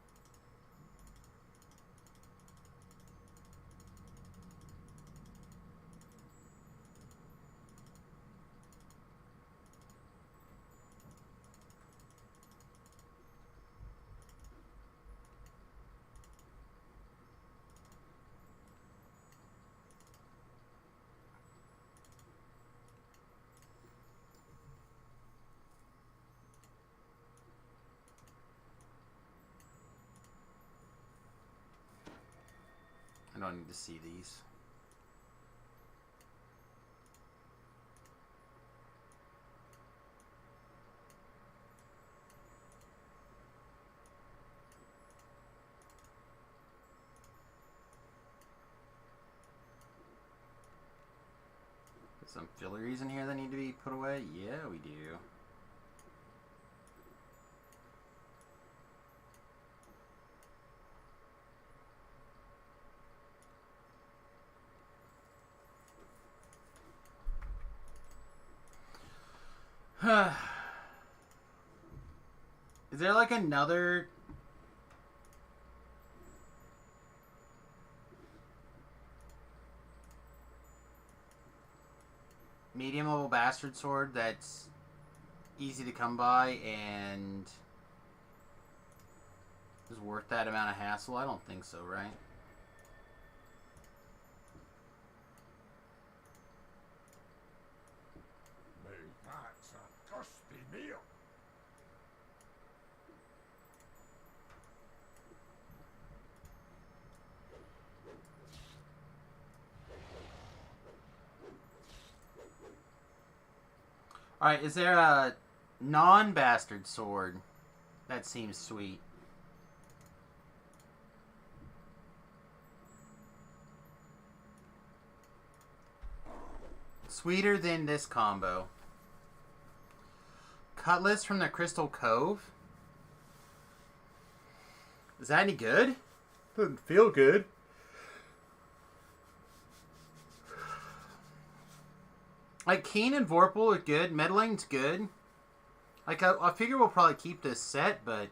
I don't need to see these. Some filleries in here that need to be put away? Yeah, we do. Is there like another... medium level bastard sword that's easy to come by and is worth that amount of hassle? I don't think so, right? That's a gusty meal. Alright, is there a non-bastard sword that seems sweet? Sweeter than this combo. Cutlass from the Crystal Cove? Is that any good? Doesn't feel good. Like, Keen and Vorpal are good. Meddling's good. Like, I figure we'll probably keep this set, but...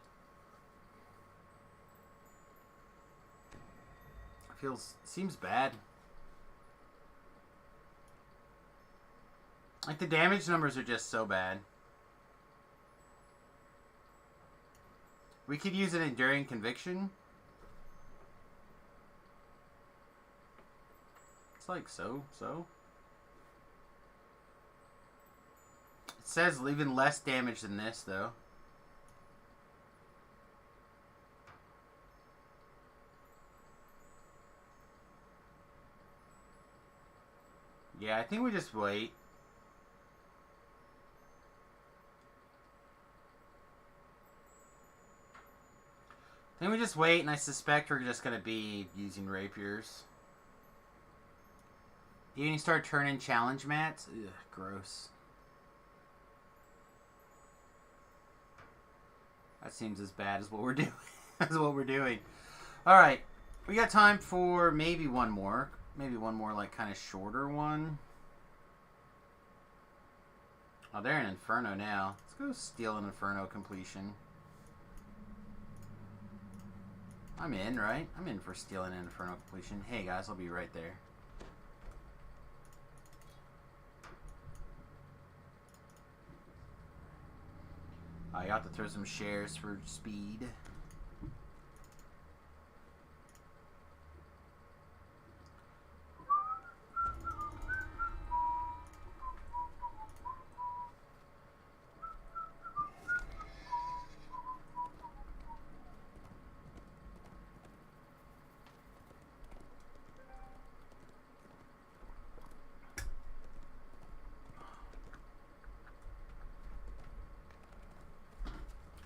seems bad. Like, the damage numbers are just so bad. We could use an Enduring Conviction. It's like so. It says even less damage than this, though. Yeah, I think we just wait. I think we just wait, and I suspect we're just going to be using rapiers. Evening Star turn-in challenge mats? Ugh, gross. That seems as bad as what we're doing. That's what we're doing. Alright. We got time for maybe one more. Maybe one more, like, kind of shorter one. Oh, they're in Inferno now. Let's go steal an Inferno completion. I'm in, right? I'm in for stealing an Inferno completion. Hey, guys, I'll be right there. I got to throw some shares for speed.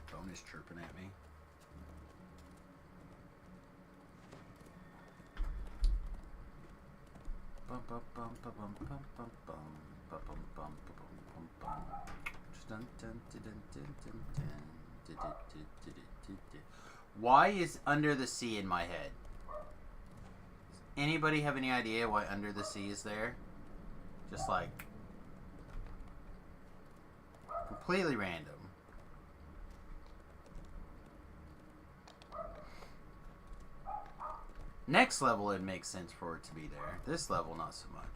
Phone is chirping at me. Bum bum bum bum bum bum bum bum bum bum bum bum bum. Dun dun dun dun dun dun. Why is Under the Sea in my head? Does anybody have any idea why Under the Sea is there? Just like completely random. Next level, it makes sense for it to be there. This level, not so much.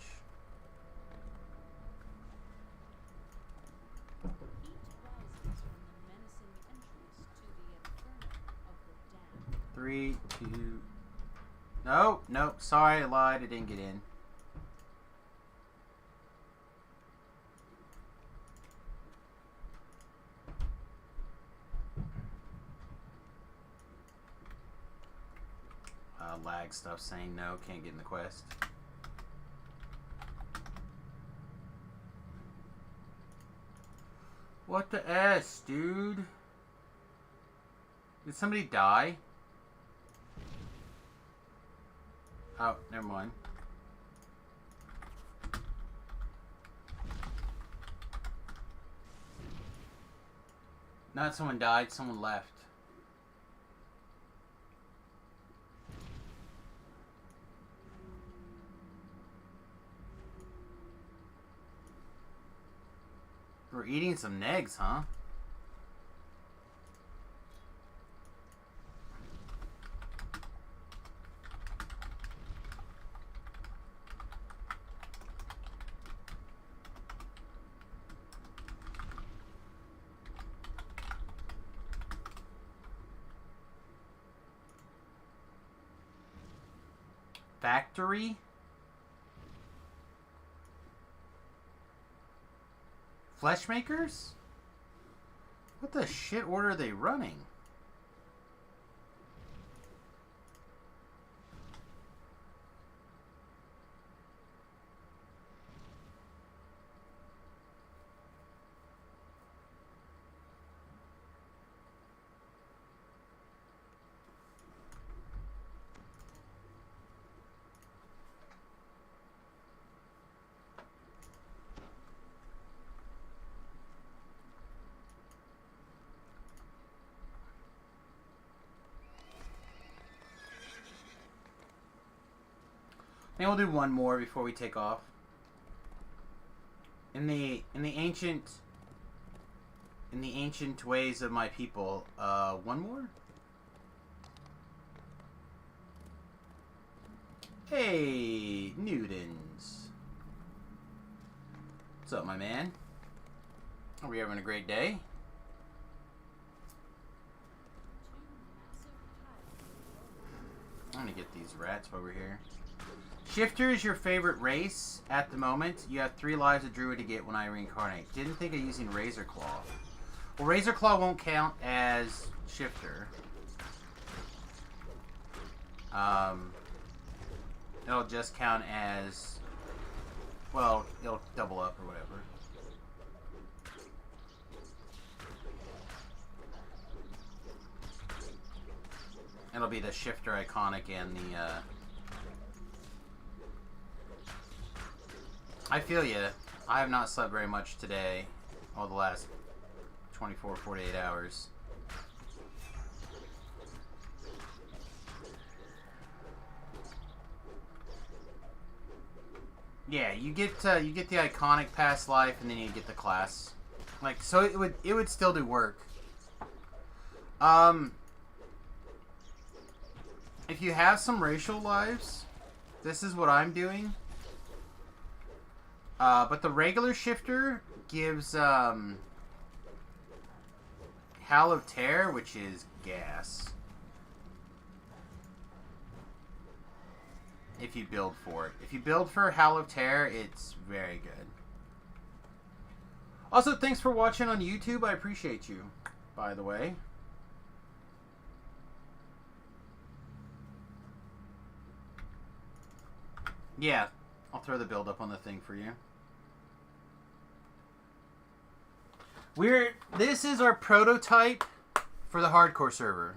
Three, two... Nope, nope. Sorry, I lied. I didn't get in. lag stuff saying no, can't get in the quest. What the S, dude? Did somebody die? Oh, never mind. Not someone died, someone left. We're eating some negs, huh? Factory? Flesh makers? What the shit order are they running? I think we'll do one more before we take off. In the ancient ways of my people, one more? Hey, Newtons. What's up, my man? Are we having a great day? I'm gonna get these rats over here. Shifter is your favorite race at the moment. You have 3 lives of Druid to get when I reincarnate. Didn't think of using Razorclaw. Well, Razorclaw won't count as Shifter. It'll just count as... Well, it'll double up or whatever. It'll be the Shifter iconic and the... I feel ya. I have not slept very much today. All the last 24, 48 hours. Yeah, you get the iconic past life, and then you get the class. Like, so it would still do work. If you have some racial lives, this is what I'm doing. But the regular shifter gives Howl of Terror, which is gas. If you build for it. If you build for Howl of Terror, it's very good. Also, thanks for watching on YouTube. I appreciate you, by the way. Yeah, I'll throw the build up on the thing for you. This is our prototype for the hardcore server.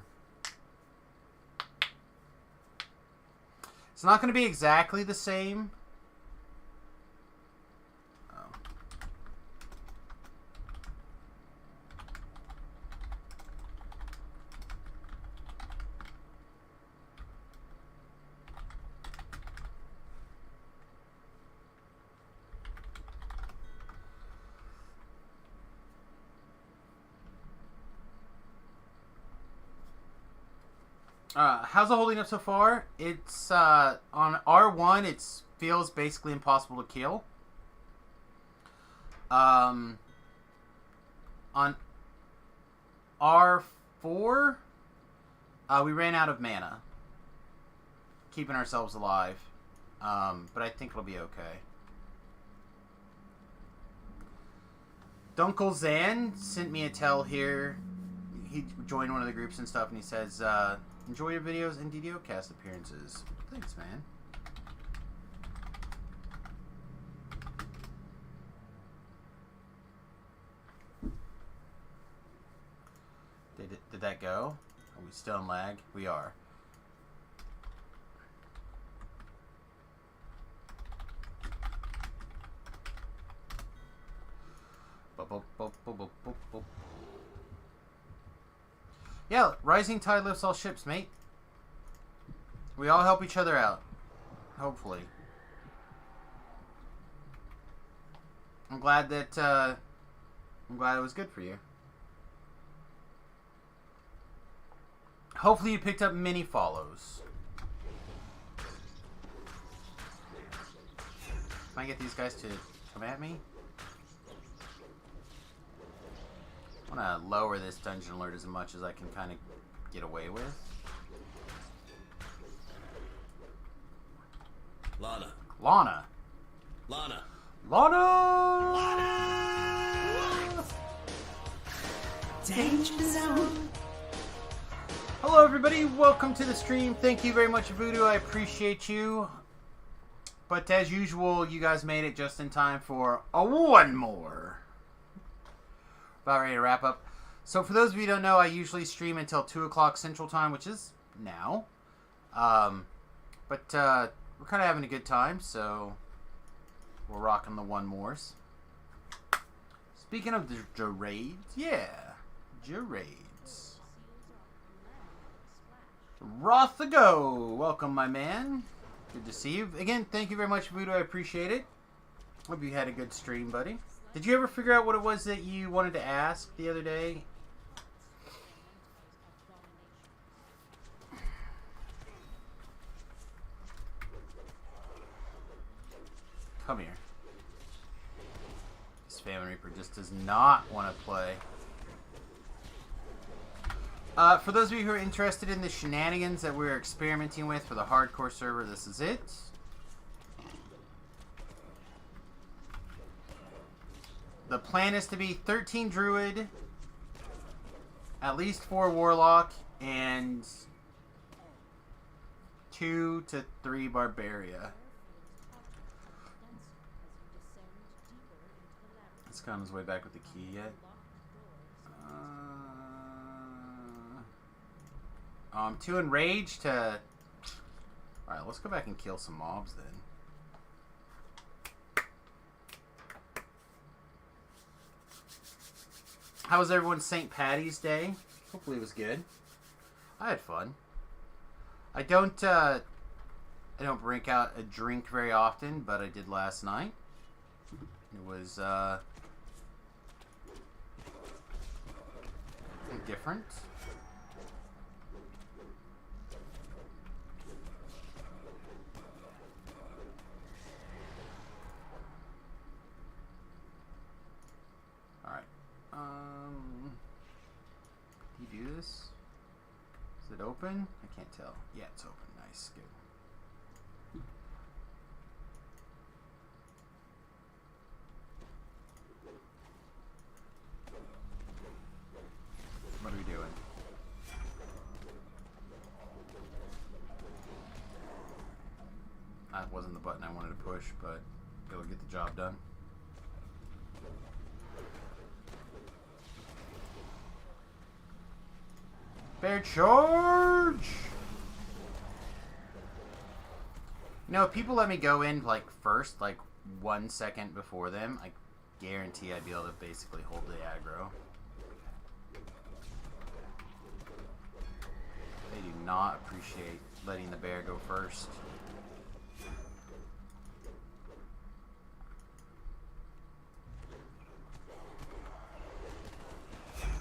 It's not going to be exactly the same. How's it holding up so far? It's on R1. It feels basically impossible to kill. On R4, we ran out of mana, keeping ourselves alive. But I think it'll be okay. Dunkel Zan sent me a tell here. he joined one of the groups and stuff, and he says, enjoy your videos and DDO cast appearances. Thanks, man. Did that go? Are we still in lag? We are. Yeah, rising tide lifts all ships, mate. We all help each other out. Hopefully. I'm glad that, I'm glad it was good for you. Hopefully you picked up many follows. Can I get these guys to come at me? I want to lower this dungeon alert as much as I can kind of get away with. Lana. Lana. Lana. Lana! Lana! Danger zone. Hello everybody, welcome to the stream. Thank you very much, Voodoo. I appreciate you. But as usual, you guys made it just in time for a one more. About ready to wrap up. So for those of you who don't know, I usually stream until 2 o'clock Central Time, which is now. But we're kind of having a good time, so we're rocking the one mores. Speaking of the Gerades, yeah, Gerades. Rothago, welcome my man. Good to see you. Again, thank you very much, Voodoo. I appreciate it. Hope you had a good stream, buddy. Did you ever figure out what it was that you wanted to ask the other day? Come here. This Famine Reaper just does not want to play. For those of you who are interested in the shenanigans that we're experimenting with for the hardcore server, this is it. The plan is to be 13 Druid, at least 4 Warlock, and 2 to 3 Barbaria. It's got on his way back with the key yet. I'm too enraged to... Alright, let's go back and kill some mobs then. How was everyone's St. Patty's Day? Hopefully it was good. I had fun. I don't break out a drink very often, but I did last night. It was different. Can you do this? Is it open? I can't tell. Yeah, it's open. Nice. Good. What are we doing? That wasn't the button I wanted to push, but it'll get the job done. Bear charge! You know, if people let me go in, like, first, like, 1 second before them, I guarantee I'd be able to basically hold the aggro. They do not appreciate letting the bear go first.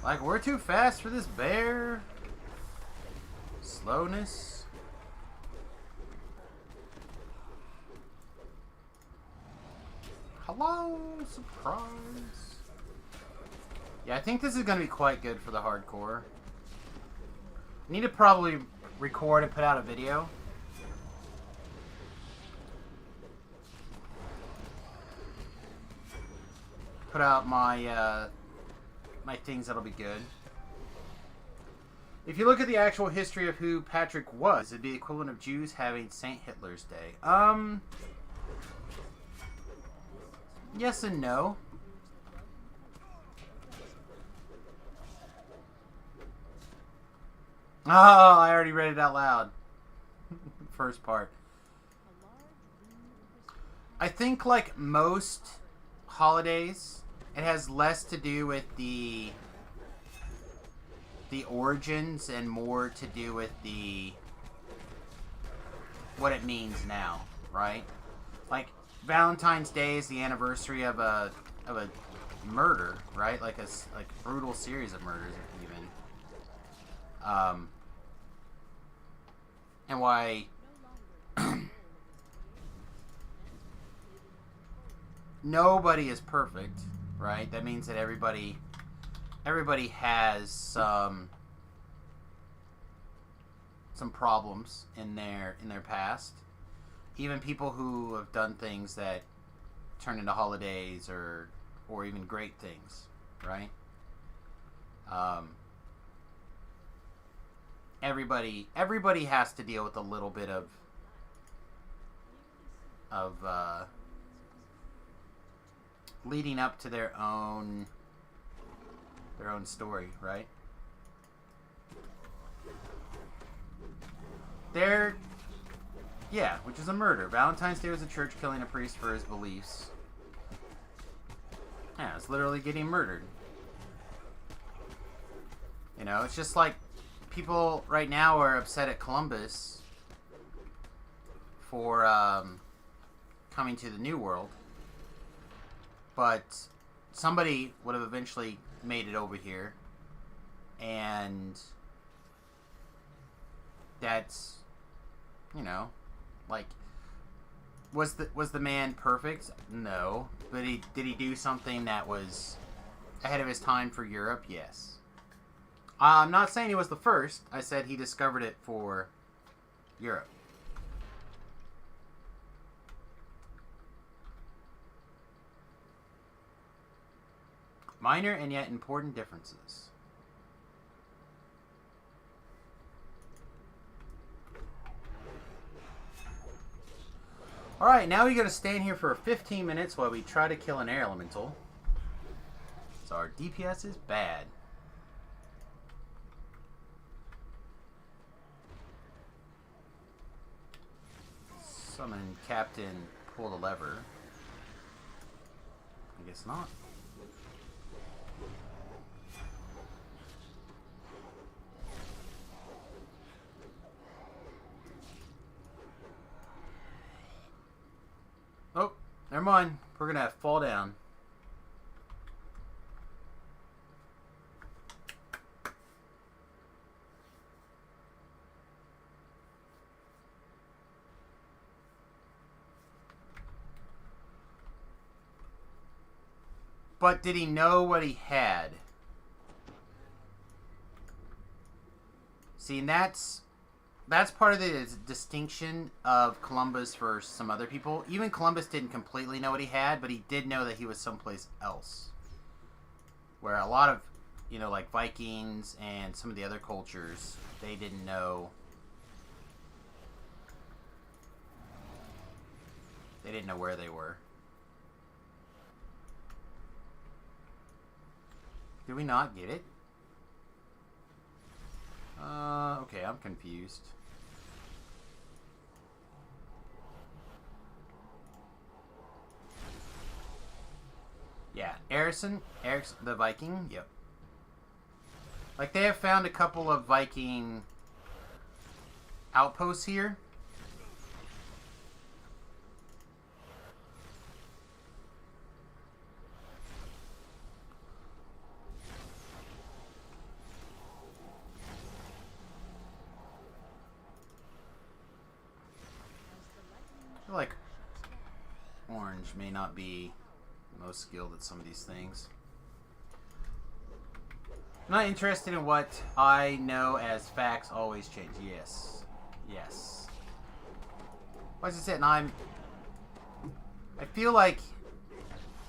Like, we're too fast for this bear. Slowness. Hello, surprise. Yeah, I think this is going to be quite good for the hardcore. I need to probably record and put out a video. Put out my my things that'll be good. If you look at the actual history of who Patrick was, it'd be the equivalent of Jews having Saint Hitler's Day. Yes and no. Oh, I already read it out loud. First part. I think, like most holidays, it has less to do with the origins and more to do with what it means now, right? Like Valentine's Day is the anniversary of a murder, right? Like a brutal series of murders, even. And why nobody is perfect, right? That means that everybody has some problems in their past. Even people who have done things that turn into holidays or even great things, right? Everybody has to deal with a little bit of leading up to their own story, right? Yeah, which is a murder. Valentine's Day was a church killing a priest for his beliefs. Yeah, it's literally getting murdered. You know, it's just like people right now are upset at Columbus for coming to the New World. But somebody would have eventually made it over here. And that's, you know, like, was the man perfect? No. But did he do something that was ahead of his time for Europe? Yes. I'm not saying he was the first. I said he discovered it for Europe. Minor and yet important differences. Alright, now we gotta stand here for 15 minutes while we try to kill an air elemental. So our DPS is bad. Summon Captain, pull the lever. I guess not. Oh, never mind. We're gonna fall down. But did he know what he had? See, and that's part of the distinction of Columbus versus some other people. Even Columbus didn't completely know what he had, but he did know that he was someplace else. Where a lot of, you know, like Vikings and some of the other cultures, they didn't know. They didn't know where they were. Did we not get it? Okay, I'm confused. Yeah, Ericsson, the Viking, yep. Like, they have found a couple of Viking outposts here. I feel like orange may not be most skilled at some of these things. I'm not interested in what I know as facts always change. Yes. Yes. Like I said, and I feel like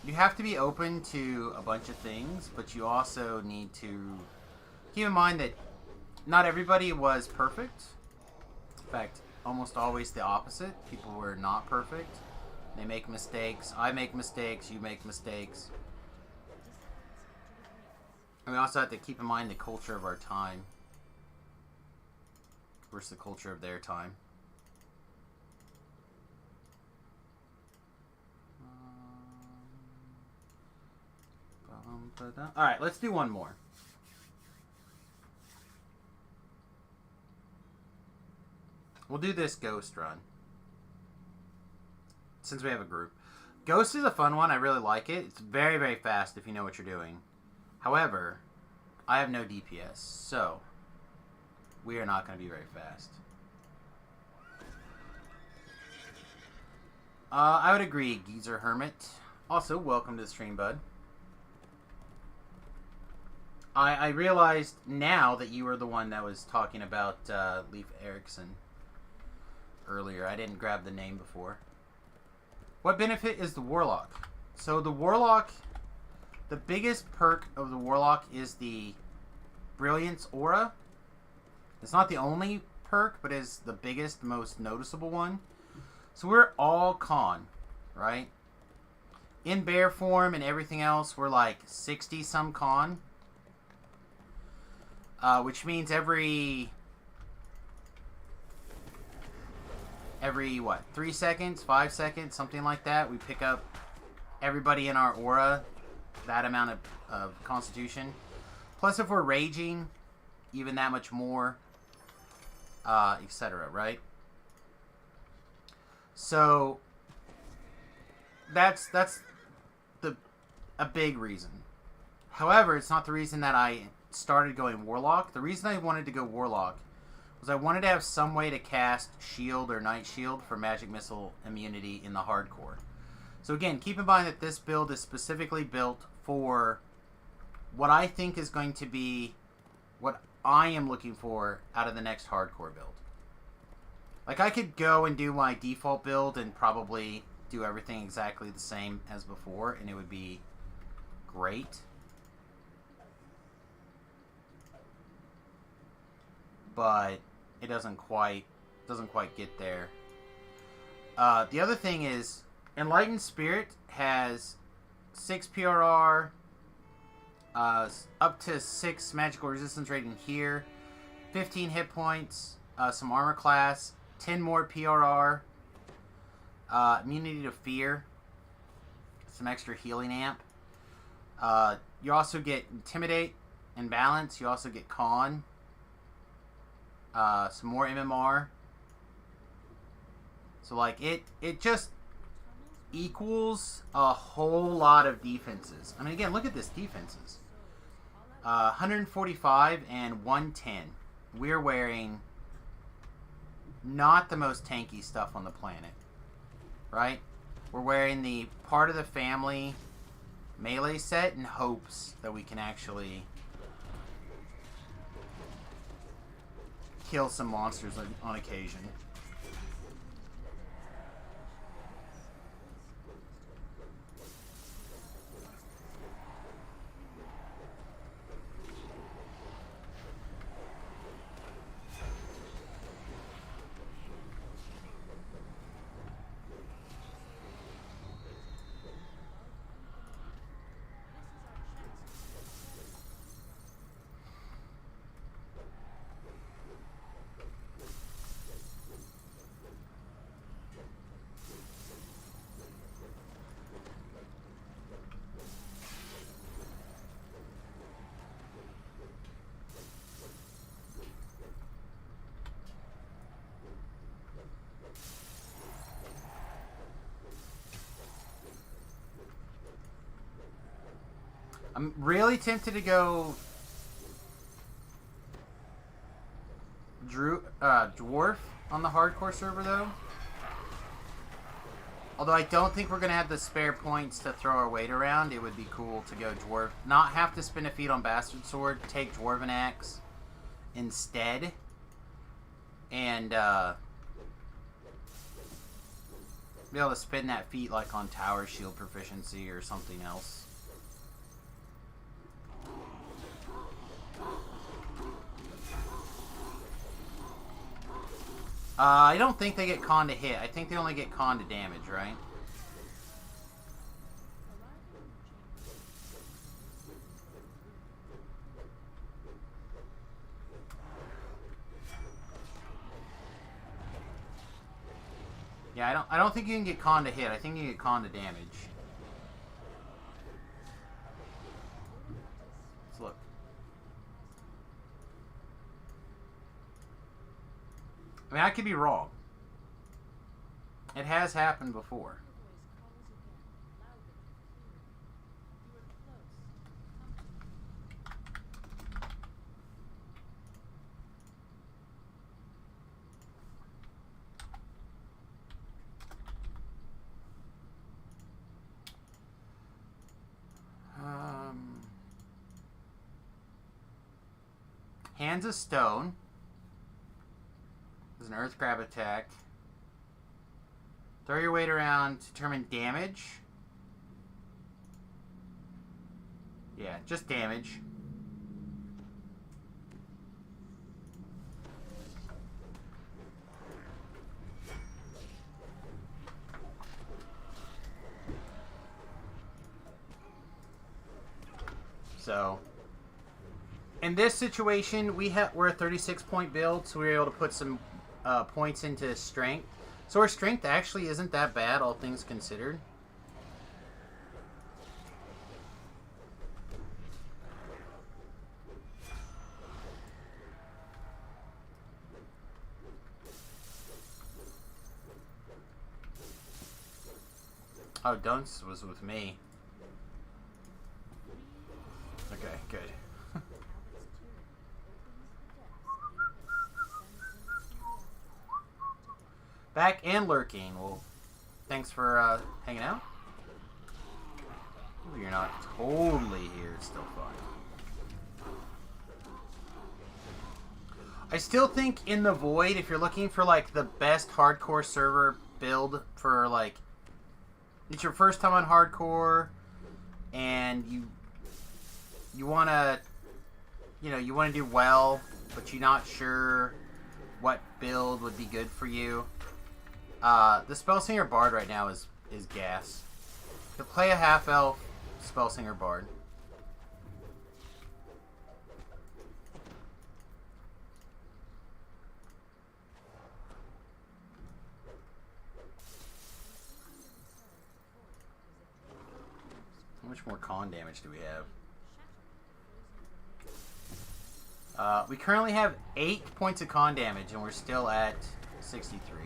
you have to be open to a bunch of things, but you also need to keep in mind that not everybody was perfect. In fact, almost always the opposite. People were not perfect. They make mistakes. I make mistakes. You make mistakes. And we also have to keep in mind the culture of our time versus the culture of their time. Alright, let's do one more. We'll do this ghost run. Since we have a group. Ghost is a fun one. I really like it. It's very, very fast if you know what you're doing. However, I have no DPS, so we are not going to be very fast. I would agree, Geezer Hermit. Also, welcome to the stream, bud. I realized now that you were the one that was talking about Leif Erikson earlier. I didn't grab the name before. What benefit is the Warlock? So the Warlock, the biggest perk of the Warlock is the Brilliance Aura. It's not the only perk, but is the biggest, most noticeable one. So we're all con, right? In bear form and everything else, we're like 60 some con. Which means every what, 3 seconds, 5 seconds, something like that, we pick up everybody in our aura that amount of constitution. Plus, if we're raging, even that much more, etc. Right? So that's a big reason. However, it's not the reason that I started going Warlock. The reason I wanted to go Warlock was I wanted to have some way to cast Shield or Night Shield for Magic Missile immunity in the hardcore. So again, keep in mind that this build is specifically built for what I think is going to be what I am looking for out of the next hardcore build. Like, I could go and do my default build and probably do everything exactly the same as before, and it would be great. But it doesn't quite get there. The other thing is, Enlightened Spirit has 6 PRR, up to 6 magical resistance rating here, 15 hit points, some armor class, 10 more PRR, immunity to fear, some extra healing amp. You also get Intimidate and Balance. You also get Con. Some more MMR. So like it just equals a whole lot of defenses. I mean, again, look at this defenses. 145 and 110. We're wearing not the most tanky stuff on the planet, right? We're wearing the part of the family melee set in hopes that we can actually kill some monsters on occasion. I'm really tempted to go Dwarf on the hardcore server, though. Although I don't think we're going to have the spare points to throw our weight around. It would be cool to go Dwarf. Not have to spin a feat on Bastard Sword. Take Dwarven Axe instead. And be able to spin that feat like on Tower Shield Proficiency or something else. I don't think they get con to hit. I think they only get con to damage, right? Yeah, I don't think you can get con to hit. I think you can get con to damage. Let's look. I mean, I could be wrong. It has happened before. Hands of Stone. There's an Earth Grab attack. Throw your weight around to determine damage. Yeah, just damage. So, in this situation, we're a 36-point build, so we were able to put some points into strength. So our strength actually isn't that bad, all things considered. Oh, Dunce was with me. Okay, good. Back and lurking. Well, thanks for hanging out. Ooh, you're not totally here. It's still fun. I still think in the Void, if you're looking for like the best hardcore server build for like, it's your first time on hardcore, and you want to, you want to do well, but you're not sure what build would be good for you. The Spellsinger Bard right now is gas. To play a half-elf Spellsinger Bard. How much more con damage do we have? We currently have 8 points of con damage, and we're still at 63.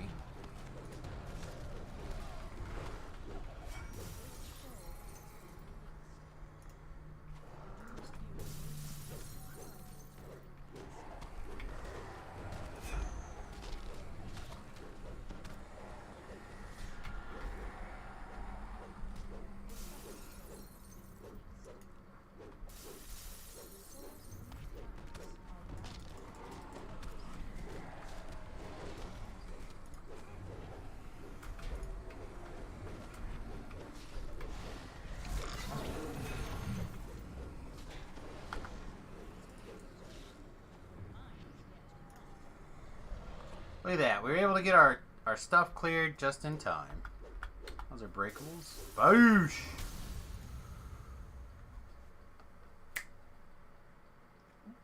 Look at that. We were able to get our stuff cleared just in time. Those are breakables. Boosh!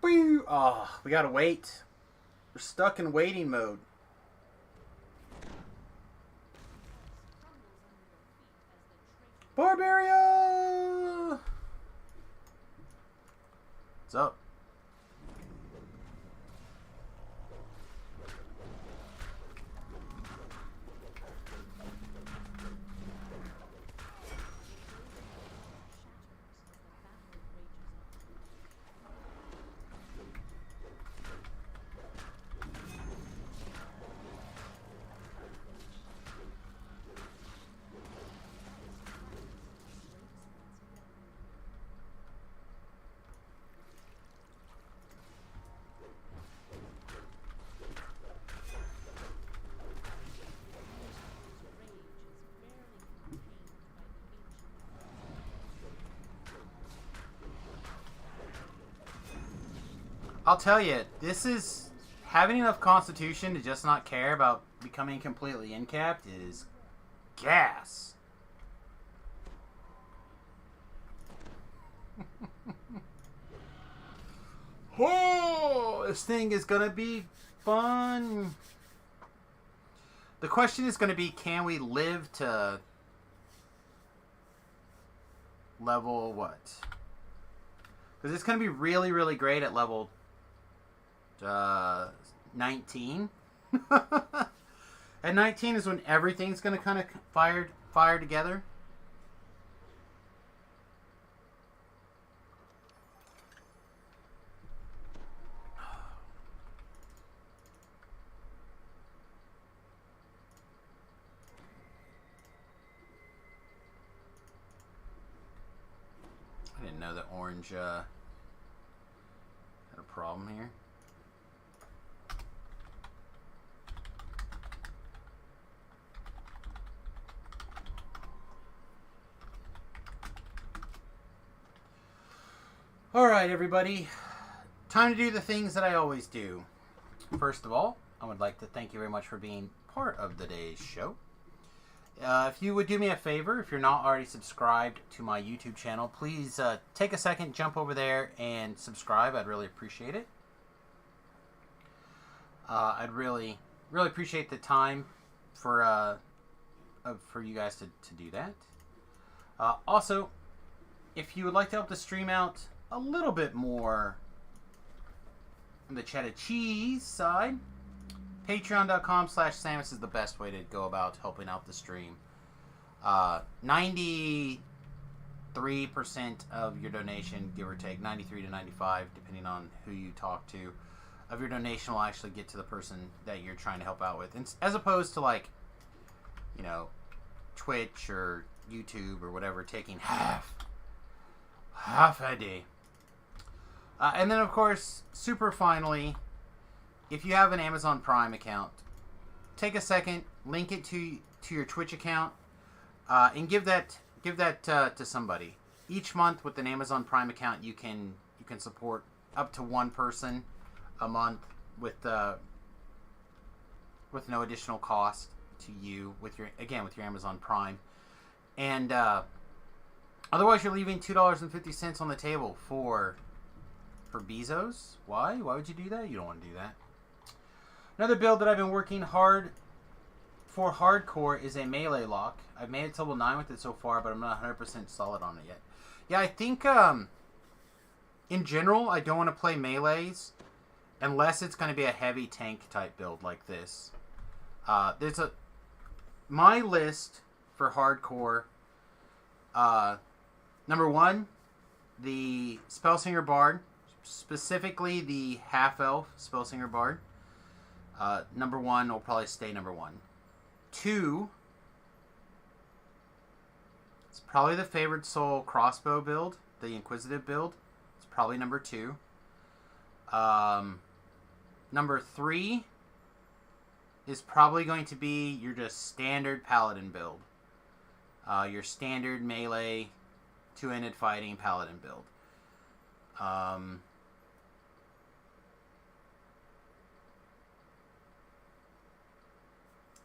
Boo! Oh, we gotta wait. We're stuck in waiting mode. Barbaria! What's up? I'll tell you, this is having enough constitution to just not care about becoming completely incapped is gas. Oh, this thing is gonna be fun. The question is gonna be, can we live to level what? Because it's gonna be really, really great at level 19. At 19 is when everything's gonna kind of fire together. I didn't know that orange had a problem here. Alright, everybody. Time to do the things that I always do. First of all, I would like to thank you very much for being part of today's show. If you would do me a favor, if you're not already subscribed to my YouTube channel, please take a second, jump over there, and subscribe. I'd really appreciate it. I'd really appreciate the time for you guys to do that. Also, if you would like to help the stream out a little bit more on the cheddar cheese side, Patreon.com/Samus is the best way to go about helping out the stream. 93% of your donation, give or take, 93 to 95, depending on who you talk to, of your donation will actually get to the person that you're trying to help out with. And as opposed to, like, you know, Twitch or YouTube or whatever, taking half a day. And then, of course, super finally, if you have an Amazon Prime account, take a second, link it to your Twitch account, and give that to somebody. Each month with an Amazon Prime account, you can support up to one person a month with no additional cost to you with your Amazon Prime, and otherwise you're leaving $2.50 on the table for Bezos. Why would you do that? You don't want to do that. Another build that I've been working hard for hardcore is a melee lock. I've made it to level 9 with it so far, but I'm not 100% solid on it yet. Yeah, I think in general I don't want to play melees unless it's going to be a heavy tank type build like this. My list for hardcore. Number 1, the Spellsinger Bard, specifically the half-elf Spellsinger Bard. Number 1 will probably stay number 1. 2, it's probably the Favored Soul crossbow build, the Inquisitive build. It's probably number 2. Number 3 is probably going to be your just standard Paladin build. Your standard melee, two-handed fighting Paladin build.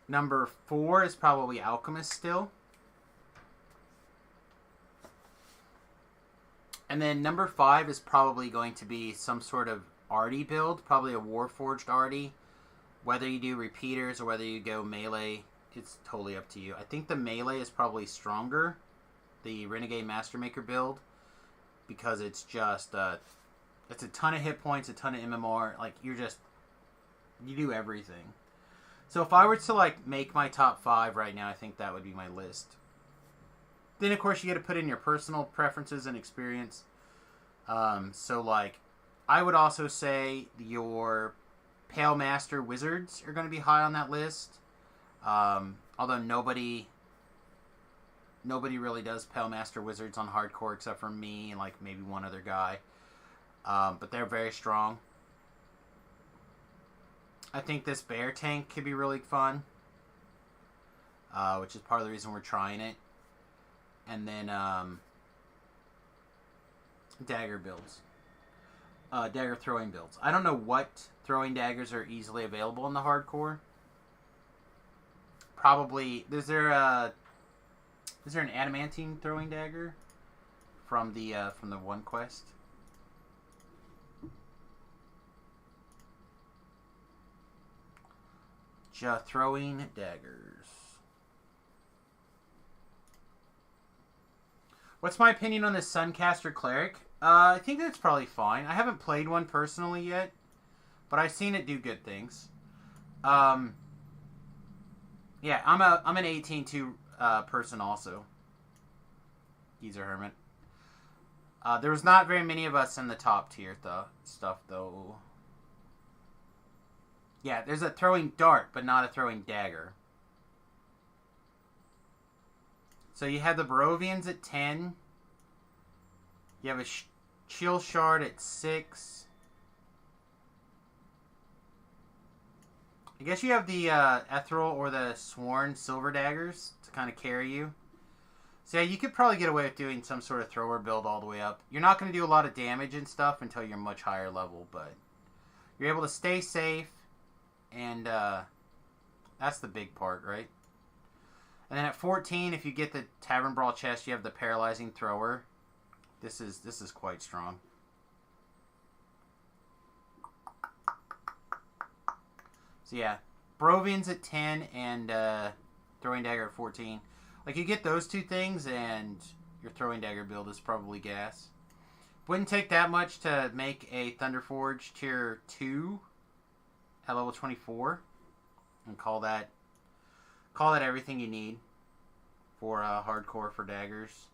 Number 4 is probably Alchemist still. And then number 5 is probably going to be some sort of arty build, probably a Warforged arty. Whether you do repeaters or whether you go melee, it's totally up to you. I think the melee is probably stronger, the Renegade Mastermaker build, because it's just it's a ton of hit points, a ton of MMR. Like, you do everything. So if I were to, like, make my top 5 right now, I think that would be my list. Then, of course, you got to put in your personal preferences and experience. So, like, I would also say your Pale Master Wizards are going to be high on that list. Although nobody really does Pale Master Wizards on hardcore except for me and, like, maybe one other guy. But they're very strong. I think this bear tank could be really fun, which is part of the reason we're trying it. And then dagger builds. dagger throwing builds. I don't know what throwing daggers are easily available in the hardcore. Probably is there an adamantine throwing dagger from the one quest? Throwing daggers. What's my opinion on this Suncaster Cleric? I think that's probably fine. I haven't played one personally yet, but I've seen it do good things. Yeah, I'm an 18-2 person also. He's a hermit. There was not very many of us in the top tier stuff though. Yeah, there's a throwing dart, but not a throwing dagger. So you have the Barovians at 10. You have a Chill Shard at 6. I guess you have the Ethereal or the Sworn Silver Daggers to kind of carry you. So yeah, you could probably get away with doing some sort of thrower build all the way up. You're not going to do a lot of damage and stuff until you're much higher level, but you're able to stay safe, and that's the big part, right? And then at 14, if you get the Tavern Brawl chest, you have the Paralyzing Thrower. This is quite strong. So yeah, Barovians at 10 and Throwing Dagger at 14. Like, you get those two things and your Throwing Dagger build is probably gas. Wouldn't take that much to make a Thunderforge tier 2 at level 24 and call that everything you need for hardcore for daggers.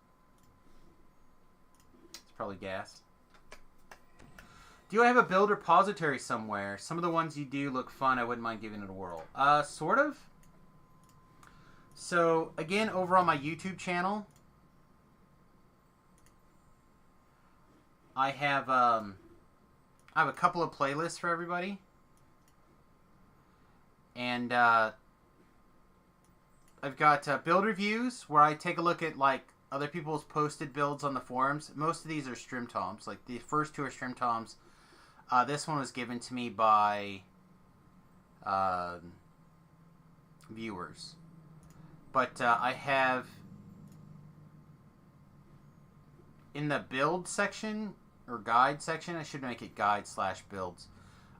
It's probably gas. Do I have a build repository somewhere? Some of the ones you do look fun. I wouldn't mind giving it a whirl. Sort of. So, again, over on my YouTube channel, I have a couple of playlists for everybody. And I've got build reviews where I take a look at like other people's posted builds on the forums. Most of these are Strim Toms. Like the first two are Strim Toms. This one was given to me by viewers. But I have in the build section or guide section, I should make it guide/builds.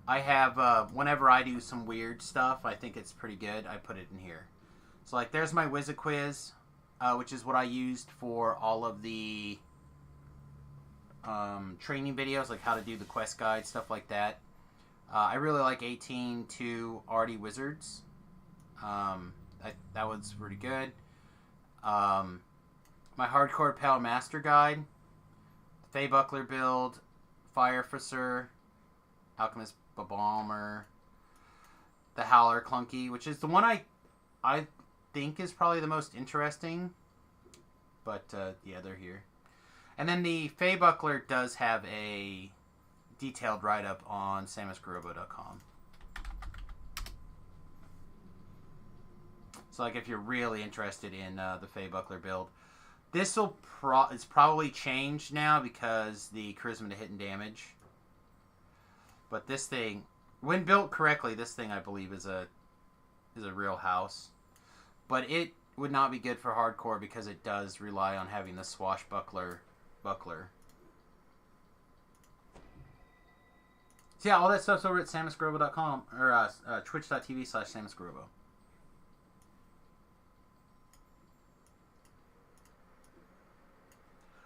I have whenever I do some weird stuff, I think it's pretty good, I put it in here. So like there's my Wizard Quiz, which is what I used for all of the training videos, like how to do the quest guide, stuff like that. I really like 18-2 Arty Wizards. That one's pretty good. My Hardcore Pal Master Guide, Fey Buckler build, Fire Officer, Alchemist Bomber, the Howler Clunky, which is the one I think is probably the most interesting. But yeah, they're here. And then the Fey Buckler does have a detailed write-up on samusgarobo.com. So like if you're really interested in the Fey Buckler build, this it's probably changed now because the charisma to hit and damage. But this thing, when built correctly, this thing I believe is a real house. But it would not be good for hardcore because it does rely on having the swashbuckler buckler. So yeah, all that stuff's over at samusgarobo.com or twitch.tv/samusgarobo.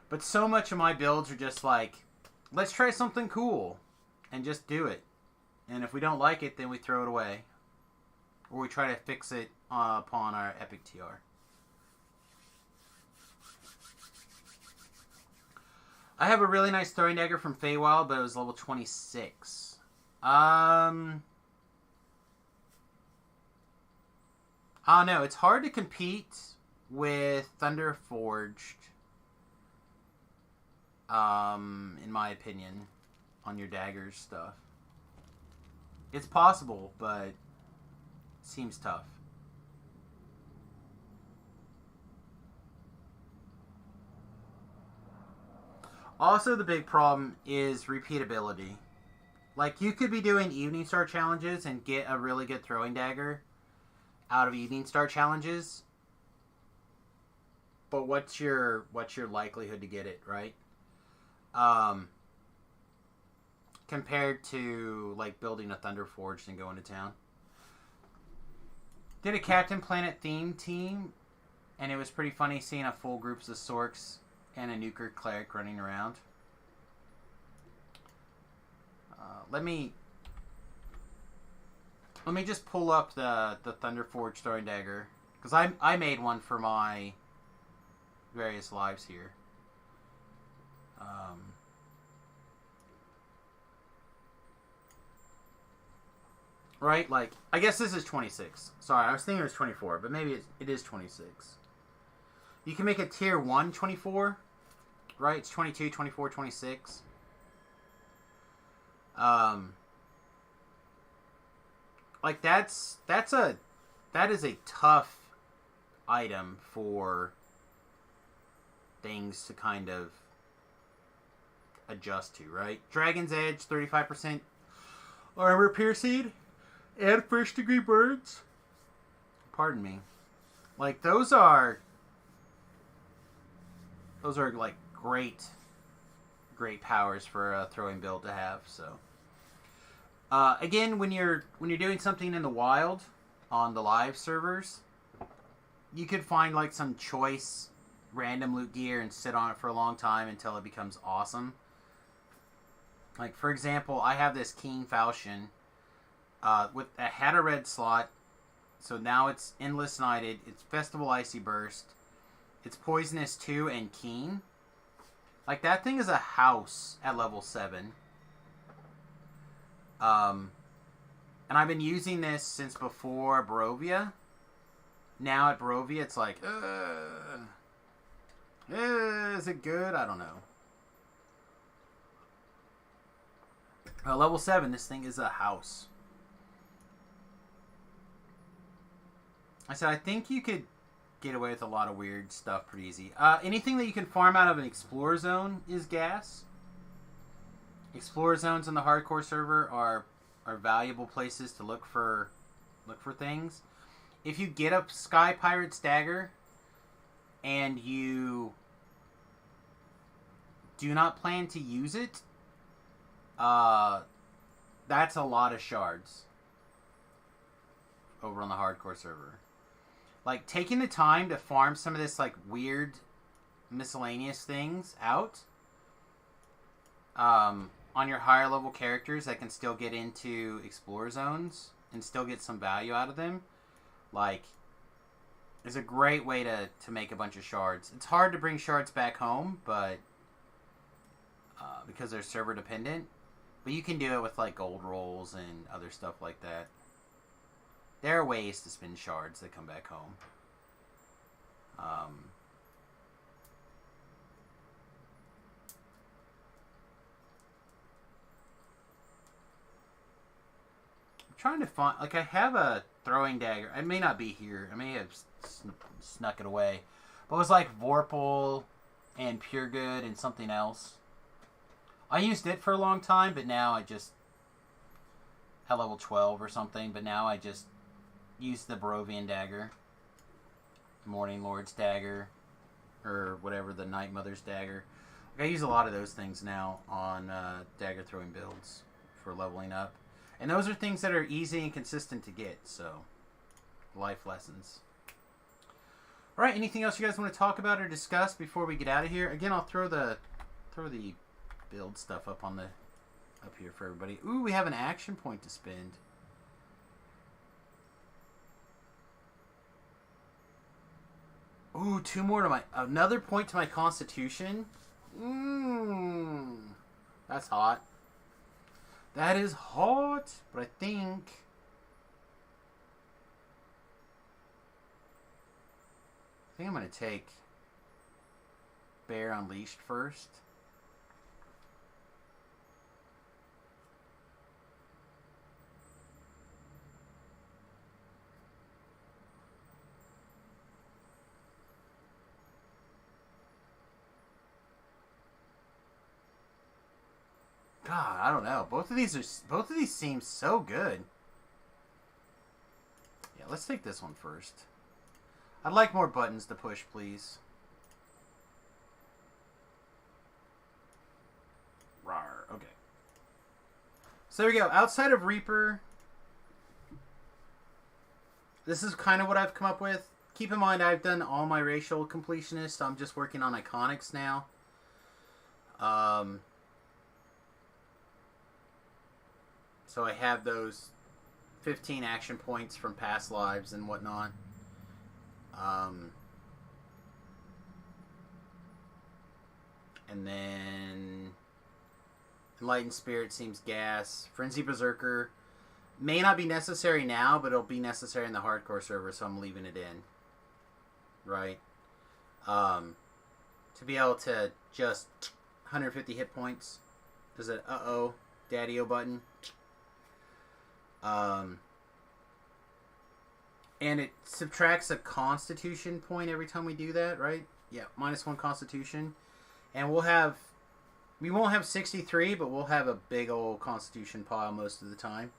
But so much of my builds are just like, let's try something cool and just do it. And if we don't like it, then we throw it away. Or we try to fix it upon our epic TR. I have a really nice throwing dagger from Feywild, but it was level 26. I don't know. It's hard to compete with Thunder Forged. In my opinion, on your daggers stuff. It's possible, but it seems tough. Also, the big problem is repeatability. Like, you could be doing Evening Star challenges and get a really good throwing dagger out of Evening Star challenges. But what's your likelihood to get it, right? Compared to, like, building a Thunder Forge and going to town. Did a Captain Planet theme team, and it was pretty funny seeing a full groups of Sorks and a Nuker Cleric running around. Let me just pull up the Thunder Forge throwing dagger, because I made one for my various lives here. Right, like, I guess this is 26. Sorry, I was thinking it was 24, but maybe it is 26. You can make a tier 1 24, right? It's 22, 24, 26. Like, that is a tough item for things to kind of adjust to, right? Dragon's Edge, 35% armor piercing and first degree burns. Pardon me. Like, those are like great powers for a throwing build to have. So again, when you're doing something in the wild on the live servers, you could find like some choice random loot gear and sit on it for a long time until it becomes awesome. Like, for example, I have this Keen Falchion had a red slot, so now it's Endless Nighted, it's Festival Icy Burst, it's Poisonous 2 and Keen. Like, that thing is a house at level 7. And I've been using this since before Barovia. Now at Barovia, it's like, is it good? I don't know. Level 7, this thing is a house. I said, I think you could get away with a lot of weird stuff pretty easy. Anything that you can farm out of an Explorer Zone is gas. Explorer Zones in the hardcore server are valuable places to look for things. If you get a Sky Pirate's Dagger and you do not plan to use it, that's a lot of shards over on the hardcore server. Like, taking the time to farm some of this, like, weird miscellaneous things out on your higher level characters that can still get into Explorer Zones and still get some value out of them, like, is a great way to make a bunch of shards. It's hard to bring shards back home, but because they're server dependent, but you can do it with, like, gold rolls and other stuff like that. There are ways to spin shards that come back home. I'm trying to find... Like, I have a throwing dagger. It may not be here. I may have snuck it away. But it was like Vorpal and Pure Good and something else. I used it for a long time, but now I just... At level 12 or something, but now I just... use the Barovian dagger, Morning Lord's dagger, or whatever, the Night Mother's dagger. Like, I use a lot of those things now on dagger throwing builds for leveling up, and those are things that are easy and consistent to get. So, life lessons. All right, anything else you guys want to talk about or discuss before we get out of here? Again, I'll throw the build stuff up here for everybody. Ooh, we have an action point to spend. Ooh, 2 more to another point to my constitution. That's hot. That is hot, but I think I'm going to take Bear Unleashed first. God, I don't know. Both of these seem so good. Yeah, let's take this one first. I'd like more buttons to push, please. Rawr. Okay. So there we go. Outside of Reaper, this is kind of what I've come up with. Keep in mind, I've done all my racial completionists. So I'm just working on iconics now. So I have those 15 action points from past lives and whatnot. And then Enlightened Spirit seems gas. Frenzy Berserker may not be necessary now, but it'll be necessary in the hardcore server, so I'm leaving it in. Right? To be able to just 150 hit points. There's an uh-oh, daddy-o button. And it subtracts a constitution point every time we do that, right? Yeah, -1 constitution. And we won't have 63, but we'll have a big old constitution pile most of the time.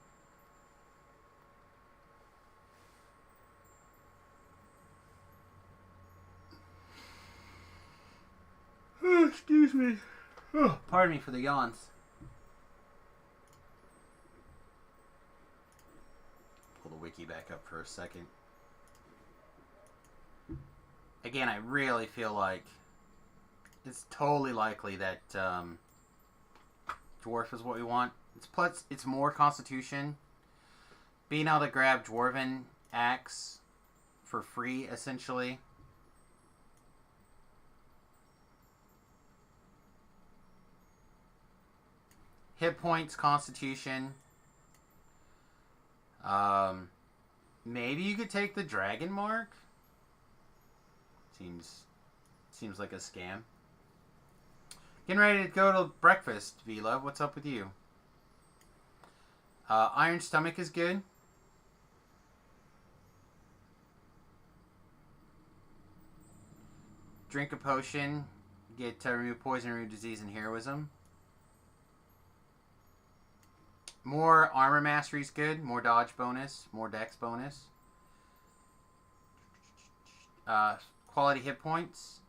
Oh, excuse me. Oh, pardon me for the yawns. Pull the wiki back up for a second. Again, I really feel like it's totally likely that dwarf is what we want. It's more constitution. Being able to grab dwarven axe for free, essentially. Hit points, constitution. Maybe you could take the dragon mark. Seems like a scam. Getting ready to go to breakfast, V-Love. What's up with you? Iron Stomach is good. Drink a potion. Get remove poison, remove disease, and heroism. More armor mastery is good. More dodge bonus. More dex bonus. Quality hit points.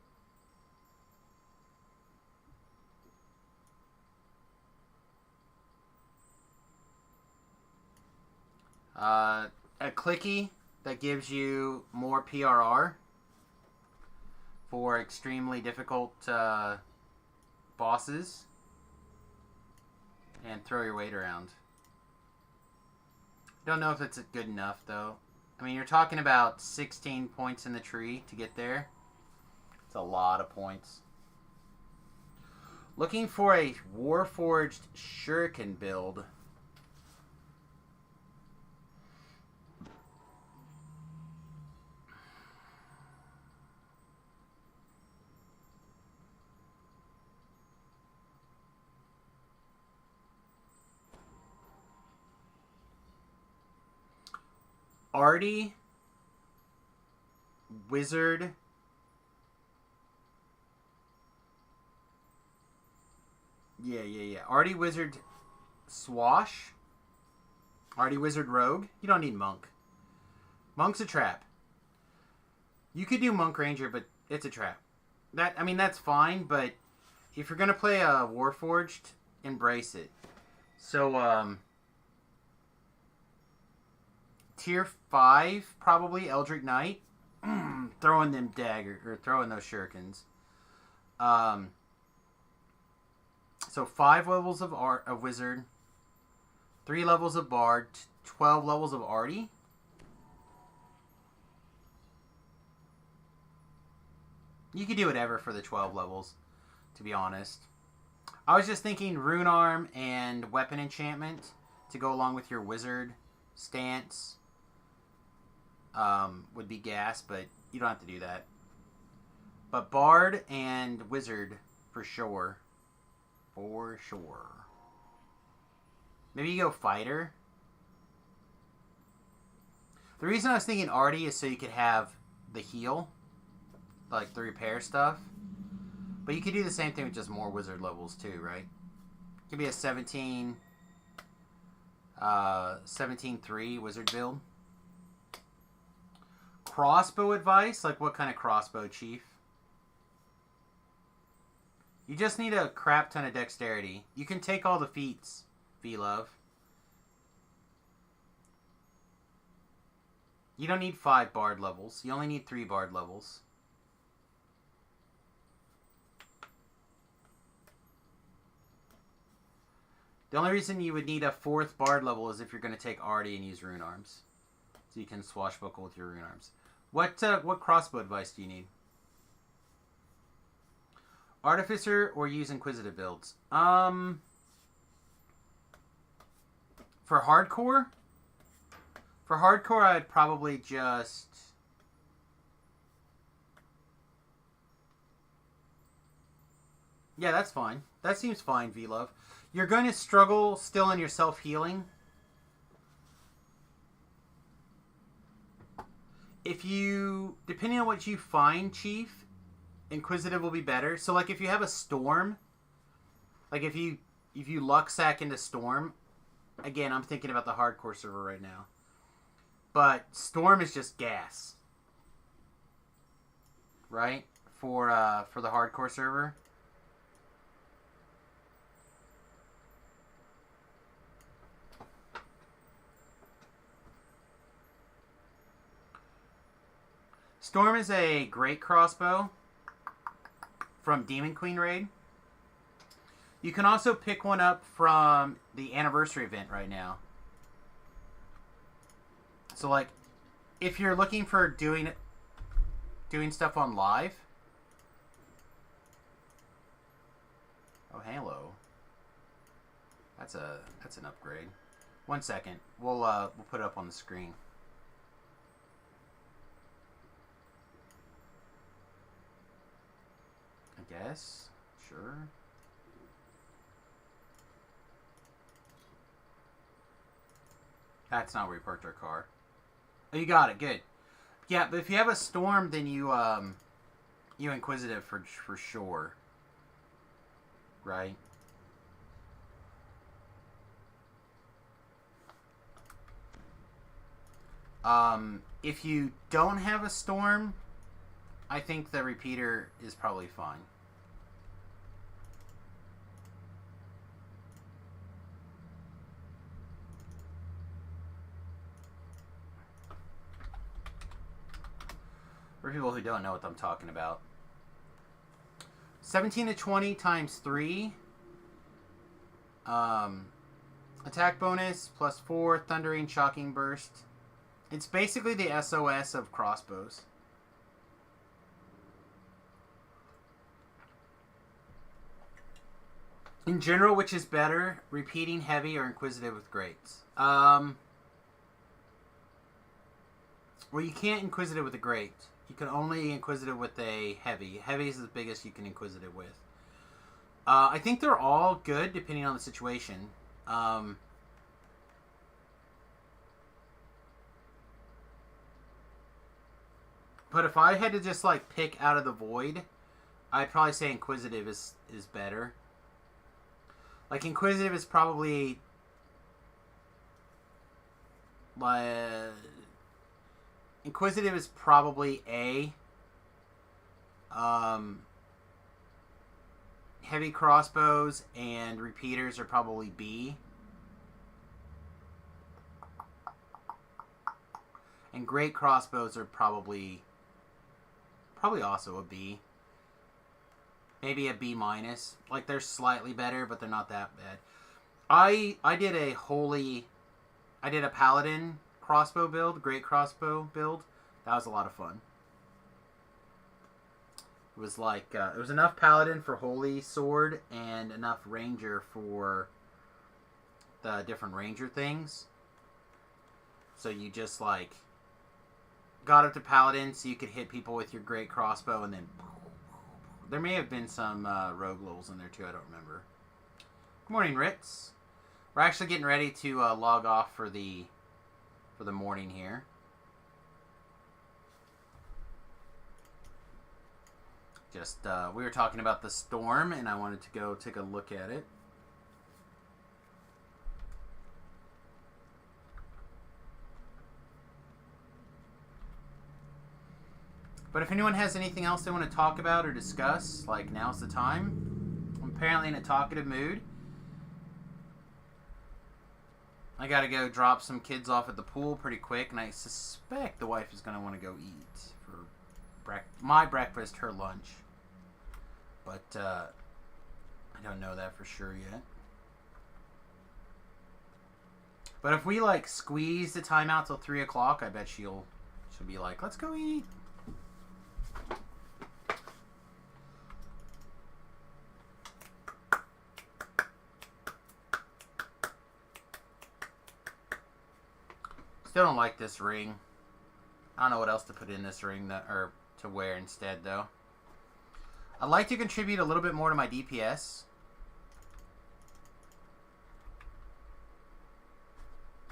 A clicky that gives you more PRR for extremely difficult bosses. And throw your weight around. Don't know if it's good enough, though. I mean, you're talking about 16 points in the tree to get there. It's a lot of points. Looking for a Warforged Shuriken build. Artie, Wizard, yeah. Artie, Wizard, Swash, Artie, Wizard, Rogue. You don't need Monk. Monk's a trap. You could do Monk Ranger, but it's a trap. That's fine, but if you're gonna play a Warforged, embrace it. So, Tier 5, probably, Eldritch Knight. Throwing them throwing those shurikens. So 5 levels of Wizard, 3 levels of Bard, 12 levels of Artie. You could do whatever for the 12 levels, to be honest. I was just thinking Rune Arm and Weapon Enchantment to go along with your Wizard stance. Would be gas, but you don't have to do that. But Bard and Wizard for sure. For sure. Maybe you go Fighter. The reason I was thinking Artie is so you could have the heal, like the repair stuff. But you could do the same thing with just more Wizard levels too, right? Could be a 17-3 wizard build. Crossbow advice? Like what kind of crossbow, Chief? You just need a crap ton of dexterity. You can take all the feats, V-Love. You don't need 5 bard levels. You only need 3 bard levels. The only reason you would need a 4th bard level is if you're going to take Artie and use rune arms. So you can swashbuckle with your rune arms. What crossbow advice do you need? Artificer or use inquisitive builds? For hardcore? For hardcore, I'd probably just... Yeah, that's fine. That seems fine, V-Love. You're going to struggle still in your self-healing. If you... Depending on what you find, Chief, Inquisitive will be better. So, like, if you have a Storm... Like, if you luck sack into Storm... Again, I'm thinking about the hardcore server right now. But Storm is just gas. Right? For the hardcore server. Storm is a great crossbow from Demon Queen Raid. You can also pick one up from the anniversary event right now. So, like, if you're looking for doing stuff on live. Oh, hello. That's an upgrade. 1 second. We'll put it up on the screen. I guess. Sure. That's not where we parked our car. Oh, you got it. Good. Yeah, but if you have a Storm, then you Inquisitive for sure. Right? If you don't have a Storm, I think the Repeater is probably fine. For people who don't know what I'm talking about. 17 to 20 times 3. Attack bonus, +4, Thundering, Shocking Burst. It's basically the SOS of crossbows. In general, which is better, repeating heavy or inquisitive with greats? Well, you can't inquisitive with a great. You can only inquisitive with a heavy. Heavy is the biggest you can inquisitive with. I think they're all good depending on the situation. But if I had to just like pick out of the void, I'd probably say inquisitive is better. Like inquisitive is probably Inquisitive is probably A. Heavy crossbows and repeaters are probably B. And great crossbows are probably also a B. Maybe a B minus. Like they're slightly better, but they're not that bad. I did a paladin crossbow build, great crossbow build. That was a lot of fun. It was like it was enough paladin for holy sword and enough ranger for the different ranger things. So you just like got up to paladin so you could hit people with your great crossbow, and then there may have been some rogue levels in there too. I don't remember. Good morning, Ritz. We're actually getting ready to log off for the morning here. Just we were talking about the storm, and I wanted to go take a look at it. But if anyone has anything else they want to talk about or discuss, like, now's the time. I'm apparently in a talkative mood. I gotta go drop some kids off at the pool pretty quick, and I suspect the wife is gonna want to go eat for my breakfast, her lunch. But I don't know that for sure yet. But if we like squeeze the time out till 3 o'clock, I bet she'll be like, "Let's go eat." Still don't like this ring. I don't know what else to put in this ring or to wear instead, though. I'd like to contribute a little bit more to my DPS.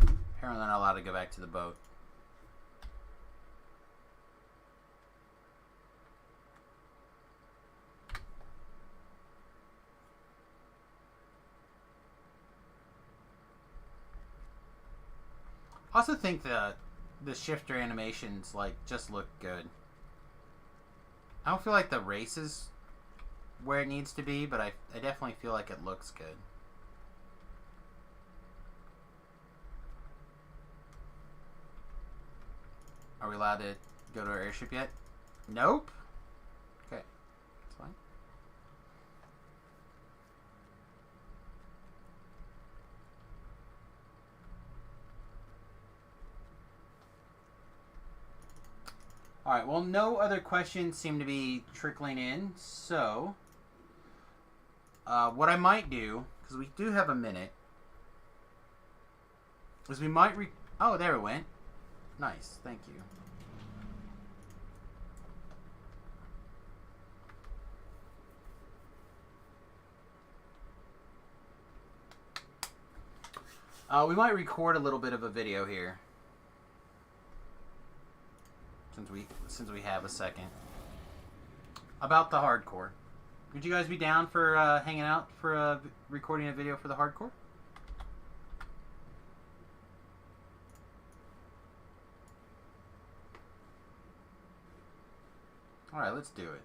Apparently not allowed to go back to the boat. I also think the shifter animations like just look good. I don't feel like the race is where it needs to be, but I definitely feel like it looks good. Are we allowed to go to our airship yet? Nope. Okay, that's fine. Alright, well, no other questions seem to be trickling in, so what I might do, because we do have a minute, is we might oh, there it went. Nice, thank you. We might record a little bit of a video here. Since we have a second. About the hardcore. Would you guys be down for hanging out for recording a video for the hardcore? Alright, let's do it.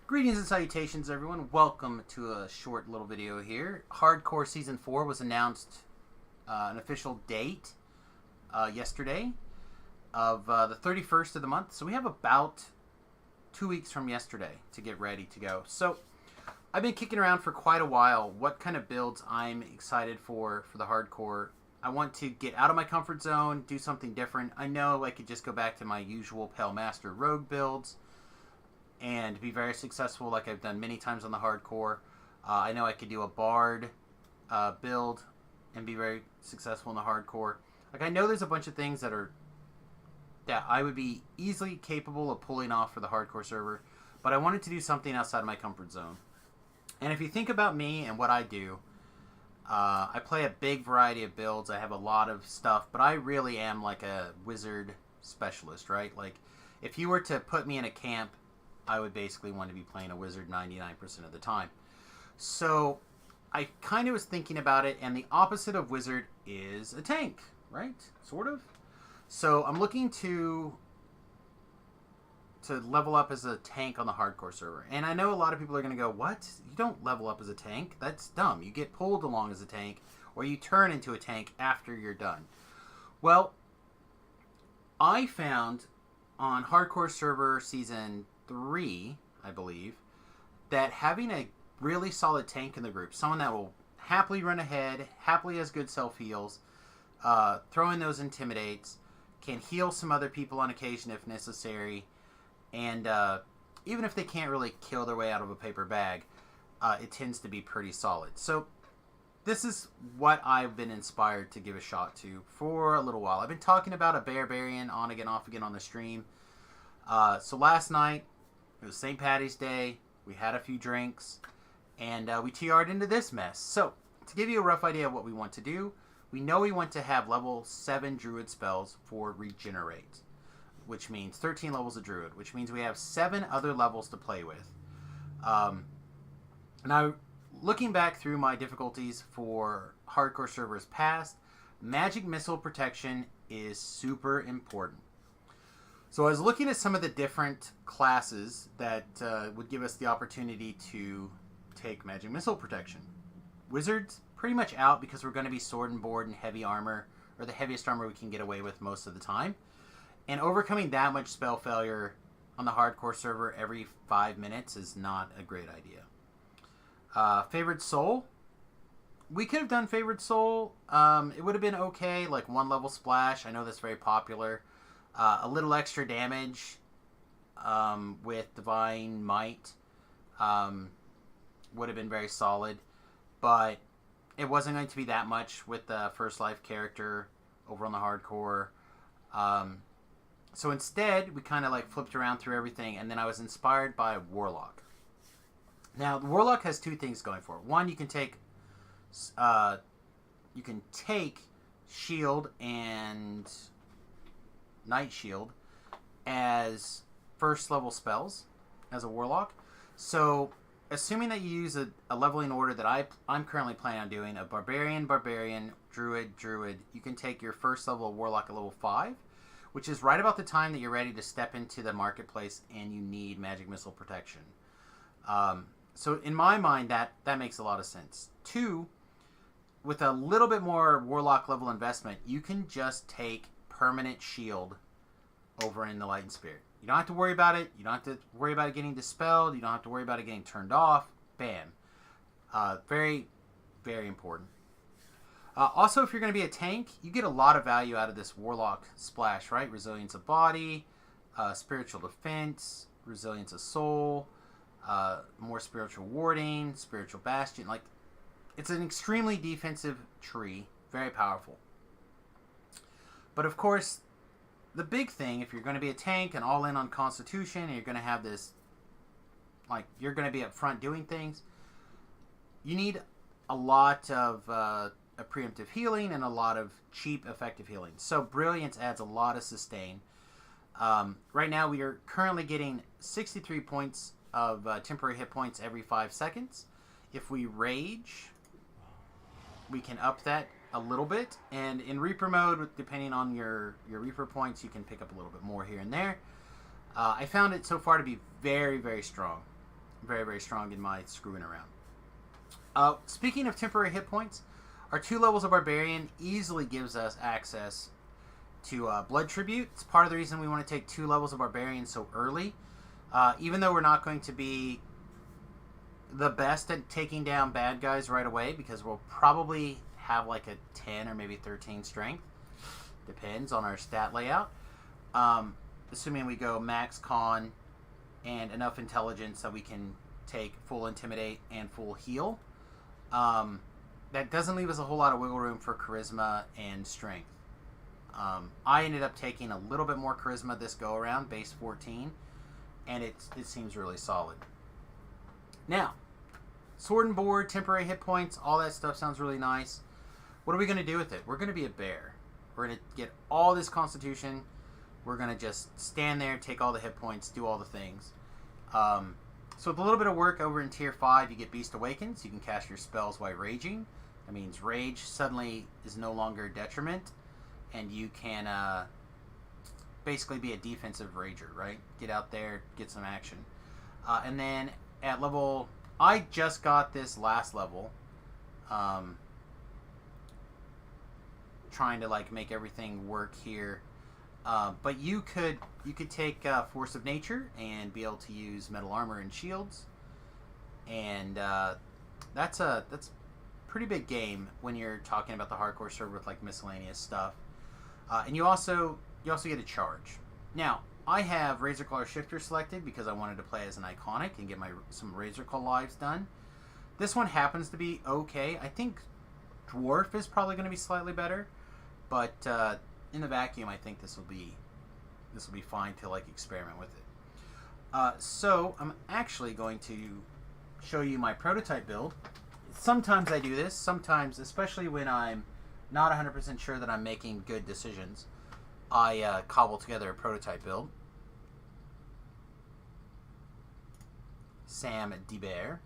Greetings and salutations, everyone. Welcome to a short little video here. Hardcore Season 4 was announced an official date yesterday of the 31st of the month. So we have about 2 weeks from yesterday to get ready to go. So I've been kicking around for quite a while what kind of builds I'm excited for the hardcore. I want to get out of my comfort zone, do something different. I know I could just go back to my usual Pale Master Rogue builds and be very successful like I've done many times on the hardcore. I know I could do a Bard build and be very successful in the hardcore. Like, I know there's a bunch of things that I would be easily capable of pulling off for the hardcore server, but I wanted to do something outside of my comfort zone. And if you think about me and what I do, I play a big variety of builds. I have a lot of stuff, but I really am like a wizard specialist, right? Like, if you were to put me in a camp, I would basically want to be playing a wizard 99% of the time. So I kind of was thinking about it, and the opposite of wizard is a tank, right? Sort of. So I'm looking to level up as a tank on the hardcore server. And I know a lot of people are going to go, what? You don't level up as a tank. That's dumb. You get pulled along as a tank, or you turn into a tank after you're done. Well, I found on hardcore server season 3, I believe, that having a really solid tank in the group, someone that will happily run ahead, happily has good self-heals, throw in those intimidates, can heal some other people on occasion if necessary, and even if they can't really kill their way out of a paper bag, it tends to be pretty solid. So this is what I've been inspired to give a shot to for a little while. I've been talking about a Barbarian on again, off again on the stream. So last night, it was St. Paddy's Day, we had a few drinks, and we TR'd into this mess. So, to give you a rough idea of what we want to do, we know we want to have level 7 Druid spells for Regenerate, which means 13 levels of Druid, which means we have 7 other levels to play with. Now, looking back through my difficulties for hardcore servers past, magic missile protection is super important. So I was looking at some of the different classes that would give us the opportunity to take magic missile protection. Wizards, pretty much out because we're going to be sword and board and heavy armor, or the heaviest armor we can get away with most of the time. And overcoming that much spell failure on the hardcore server every 5 minutes is not a great idea. Favored Soul. We could have done Favored Soul. It would have been okay, like 1 level splash. I know that's very popular. A little extra damage with Divine Might would have been very solid. But it wasn't going to be that much with the First Life character over on the hardcore. So instead, we kind of like flipped around through everything, and then I was inspired by Warlock. Now, the Warlock has 2 things going for it. One, you can take Shield and Night Shield as first level spells as a Warlock. So, assuming that you use a leveling order that I'm currently planning on doing, a Barbarian, Druid, you can take your first level of Warlock at level 5, which is right about the time that you're ready to step into the marketplace and you need magic missile protection. So in my mind, that makes a lot of sense. 2, with a little bit more Warlock level investment, you can just take permanent shield over in the Light and Spirit. You don't have to worry about it. You don't have to worry about it getting dispelled. You don't have to worry about it getting turned off. Bam. Very, very important. Also, if you're going to be a tank, you get a lot of value out of this Warlock splash, right? Resilience of body, spiritual defense, resilience of soul, more spiritual warding, spiritual bastion. Like, it's an extremely defensive tree, very powerful. But of course, the big thing, if you're going to be a tank and all in on Constitution, and you're going to have this, like, you're going to be up front doing things, you need a lot of a preemptive healing and a lot of cheap effective healing. So Brilliance adds a lot of sustain. Right now we are currently getting 63 points of temporary hit points every 5 seconds. If we rage, we can up that a little bit, and in Reaper mode, depending on your Reaper points, you can pick up a little bit more here and there. I found it so far to be very, very strong. Very, very strong in my screwing around. Speaking of temporary hit points, our 2 levels of Barbarian easily gives us access to Blood Tribute. It's part of the reason we want to take 2 levels of Barbarian so early. Even though we're not going to be the best at taking down bad guys right away, because we'll probably have like a 10 or maybe 13 strength. Depends on our stat layout. Assuming we go max con and enough intelligence that we can take full intimidate and full heal. That doesn't leave us a whole lot of wiggle room for charisma and strength. I ended up taking a little bit more charisma this go around, base 14, and it seems really solid. Now, sword and board, temporary hit points, all that stuff sounds really nice. What are we going to do with it? We're going to be a bear. We're going to get all this constitution. We're going to just stand there, take all the hit points, do all the things. So with a little bit of work over in tier 5, you get Beast Awakens. You can cast your spells while raging. That means rage suddenly is no longer a detriment, and you can basically be a defensive rager, right? Get out there, get some action. And then at level, I just got this last level, trying to like make everything work here. But you could take Force of Nature and be able to use metal armor and shields, and that's pretty big game when you're talking about the hardcore server with like miscellaneous stuff. And you also get a charge. Now I have Razorclaw Shifter selected because I wanted to play as an iconic and get some Razorclaw lives done. This one happens to be okay. I think Dwarf is probably going to be slightly better, but in the vacuum, I think this will be fine to like experiment with it. So I'm actually going to show you my prototype build. Sometimes I do this. Sometimes, especially when I'm not 100% sure that I'm making good decisions, I cobble together a prototype build. Sam DeBear.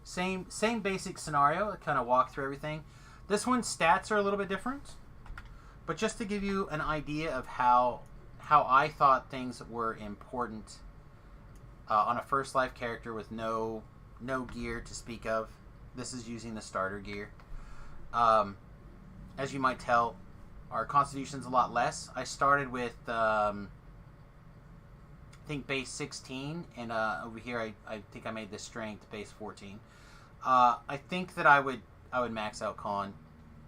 Same basic scenario. I kind of walk through everything. This one's stats are a little bit different, but just to give you an idea of how I thought things were important on a first life character with no gear to speak of. This is using the starter gear. As you might tell, our constitution's a lot less. I started with I think base 16, and over here I think I made the strength base 14. I think that I would max out con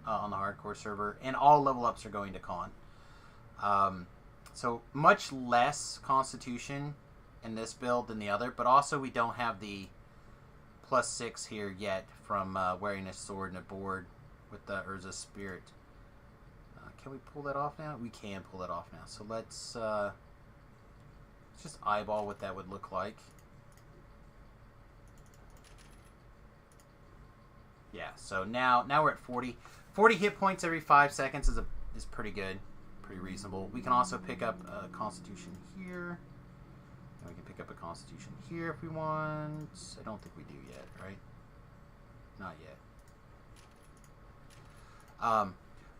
on the hardcore server, and all level ups are going to con. So much less constitution in this build than the other, but also we don't have the +6 here yet from wearing a sword and a board with the Urza's Spirit. Can we pull that off now? We can pull that off now. So let's just eyeball what that would look like. Yeah, so now we're at 40. 40 hit points every 5 seconds is pretty good, pretty reasonable. We can also pick up a Constitution here. And we can pick up a Constitution here if we want. I don't think we do yet, right? Not yet.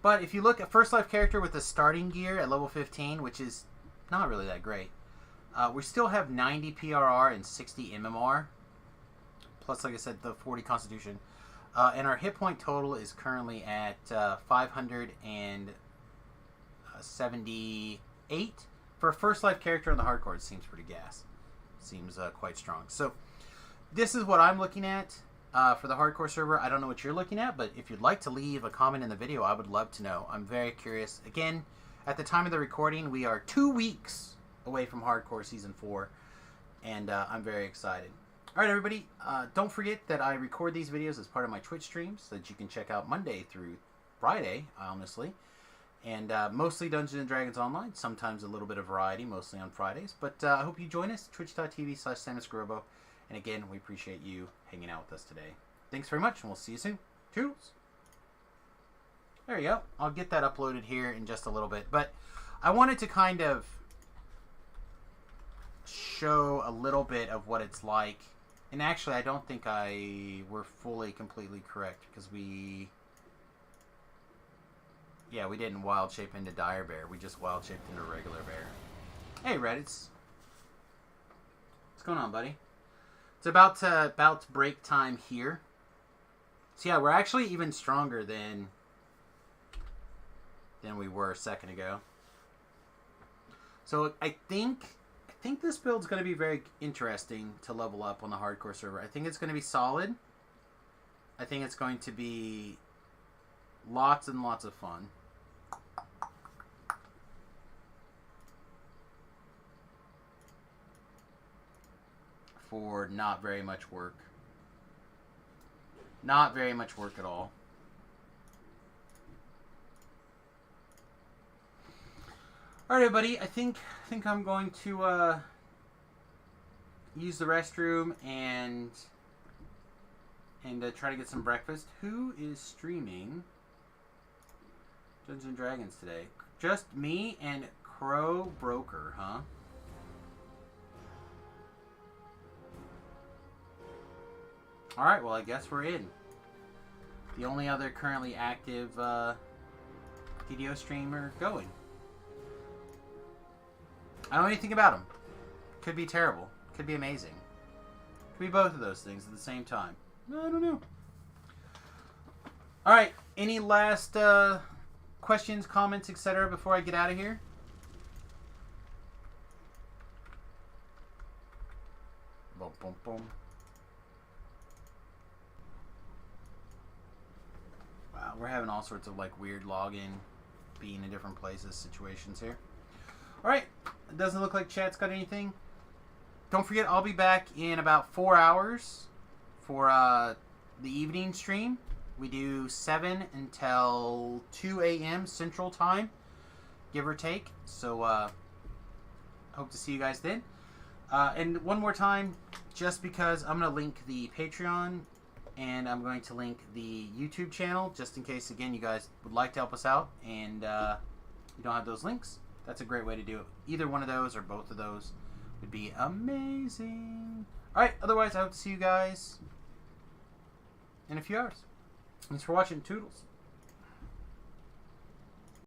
But if you look at first life character with the starting gear at level 15, which is not really that great, we still have 90 PRR and 60 MMR. Plus, like I said, the 40 Constitution. And our hit point total is currently at 578. For a first life character on the hardcore, it seems pretty gas. Seems quite strong. So this is what I'm looking at for the hardcore server. I don't know what you're looking at, but if you'd like to leave a comment in the video, I would love to know. I'm very curious. Again, at the time of the recording, we are 2 weeks away from hardcore season 4, and I'm very excited. All right, everybody, don't forget that I record these videos as part of my Twitch streams that you can check out Monday through Friday, honestly. And mostly Dungeons & Dragons Online, sometimes a little bit of variety, mostly on Fridays. But I hope you join us, twitch.tv/SamusGrobo. And again, we appreciate you hanging out with us today. Thanks very much, and we'll see you soon. Toodles. There you go. I'll get that uploaded here in just a little bit. But I wanted to kind of show a little bit of what it's like. And actually, I don't think we're fully, completely correct, because we didn't wild shape into Dire Bear. We just wild shaped into regular bear. Hey, Reddits. What's going on, buddy? It's about to break time here. So yeah, we're actually even stronger than we were a second ago. So I think this build's going to be very interesting to level up on the hardcore server. I think it's going to be solid. I think it's going to be lots and lots of fun. For not very much work. Not very much work at all. Alright, everybody, I think I'm going to use the restroom and try to get some breakfast. Who is streaming Dungeons & Dragons today? Just me and Crow Broker, huh? Alright, well, I guess we're in. The only other currently active DDO streamer going. I don't know anything about him. Could be terrible. Could be amazing. Could be both of those things at the same time. I don't know. Alright, any last questions, comments, etc. before I get out of here? Boom, boom, boom. Wow, we're having all sorts of like weird login, being in different places, situations here. Alright, it doesn't look like chat's got anything. Don't forget, I'll be back in about 4 hours for the evening stream. We do 7 until 2 a.m. Central Time, give or take. So, hope to see you guys then. And one more time, just because I'm going to link the Patreon and I'm going to link the YouTube channel, just in case, again, you guys would like to help us out and you don't have those links. That's a great way to do it. Either one of those or both of those would be amazing. Alright, otherwise I hope to see you guys in a few hours. Thanks for watching. Toodles.